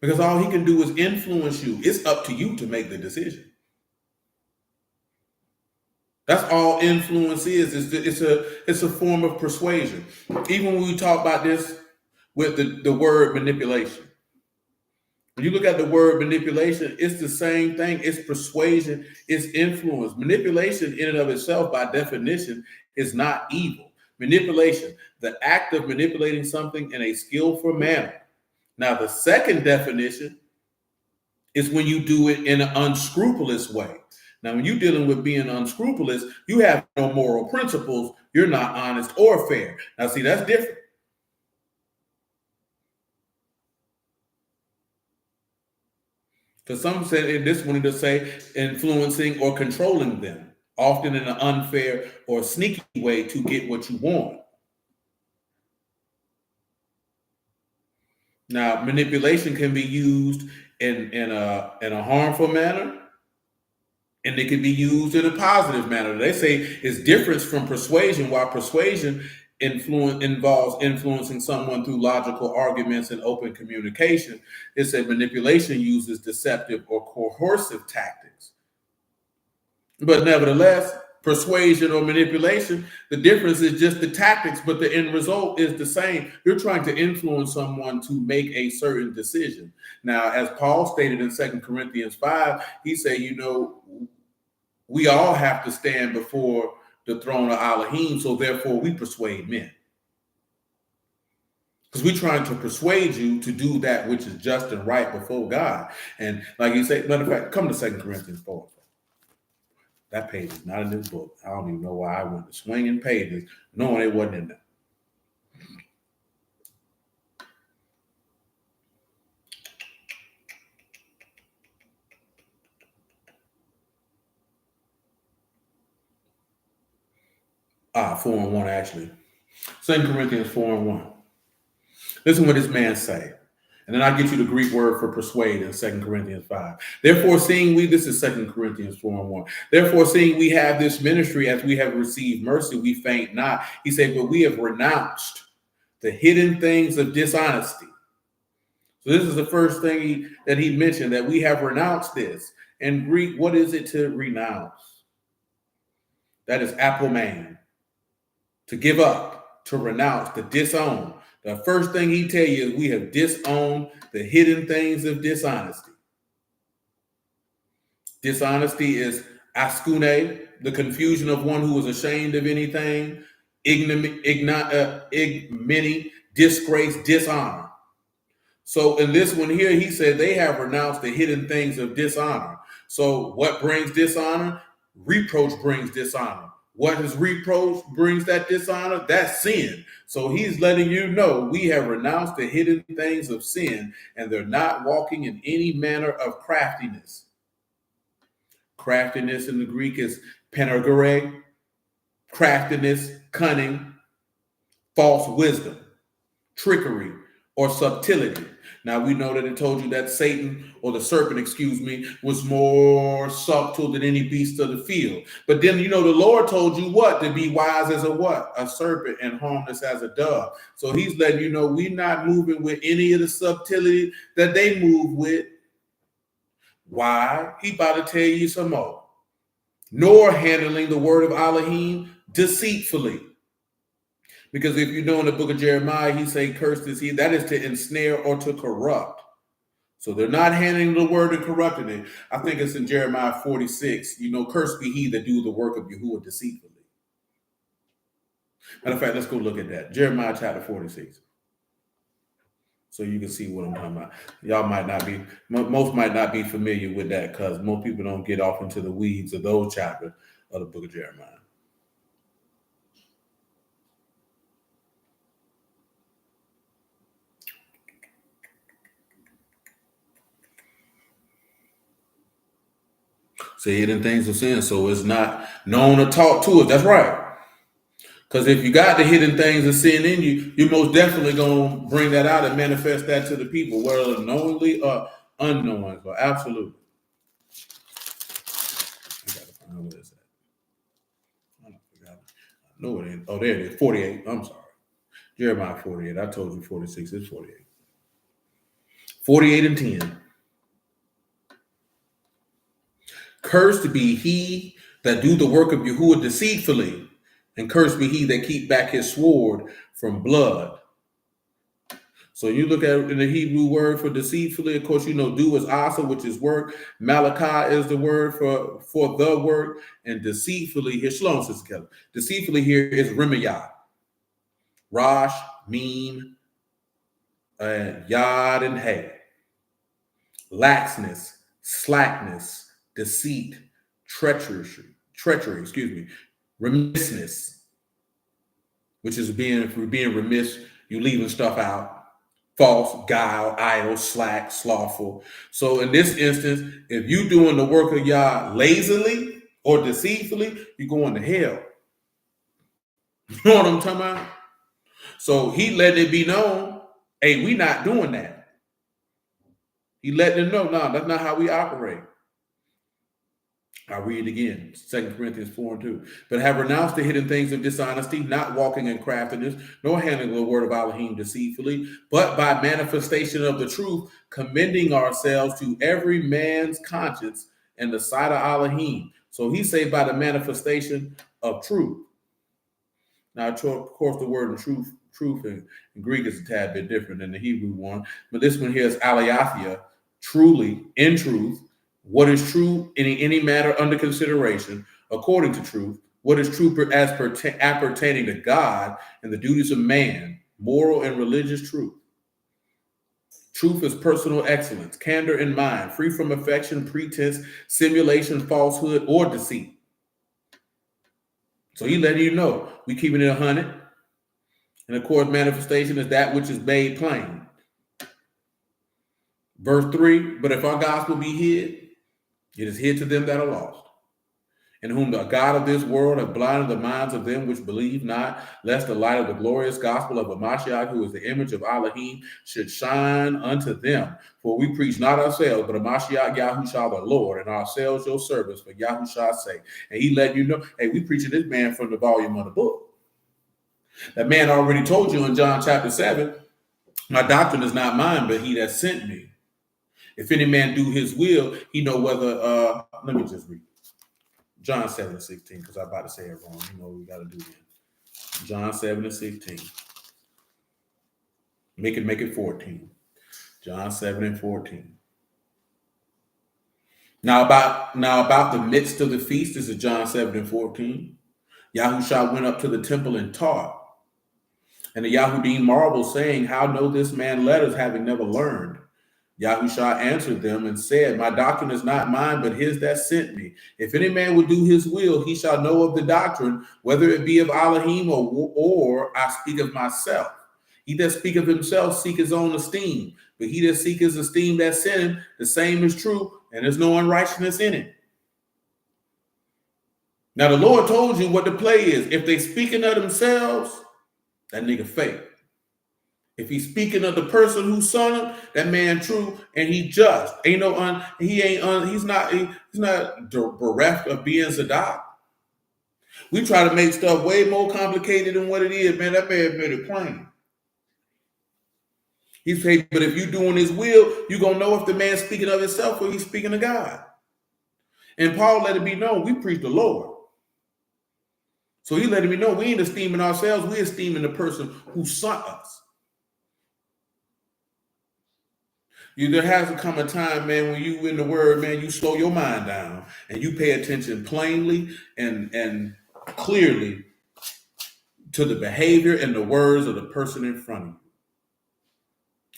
because all he can do is influence you. It's up to you to make the decision. That's all influence is. It's a form of persuasion. Even when we talk about this with the word manipulation. When you look at the word manipulation, it's the same thing. It's persuasion, it's influence. Manipulation in and of itself, by definition, is not evil. Manipulation, the act of manipulating something in a skillful manner. Now, the second definition is when you do it in an unscrupulous way. Now, when you're dealing with being unscrupulous, you have no moral principles. You're not honest or fair. Now, see, that's different. Because some said in this one to say influencing or controlling them, often in an unfair or sneaky way to get what you want. Now, manipulation can be used in a harmful manner, and it can be used in a positive manner. They say it's different from persuasion. While persuasion involves influencing someone through logical arguments and open communication, it said manipulation uses deceptive or coercive tactics. But nevertheless, persuasion or manipulation, the difference is just the tactics, but the end result is the same. You're trying to influence someone to make a certain decision. Now, as Paul stated in 2 Corinthians 5, he said, we all have to stand before the throne of Elohim, so therefore we persuade men. Because we're trying to persuade you to do that which is just and right before God. And like you say, matter of fact, come to 2 Corinthians 4. That page is not in this book. I don't even know why I went to swinging pages, knowing it wasn't in there. Ah, 4:1 actually. 2 Corinthians 4:1. Listen what this man say. And then I'll get you the Greek word for persuade in 2 Corinthians 5. Therefore, seeing we, this is 2 Corinthians 4:1. Therefore, seeing we have this ministry as we have received mercy, we faint not. He said, but we have renounced the hidden things of dishonesty. So this is the first thing that he mentioned, that we have renounced this. In Greek, what is it to renounce? That is apomen, to give up, to renounce, to disown. The first thing he tell you is we have disowned the hidden things of dishonesty. Dishonesty is askune, the confusion of one who is ashamed of anything, ignominy, disgrace, dishonor. So in this one here, he said they have renounced the hidden things of dishonor. So what brings dishonor? Reproach brings dishonor. What is reproach brings that dishonor? That's sin. So he's letting you know we have renounced the hidden things of sin, and they're not walking in any manner of craftiness. Craftiness in the Greek is penergere, craftiness, cunning, false wisdom, trickery, or subtlety. Now we know that it told you that Satan, or the serpent, was more subtle than any beast of the field. But then the Lord told you what? To be wise as a what? A serpent, and harmless as a dove. So he's letting you know we're not moving with any of the subtlety that they move with. Why? He about to tell you some more. Nor handling the word of Elohim deceitfully. Because if you know in the book of Jeremiah, he say, cursed is he, that is to ensnare or to corrupt. So they're not handling the word and corrupting it. I think it's in Jeremiah 46, cursed be he that do the work of Yahuwah deceitfully. Matter of fact, let's go look at that. Jeremiah chapter 46. So you can see what I'm talking about. Y'all most might not be familiar with that, because most people don't get off into the weeds of those chapters of the book of Jeremiah. Say hidden things of sin, so it's not known or taught to us. That's right. Because if you got the hidden things of sin in you, you're most definitely going to bring that out and manifest that to the people, whether knowingly or unknowingly. So absolutely. I got to find where it's at. I forgot. I know it ain't. Oh, there it is. 48. I'm sorry. Jeremiah 48. I told you 46. It's 48. 48 and 10. Cursed be he that do the work of Yahuwah deceitfully, and cursed be he that keep back his sword from blood. So you look at in the Hebrew word for deceitfully, of course, you know, do is asa, which is work. Malachi is the word for the work. And deceitfully, here, shalom, Sister Kelly. Deceitfully here is remiyah. Rosh, Meme, Yod, and Hay. Laxness, slackness, deceit, treachery, remissness, which is being remiss, you leaving stuff out. False, guile, idle, slack, slothful. So in this instance, if you doing the work of Yah lazily or deceitfully, you're going to hell. You know what I'm talking about? So he let it be known, hey, we not doing that. He let them know, no, that's not how we operate. I'll read it again, 2 Corinthians 4 and 2. But have renounced the hidden things of dishonesty, not walking in craftiness, nor handling the word of Elohim deceitfully, but by manifestation of the truth, commending ourselves to every man's conscience in the sight of Elohim. So he say by the manifestation of truth. Now, of course, the word truth in Greek is a tad bit different than the Hebrew one, but this one here is aleathia, truly, in truth. What is true in any matter under consideration, according to truth, what is true as appertaining to God and the duties of man, moral and religious truth. Truth is personal excellence, candor in mind, free from affection, pretense, simulation, falsehood, or deceit. So he letting you know, we keeping it 100. And of course, manifestation is that which is made plain. Verse 3, but if our gospel be hid, it is hid to them that are lost, in whom the God of this world hath blinded the minds of them which believe not, lest the light of the glorious gospel of Mashiach, who is the image of Elohim, should shine unto them. For we preach not ourselves, but a Mashiach Yahushua the Lord, and ourselves your servants for Yahushua's sake. And he let you know, hey, we preaching this man from the volume of the book. That man already told you in John chapter 7, my doctrine is not mine, but he that sent me. If any man do his will, he know whether, let me just read. John 7 and 16, because I'm about to say it wrong. You know what we got to do then. John 7 and 16. Make it 14. John 7 and 14. Now about the midst of the feast, this is John 7 and 14. Yahushua went up to the temple and taught. And the Yahudim marveled, saying, how know this man letters, having never learned? Yahushua answered them and said, my doctrine is not mine, but his that sent me. If any man would do his will, he shall know of the doctrine, whether it be of Elohim or I speak of myself. He that speak of himself seek his own esteem, but he that seek his esteem that sent him, the same is true, and there's no unrighteousness in it. Now the Lord told you what the play is. If they speaking of themselves, that nigga fake. If he's speaking of the person who son him, that man true and he just. He's not bereft of being Zadok. We try to make stuff way more complicated than what it is, man. That man made it plain. He said, but if you doing his will, you're gonna know if the man's speaking of himself or he's speaking of God. And Paul let it be known, we preach the Lord. So he let me know we ain't esteeming ourselves, we esteeming the person who sent us. There has to come a time, man, when you in the word, man, you slow your mind down and you pay attention plainly and clearly to the behavior and the words of the person in front of you.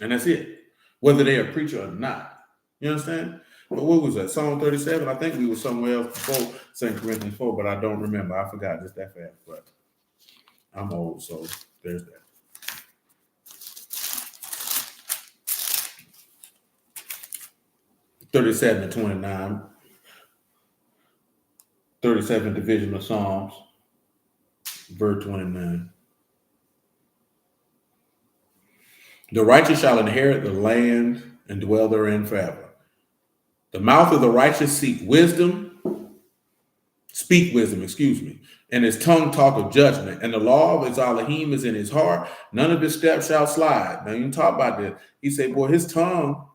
And that's it, whether they're a preacher or not. You understand? But what was that? Psalm 37? I think we were somewhere else before 2 Corinthians 4, but I don't remember. I forgot just that fast. But I'm old, so there's that. 37 and 29. 37th division of Psalms, verse 29. The righteous shall inherit the land and dwell therein forever. The mouth of the righteous speak wisdom, and his tongue talk of judgment. And the law of his Elohim is in his heart. None of his steps shall slide. Now you can talk about this. He said, boy, his tongue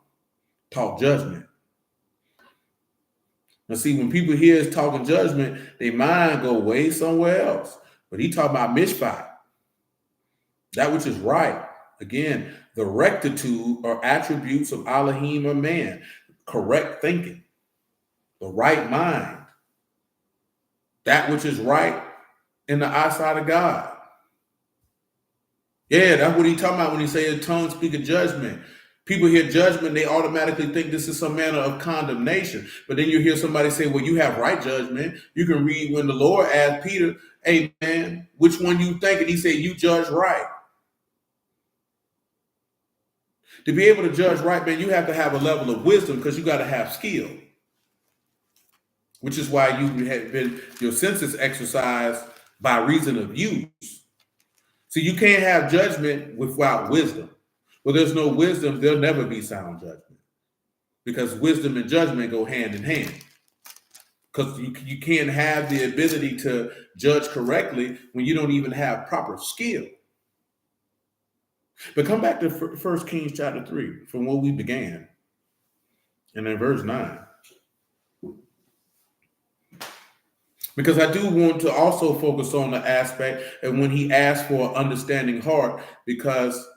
taught judgment. Now, see, when people hear us talking judgment, their mind go way somewhere else. But he talking about mishpat, that which is right. Again, the rectitude or attributes of Elohim or man, correct thinking, the right mind, that which is right in the eyesight of God. Yeah, that's what he talking about when he say his tongue speak of judgment. People hear judgment, they automatically think this is some manner of condemnation. But then you hear somebody say, well, you have right judgment. You can read when the Lord asked Peter, hey, man, which one you think? And he said, you judge right. To be able to judge right, man, you have to have a level of wisdom because you got to have skill, which is why you have been your senses exercised by reason of use. So you can't have judgment without wisdom. Well, there's no wisdom, there'll never be sound judgment. Because wisdom and judgment go hand in hand. Because you can't have the ability to judge correctly when you don't even have proper skill. But come back to 1 Kings chapter 3, from where we began. And in verse 9. Because I do want to also focus on the aspect and when he asked for an understanding heart, because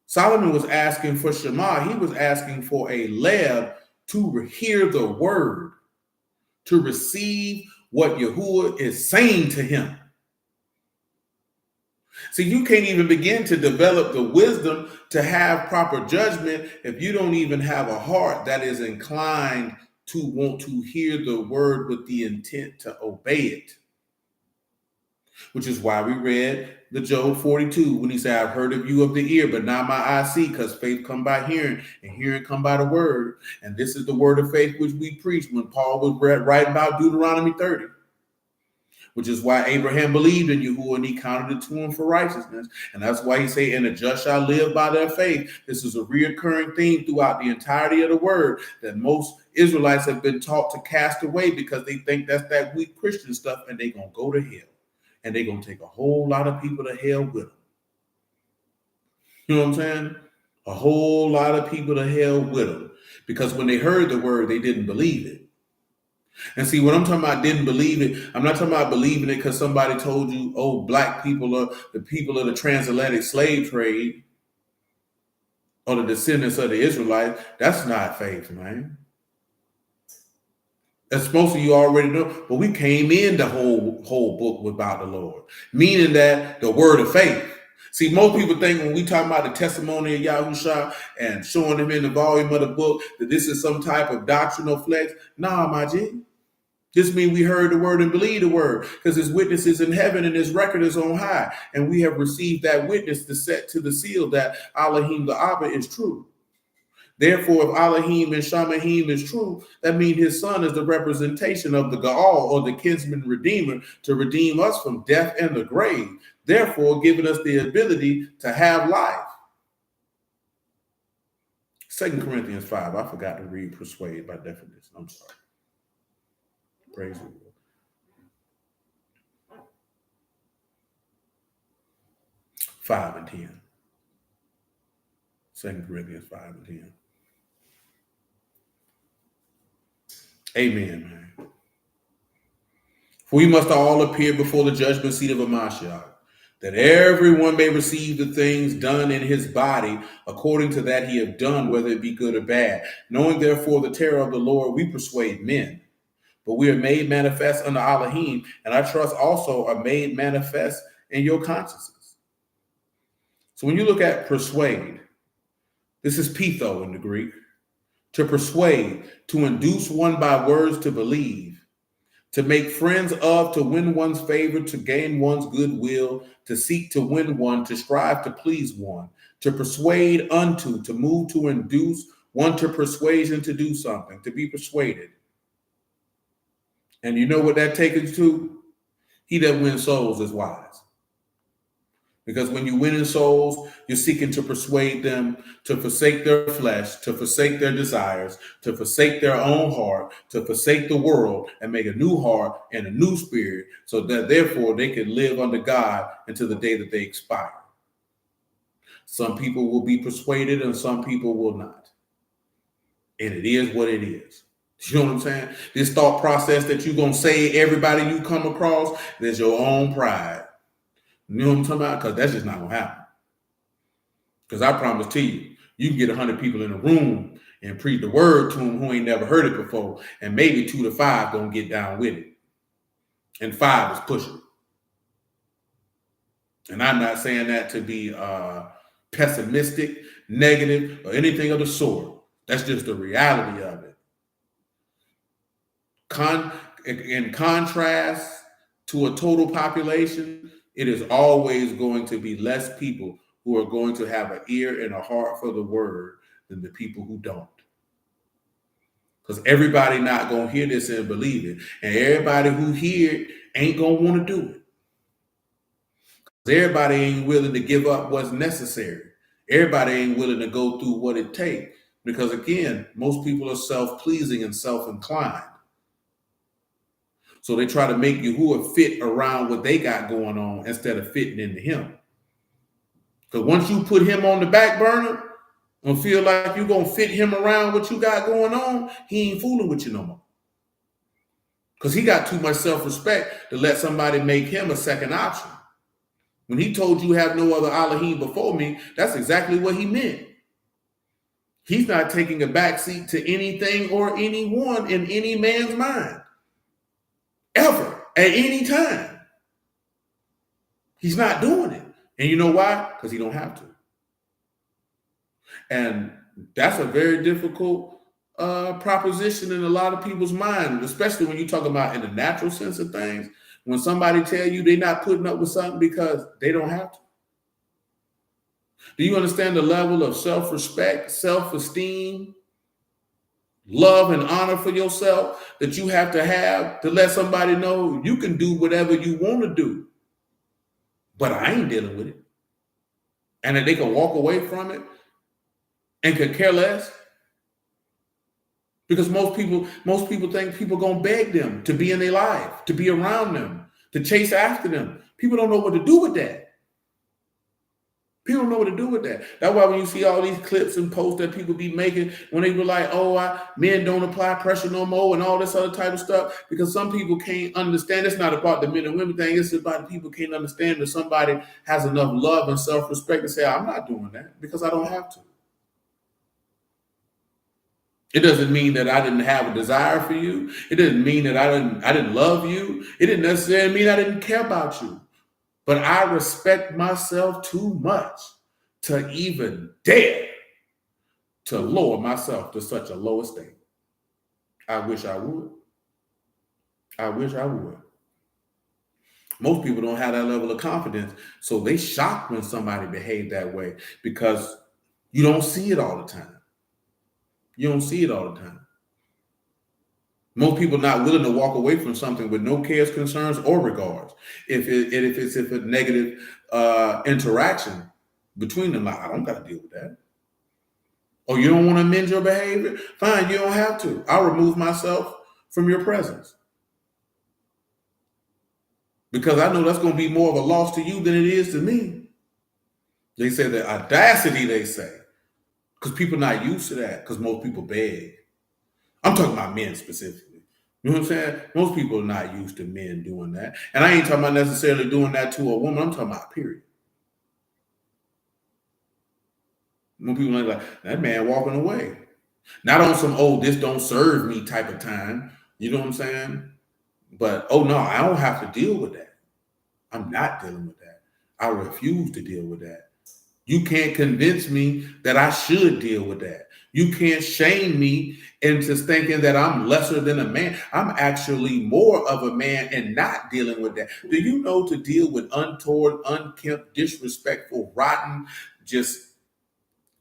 Solomon was asking for Shema. He was asking for a leb to hear the word, to receive what Yahuwah is saying to him. See, you can't even begin to develop the wisdom to have proper judgment if you don't even have a heart that is inclined to want to hear the word with the intent to obey it. Which is why we read the Job 42 when he said, I've heard of you of the ear, but now my eyes see, because faith come by hearing, and hearing come by the word. And this is the word of faith which we preach when Paul was writing about Deuteronomy 30. Which is why Abraham believed in Yahuwah and he counted it to him for righteousness. And that's why he say, and the just shall live by their faith. This is a reoccurring theme throughout the entirety of the word that most Israelites have been taught to cast away because they think that's that weak Christian stuff and they're going to go to hell. And they're going to take a whole lot of people to hell with them. You know what I'm saying? A whole lot of people to hell with them. Because when they heard the word, they didn't believe it. And see, when I'm talking about didn't believe it, I'm not talking about believing it because somebody told you, oh, black people are the people of the transatlantic slave trade or the descendants of the Israelites. That's not faith, man. As most of you already know, but we came in the whole book about the Lord, meaning that the word of faith. See, most people think when we talk about the testimony of Yahusha and showing them in the volume of the book that this is some type of doctrinal flex. Nah, my G. This means we heard the word and believe the word because his witness is in heaven and his record is on high. And we have received that witness to set to the seal that Elohim the Abba is true. Therefore, if Elohim and Shamahim is true, that means his son is the representation of the Gaal or the kinsman redeemer to redeem us from death and the grave, therefore giving us the ability to have life. 2 Corinthians 5, I forgot to read persuade by definition. I'm sorry. Praise the Lord. 5 and 10. 2 Corinthians 5 and 10. Amen, man. For we must all appear before the judgment seat of Mashiach, that everyone may receive the things done in his body according to that he have done, whether it be good or bad. Knowing therefore the terror of the Lord, we persuade men. But we are made manifest unto Elohim, and I trust also are made manifest in your consciences. So when you look at persuade, this is pitho in the Greek. To persuade, to induce one by words to believe, to make friends of, to win one's favor, to gain one's goodwill, to seek to win one, to strive to please one, to persuade unto, to move to induce one to persuasion to do something, to be persuaded. And you know what that takes us to? He that wins souls is wise. Because when you win in souls, you're seeking to persuade them to forsake their flesh, to forsake their desires, to forsake their own heart, to forsake the world and make a new heart and a new spirit so that therefore they can live under God until the day that they expire. Some people will be persuaded and some people will not. And it is what it is. You know what I'm saying? This thought process that you're going to say everybody you come across, there's your own pride. You know what I'm talking about? Because that's just not going to happen. Because I promise to you, you can get 100 people in a room and preach the word to them who ain't never heard it before, and maybe 2 to 5 going to get down with it. And 5 is pushing. And I'm not saying that to be pessimistic, negative, or anything of the sort. That's just the reality of it. In contrast to a total population, it is always going to be less people who are going to have an ear and a heart for the word than the people who don't. Because everybody not going to hear this and believe it. And everybody who hear it ain't going to want to do it. Everybody ain't willing to give up what's necessary. Everybody ain't willing to go through what it takes. Because again, most people are self-pleasing and self-inclined. So they try to make you who are fit around what they got going on instead of fitting into him. Because once you put him on the back burner and feel like you're going to fit him around what you got going on, he ain't fooling with you no more. Because he got too much self-respect to let somebody make him a second option. When he told you have no other Elohim before me, that's exactly what he meant. He's not taking a backseat to anything or anyone in any man's mind. Ever, at any time. He's not doing it. And you know why? Because he don't have to. And that's a very difficult proposition in a lot of people's mind, especially when you talk about in the natural sense of things. When somebody tell you they're not putting up with something because they don't have to. Do you understand the level of self-respect, self-esteem, love and honor for yourself that you have to let somebody know you can do whatever you want to do, but I ain't dealing with it. And that they can walk away from it and could care less? Because most people think people gonna beg them to be in their life, to be around them, to chase after them. People don't know what to do with that. People don't know what to do with that. That's why when you see all these clips and posts that people be making, when they were like, men don't apply pressure no more and all this other type of stuff, because some people can't understand. It's not about the men and women thing. It's about the people can't understand that somebody has enough love and self-respect to say, I'm not doing that because I don't have to. It doesn't mean that I didn't have a desire for you. It doesn't mean that I didn't love you. It didn't necessarily mean I didn't care about you. But I respect myself too much to even dare to lower myself to such a low estate. I wish I would. I wish I would. Most people don't have that level of confidence, so they shocked when somebody behaved that way because you don't see it all the time. You don't see it all the time. Most people not willing to walk away from something with no cares, concerns, or regards. If it's a negative interaction between them, like, I don't got to deal with that. Or you don't want to amend your behavior? Fine, you don't have to. I'll remove myself from your presence. Because I know that's going to be more of a loss to you than it is to me. They say the audacity, they say. Because people not used to that, because most people beg. I'm talking about men specifically. You know what I'm saying? Most people are not used to men doing that. And I ain't talking about necessarily doing that to a woman. I'm talking about period. When people are like, that man walking away. Not on some, this don't serve me type of time. You know what I'm saying? But, no, I don't have to deal with that. I'm not dealing with that. I refuse to deal with that. You can't convince me that I should deal with that. You can't shame me into thinking that I'm lesser than a man. I'm actually more of a man and not dealing with that. Do you know to deal with untoward, unkempt, disrespectful, rotten, just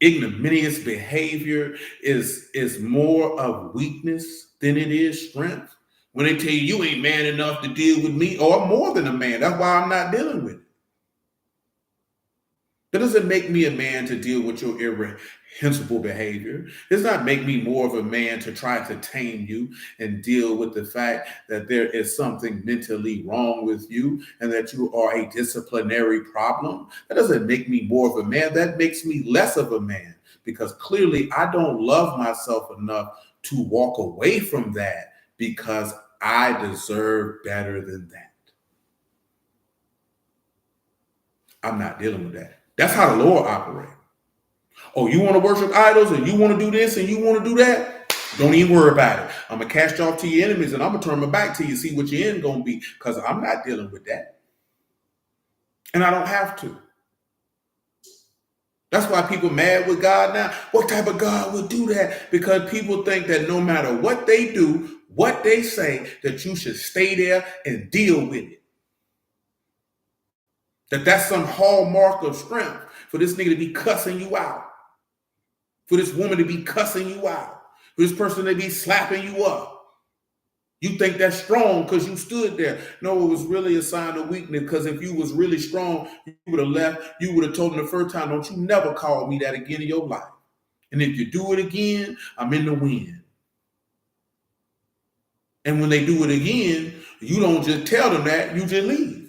ignominious behavior is more of weakness than it is strength? When they tell you ain't man enough to deal with me, or I'm more than a man, that's why I'm not dealing with it. That doesn't make me a man to deal with your irreprehensible behavior. It does not make me more of a man to try to tame you and deal with the fact that there is something mentally wrong with you and that you are a disciplinary problem. That doesn't make me more of a man. That makes me less of a man, because clearly I don't love myself enough to walk away from that because I deserve better than that. I'm not dealing with that. That's how the Lord operates. Oh, you want to worship idols and you want to do this and you want to do that? Don't even worry about it. I'm going to cast you off to your enemies and I'm going to turn my back to you, see what your end going to be, because I'm not dealing with that. And I don't have to. That's why people mad with God now. What type of God would do that? Because people think that no matter what they do, what they say, that you should stay there and deal with it. That's some hallmark of strength for this nigga to be cussing you out, for this woman to be cussing you out, for this person to be slapping you up. You think that's strong because you stood there. No, it was really a sign of weakness, because if you was really strong, you would have left. You would have told them the first time, don't you never call me that again in your life. And if you do it again, I'm in the wind. And when they do it again, you don't just tell them that, you just leave.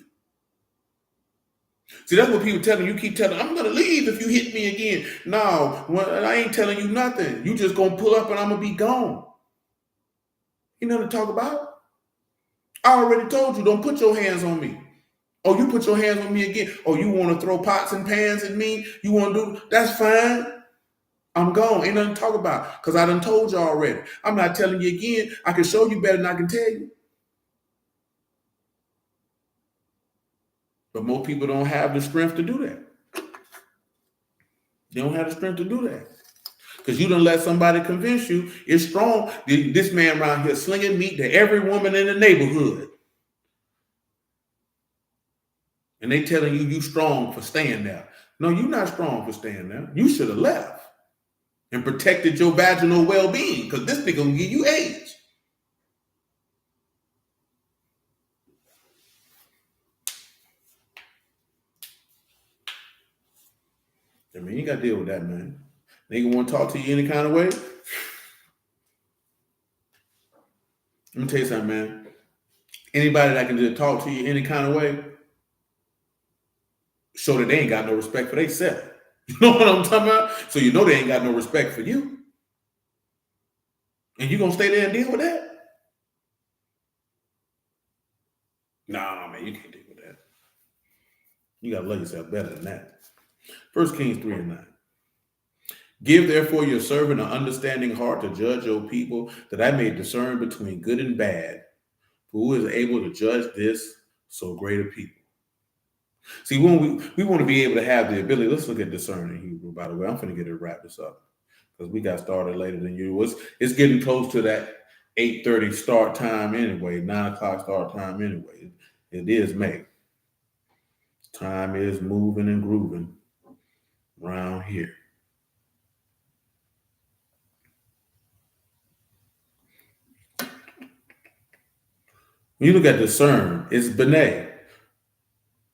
See, that's what people tell them. You keep telling them, I'm going to leave if you hit me again. No, I ain't telling you nothing. You just going to pull up and I'm going to be gone. You know what to talk about? I already told you, don't put your hands on me. Oh, you put your hands on me again. Oh, you want to throw pots and pans at me? You want to do, that's fine. I'm gone. Ain't nothing to talk about, because I done told you already. I'm not telling you again. I can show you better than I can tell you. But most people don't have the strength to do that. They don't have the strength to do that. Because you done let somebody convince you it's strong. This man around here slinging meat to every woman in the neighborhood. And they telling you strong for staying there. No, you're not strong for staying there. You should have left and protected your vaginal well-being, because this nigga gonna give you AIDS. I mean, you got to deal with that, man. Nigga want to talk to you any kind of way? Let me tell you something, man. Anybody that can just talk to you any kind of way, show that they ain't got no respect for themselves. You know what I'm talking about? So you know they ain't got no respect for you. And you gonna stay there and deal with that? Nah, man, you can't deal with that. You gotta love yourself better than that. 1 Kings 3:9. Give therefore your servant an understanding heart to judge your people, that I may discern between good and bad. For who is able to judge this so great a people? See, when we want to be able to have the ability, let's look at discerning Hebrew, by the way. I'm finna get it to wrap this up, because we got started later than you. It's getting close to that 8:30 start time anyway, 9 o'clock start time anyway. It is May. Time is moving and grooving around here. When you look at discern, it's beneh,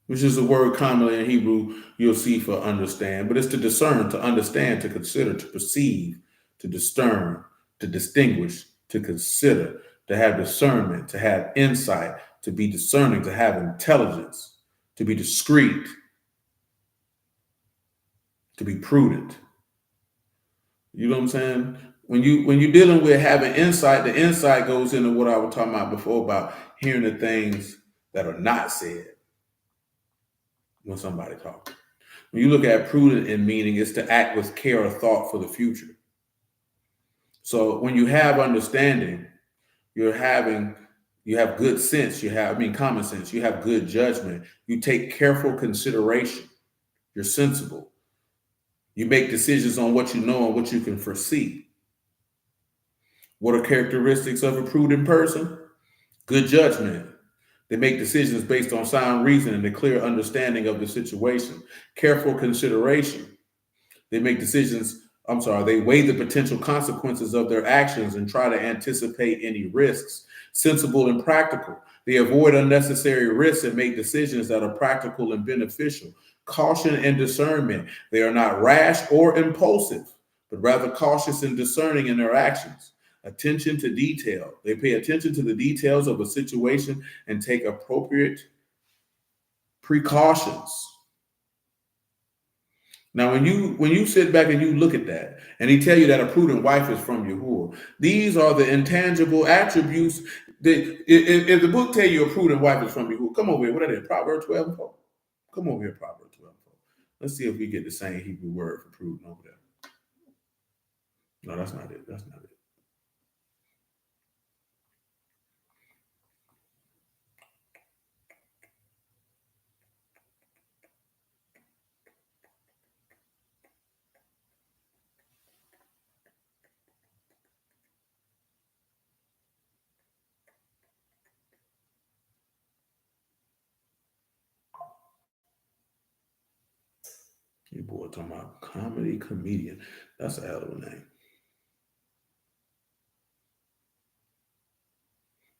which is a word commonly in Hebrew you'll see for understand, but it's to discern, to understand, to consider, to perceive, to discern, to distinguish, to consider, to have discernment, to have insight, to be discerning, to have intelligence, to be discreet, to be prudent. You know what I'm saying? When you're dealing with having insight, the insight goes into what I was talking about before, about hearing the things that are not said when somebody talks. When you look at prudent in meaning, it's to act with care or thought for the future. So when you have understanding, you have good sense, common sense, you have good judgment, you take careful consideration, you're sensible, you make decisions on what you know and what you can foresee. What are characteristics of a prudent person? Good judgment. They make decisions based on sound reason and a clear understanding of the situation. Careful consideration. They weigh the potential consequences of their actions and try to anticipate any risks. Sensible and practical. They avoid unnecessary risks and make decisions that are practical and beneficial. Caution and discernment. They are not rash or impulsive, but rather cautious and discerning in their actions. Attention to detail. They pay attention to the details of a situation and take appropriate precautions. Now, when you sit back and you look at that, and he tell you that a prudent wife is from Yahuwah, these are the intangible attributes that if the book tell you a prudent wife is from Yahuwah, come over here. What are they? Proverbs 12 4. Come over here, Proverbs 12 4. Let's see if we get the same Hebrew word for prudent over there. No, that's not it. That's not it. You boy talking about comedian. That's a hell of a name.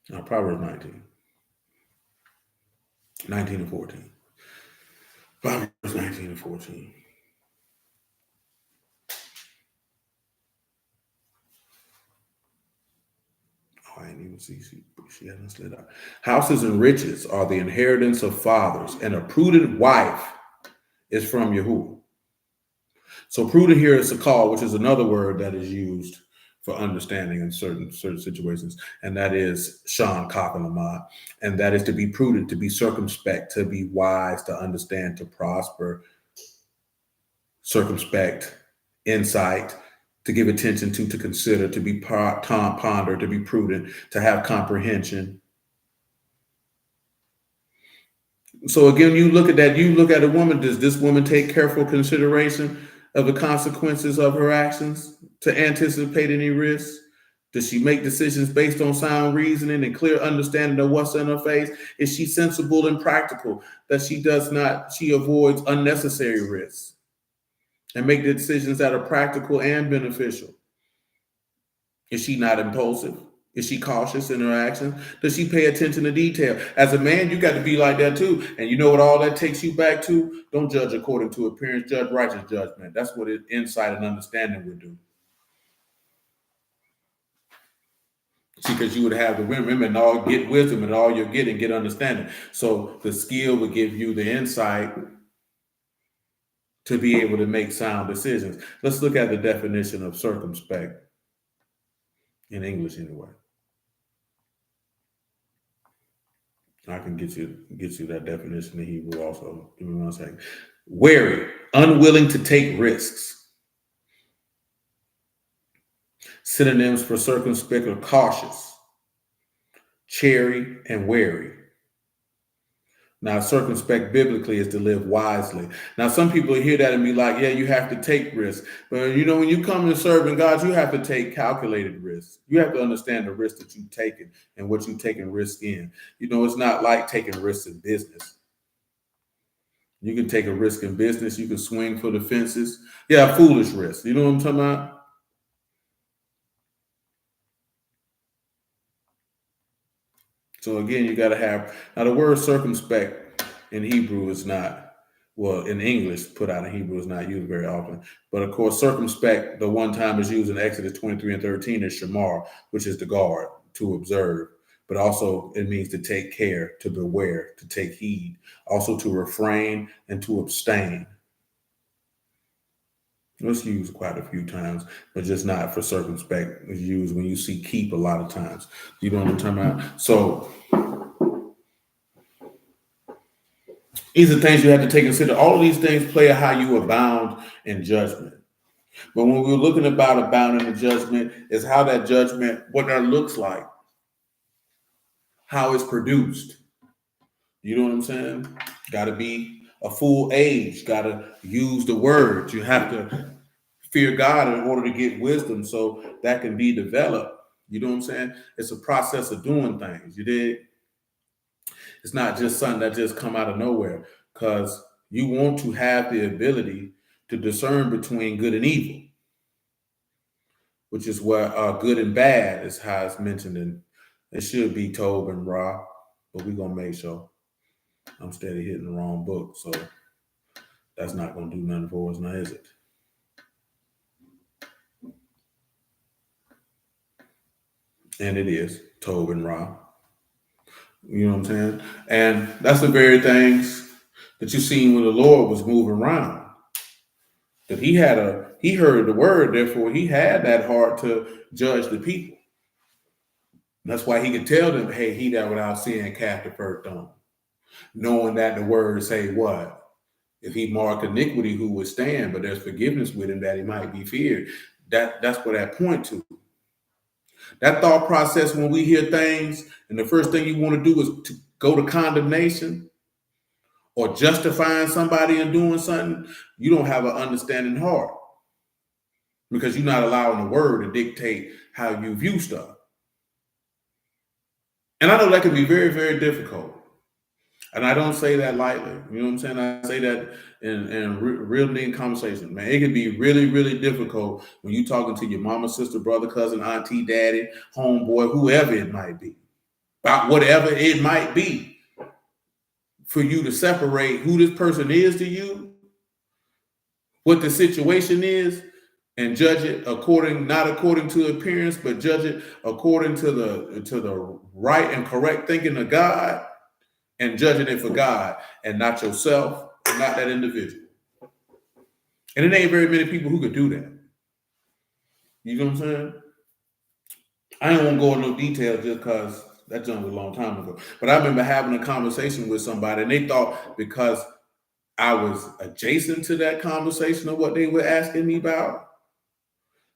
Now, Proverbs 19 and 14. Proverbs 19 and 14. Oh, I didn't even see she hasn't slid out. Houses and riches are the inheritance of fathers, and a prudent wife is from Yahuwah. So prudent here is a call, which is another word that is used for understanding in certain situations, and that is Sean Kapalamad, and that is to be prudent, to be circumspect, to be wise, to understand, to prosper, circumspect, insight, to give attention to consider, to be ponder, to be prudent, to have comprehension. So again, you look at that, you look at a woman, does this woman take careful consideration of the consequences of her actions to anticipate any risks? Does she make decisions based on sound reasoning and clear understanding of what's in her face? Is she sensible and practical that she avoids unnecessary risks and make the decisions that are practical and beneficial? Is she not impulsive? Is she cautious in her actions? Does she pay attention to detail? As a man, you got to be like that too. And you know what all that takes you back to? Don't judge according to appearance, judge righteous judgment. That's what insight and understanding would do. See, because you would have the women and all get wisdom and all you're getting, get understanding. So the skill would give you the insight to be able to make sound decisions. Let's look at the definition of circumspect in English anyway. I can get you that definition in Hebrew also. Give me one second. Wary, unwilling to take risks. Synonyms for circumspect are cautious, chary, and wary. Now, circumspect biblically is to live wisely. Now, some people hear that and be like, yeah, you have to take risks. But, you know, when you come to serving God, you have to take calculated risks. You have to understand the risks that you've taken and what you've taken risk in. You know, it's not like taking risks in business. You can take a risk in business. You can swing for the fences. Yeah, foolish risk. You know what I'm talking about? So again, you got to have, now the word circumspect in Hebrew is not, well, in English, put out in Hebrew is not used very often. But of course, circumspect, the one time is used in Exodus 23 and 13 is shamar, which is to guard, to observe. But also it means to take care, to beware, to take heed, also to refrain and to abstain. It's used quite a few times, but just not for circumspect. It's used when you see keep a lot of times. You know what I'm talking about? So these are things you have to take consider. All of these things play how you abound in judgment. But when we're looking about abounding in judgment, is how that judgment, what that looks like, how it's produced. You know what I'm saying? Got to be a full age. Got to use the word. You have to fear God in order to get wisdom, so that can be developed. You know what I'm saying? It's a process of doing things. You did. It's not just something that just come out of nowhere, because you want to have the ability to discern between good and evil, which is what good and bad is how it's mentioned in. It should be Tob and Ra, but we're gonna make sure. I'm steady hitting the wrong book, so that's not gonna do nothing for us now, is it? And it is Tob and Ra. You know what I'm saying? And that's the very things that you seen when the Lord was moving around. But he heard the word, therefore he had that heart to judge the people. That's why he could tell them, hey, he that without sin cast the first stone. Knowing that the word say what? If he mark iniquity, who would stand? But there's forgiveness with him that he might be feared. That's what that point to. That thought process when we hear things, and the first thing you want to do is to go to condemnation or justifying somebody and doing something, you don't have an understanding heart because you're not allowing the word to dictate how you view stuff. And I know that can be very, very difficult. And I don't say that lightly. You know what I'm saying? I say that in real neat conversation. Man, it can be really, really difficult when you're talking to your mama, sister, brother, cousin, auntie, daddy, homeboy, whoever it might be, about whatever it might be, for you to separate who this person is to you, what the situation is, and judge it not according to appearance, but judge it according to the right and correct thinking of God, and judging it for God and not yourself, and not that individual. And it ain't very many people who could do that. You know what I'm saying? I ain't want to go into no details just because that junk was a long time ago. But I remember having a conversation with somebody, and they thought because I was adjacent to that conversation of what they were asking me about,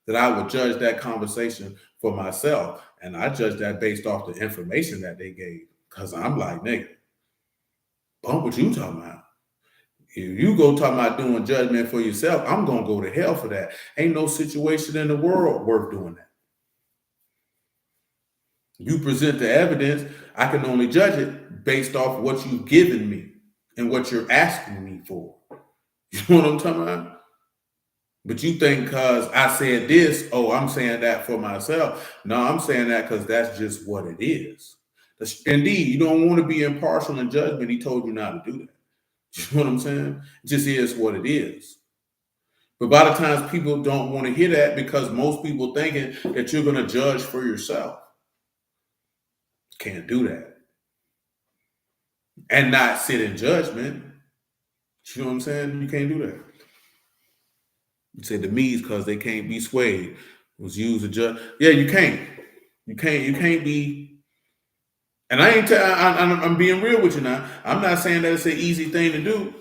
that I would judge that conversation for myself. And I judged that based off the information that they gave. Because I'm like, nigga, bump what you talking about. If you go talking about doing judgment for yourself, I'm going to go to hell for that. Ain't no situation in the world worth doing that. You present the evidence, I can only judge it based off what you've given me and what you're asking me for. You know what I'm talking about? But you think because I said this, oh, I'm saying that for myself. No, I'm saying that because that's just what it is. Indeed, you don't want to be impartial in judgment. He told you not to do that. You know what I'm saying? It just is what it is. But by the times people don't want to hear that because most people thinking that you're going to judge for yourself. Can't do that. And not sit in judgment. You know what I'm saying? You can't do that. You say the me's because they can't be swayed was used to judge. Yeah, you can't. You can't be. And I ain't. I'm being real with you now. I'm not saying that it's an easy thing to do.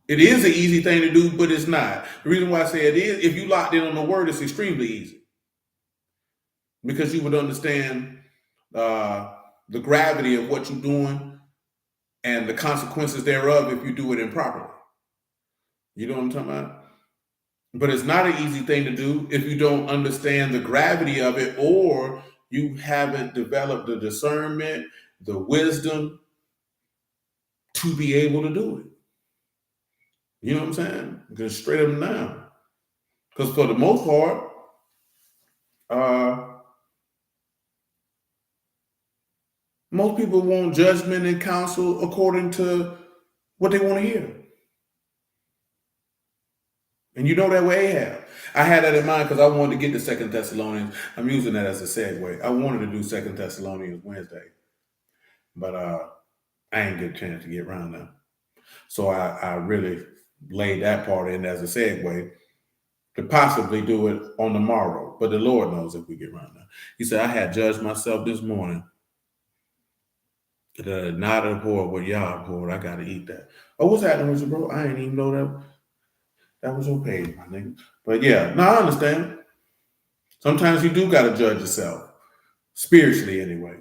It is an easy thing to do, but it's not. The reason why I say it is, if you locked in on the word, it's extremely easy because you would understand the gravity of what you're doing and the consequences thereof if you do it improperly. You know what I'm talking about? But it's not an easy thing to do if you don't understand the gravity of it, or you haven't developed the discernment, the wisdom to be able to do it. You know what I'm saying? Because straight up and down. Because for the most part, most people want judgment and counsel according to what they want to hear. And you know that way Ahab. I had that in mind because I wanted to get to Second Thessalonians. I'm using that as a segue. I wanted to do Second Thessalonians Wednesday, but I ain't get a chance to get around now. So I really laid that part in as a segue to possibly do it on the morrow. But the Lord knows if we get around now. He said, I had judged myself this morning. Not abhor what y'all abhor. I got to eat that. Oh, what's happening with you, bro? I ain't even know that was your page, my nigga. But yeah, no, I understand. Sometimes you do got to judge yourself, spiritually anyway.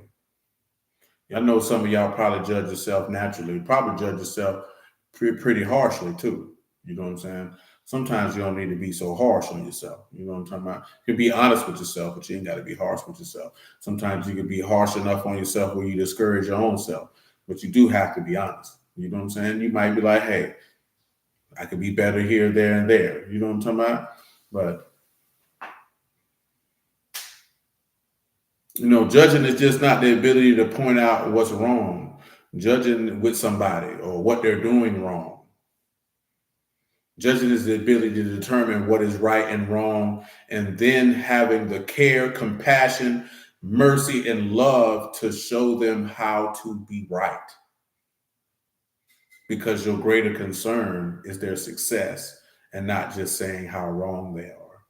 I know some of y'all probably judge yourself naturally. You probably judge yourself pretty harshly too. You know what I'm saying? Sometimes you don't need to be so harsh on yourself. You know what I'm talking about? You can be honest with yourself, but you ain't got to be harsh with yourself. Sometimes you can be harsh enough on yourself where you discourage your own self, but you do have to be honest. You know what I'm saying? You might be like, hey, I could be better here, there, and there. You know what I'm talking about? But judging is just not the ability to point out what's wrong. Judging with somebody or what they're doing wrong. Judging is the ability to determine what is right and wrong, and then having the care, compassion, mercy, and love to show them how to be right. because your greater concern is their success and not just saying how wrong they are.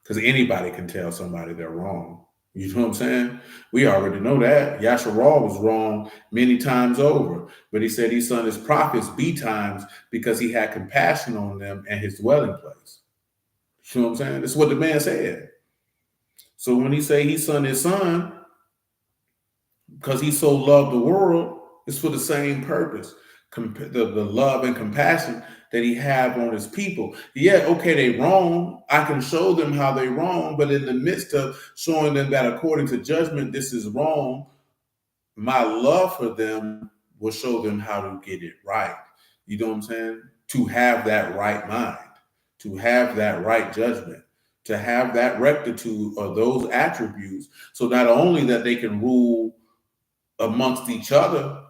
Because anybody can tell somebody they're wrong. You know what I'm saying? We already know that. Yasharal was wrong many times over, but he said he sent his prophets B times because he had compassion on them and his dwelling place. You know what I'm saying? That's what the man said. So when he say he sent his son because he so loved the world, it's for the same purpose. The love and compassion that he have on his people. Yeah, okay, they wrong. I can show them how they wrong, but in the midst of showing them that according to judgment, this is wrong, my love for them will show them how to get it right. You know what I'm saying? To have that right mind, to have that right judgment, to have that rectitude of those attributes. So not only that they can rule amongst each other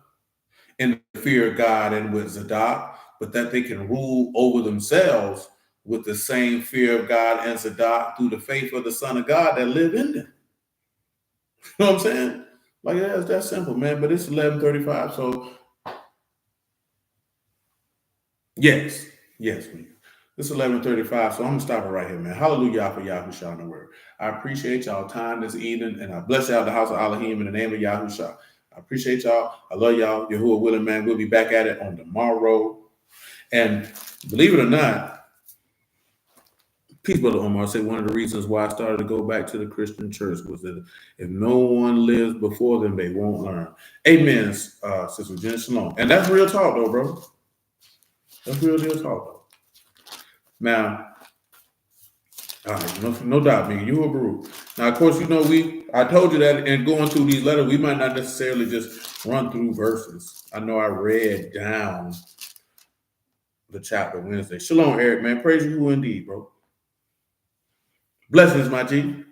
in the fear of God and with Zadok, but that they can rule over themselves with the same fear of God and Zadok through the faith of the Son of God that live in them. You know what I'm saying? Like, yeah, it's that simple, man. But it's 11:35, so yes, man. It's 11:35, so I'm gonna stop it right here, man. Hallelujah for Yahushua in the word. I appreciate y'all time this evening, and I bless y'all the house of Elohim in the name of Yahushua. I appreciate y'all. I love y'all. Yahuwah willing, man. We'll be back at it on tomorrow. And believe it or not, Peace, Brother Omar, say one of the reasons why I started to go back to the Christian church was that if no one lives before them, they won't learn. Amen, Sister Jen Shalom. And that's real talk, though, bro. That's real talk, though. Now, all right, no doubt, nigga. You a Baruch. Now, of course, you know, I told you that in going through these letters, we might not necessarily just run through verses. I know I read down the chapter Wednesday. Shalom, Eric, man. Praise you who indeed, bro. Blessings, my G.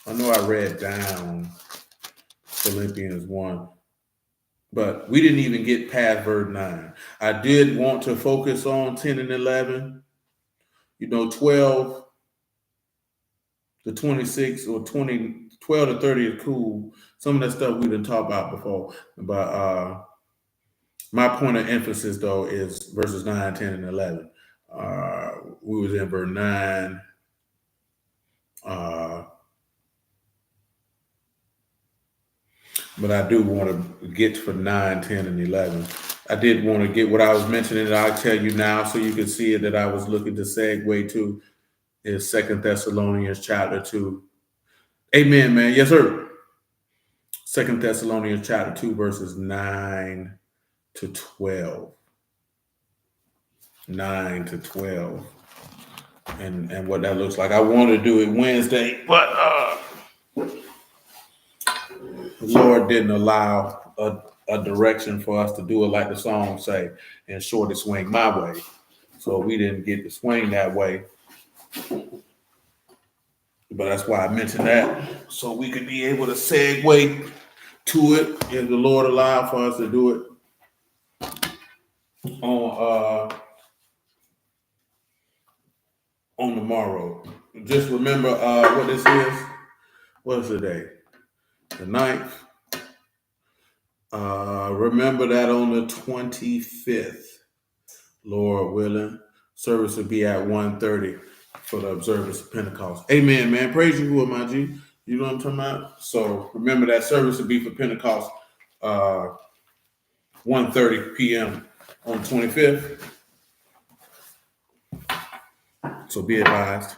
I know I read down Philippians 1, but we didn't even get past verse 9. I did want to focus on 10 and 11. You know, 12 to 26 or 20, 12 to 30 is cool. Some of that stuff we didn't talk about before. But my point of emphasis, though, is verses 9, 10, and 11. We was in verse 9. But I do want to get for 9, 10, and 11. I did want to get what I was mentioning, and I'll tell you now so you can see it that I was looking to segue to is 2 Thessalonians chapter 2. Amen, man. Yes, sir. 2 Thessalonians chapter 2, verses 9 to 12. 9 to 12. And what that looks like. I want to do it Wednesday, but the Lord didn't allow a direction for us to do it like the song say, and shorty swing my way. So we didn't get to swing that way. But that's why I mentioned that, so we could be able to segue to it if the Lord allowed for us to do it on tomorrow. Just remember what this is. What's the day? The 9th. Remember that on the 25th, Lord willing, service will be at 1:30 for the observance of Pentecost. Amen, man. Praise you, who am I, G? You know what I'm talking about? So remember that service will be for Pentecost, 1:30 p.m. on the 25th. So be advised.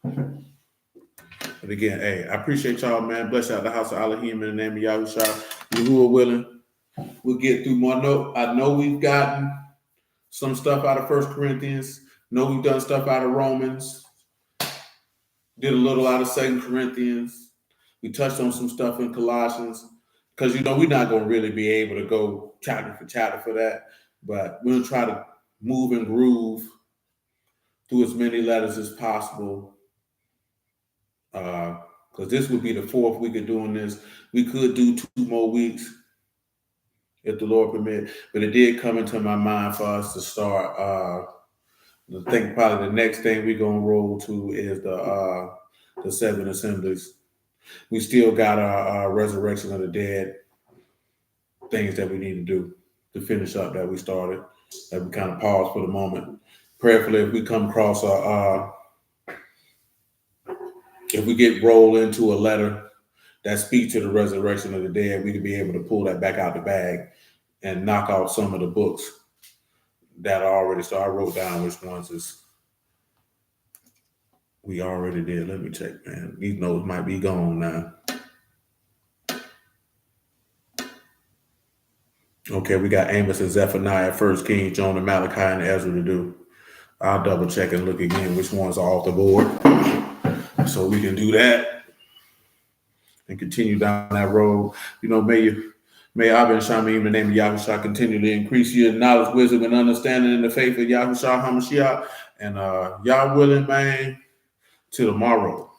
But again, hey, I appreciate y'all, man. Bless y'all the house of Elohim in the name of Yahushua. You who are willing, we'll get through more. I know we've gotten some stuff out of 1 Corinthians. Know we've done stuff out of Romans. Did a little out of 2 Corinthians. We touched on some stuff in Colossians. Because, you know, we're not going to really be able to go chapter for chapter for that. But we'll try to move and groove through as many letters as possible. Because this would be the 4th week of doing this. We could do 2 more weeks if the Lord permit. But it did come into my mind for us to start. I think probably the next thing we're going to roll to is the 7 assemblies. We still got our resurrection of the dead things that we need to do to finish up that we started, that we kind of paused for the moment. Prayerfully, if we come across if we get rolled into a letter that speaks to the resurrection of the dead, we could be able to pull that back out the bag and knock out some of the books that are already. So I wrote down which ones is we already did. Let me check, man. These notes might be gone now. Okay, we got Amos and Zephaniah, First Kings, Jonah, Malachi, and Ezra to do. I'll double check and look again which ones are off the board, so we can do that and continue down that road. You know, may Abba and Shamim, in the name of Yahushua, continue to increase your knowledge, wisdom, and understanding in the faith of Yahushua HaMashiach. And Yah willing, man, till tomorrow.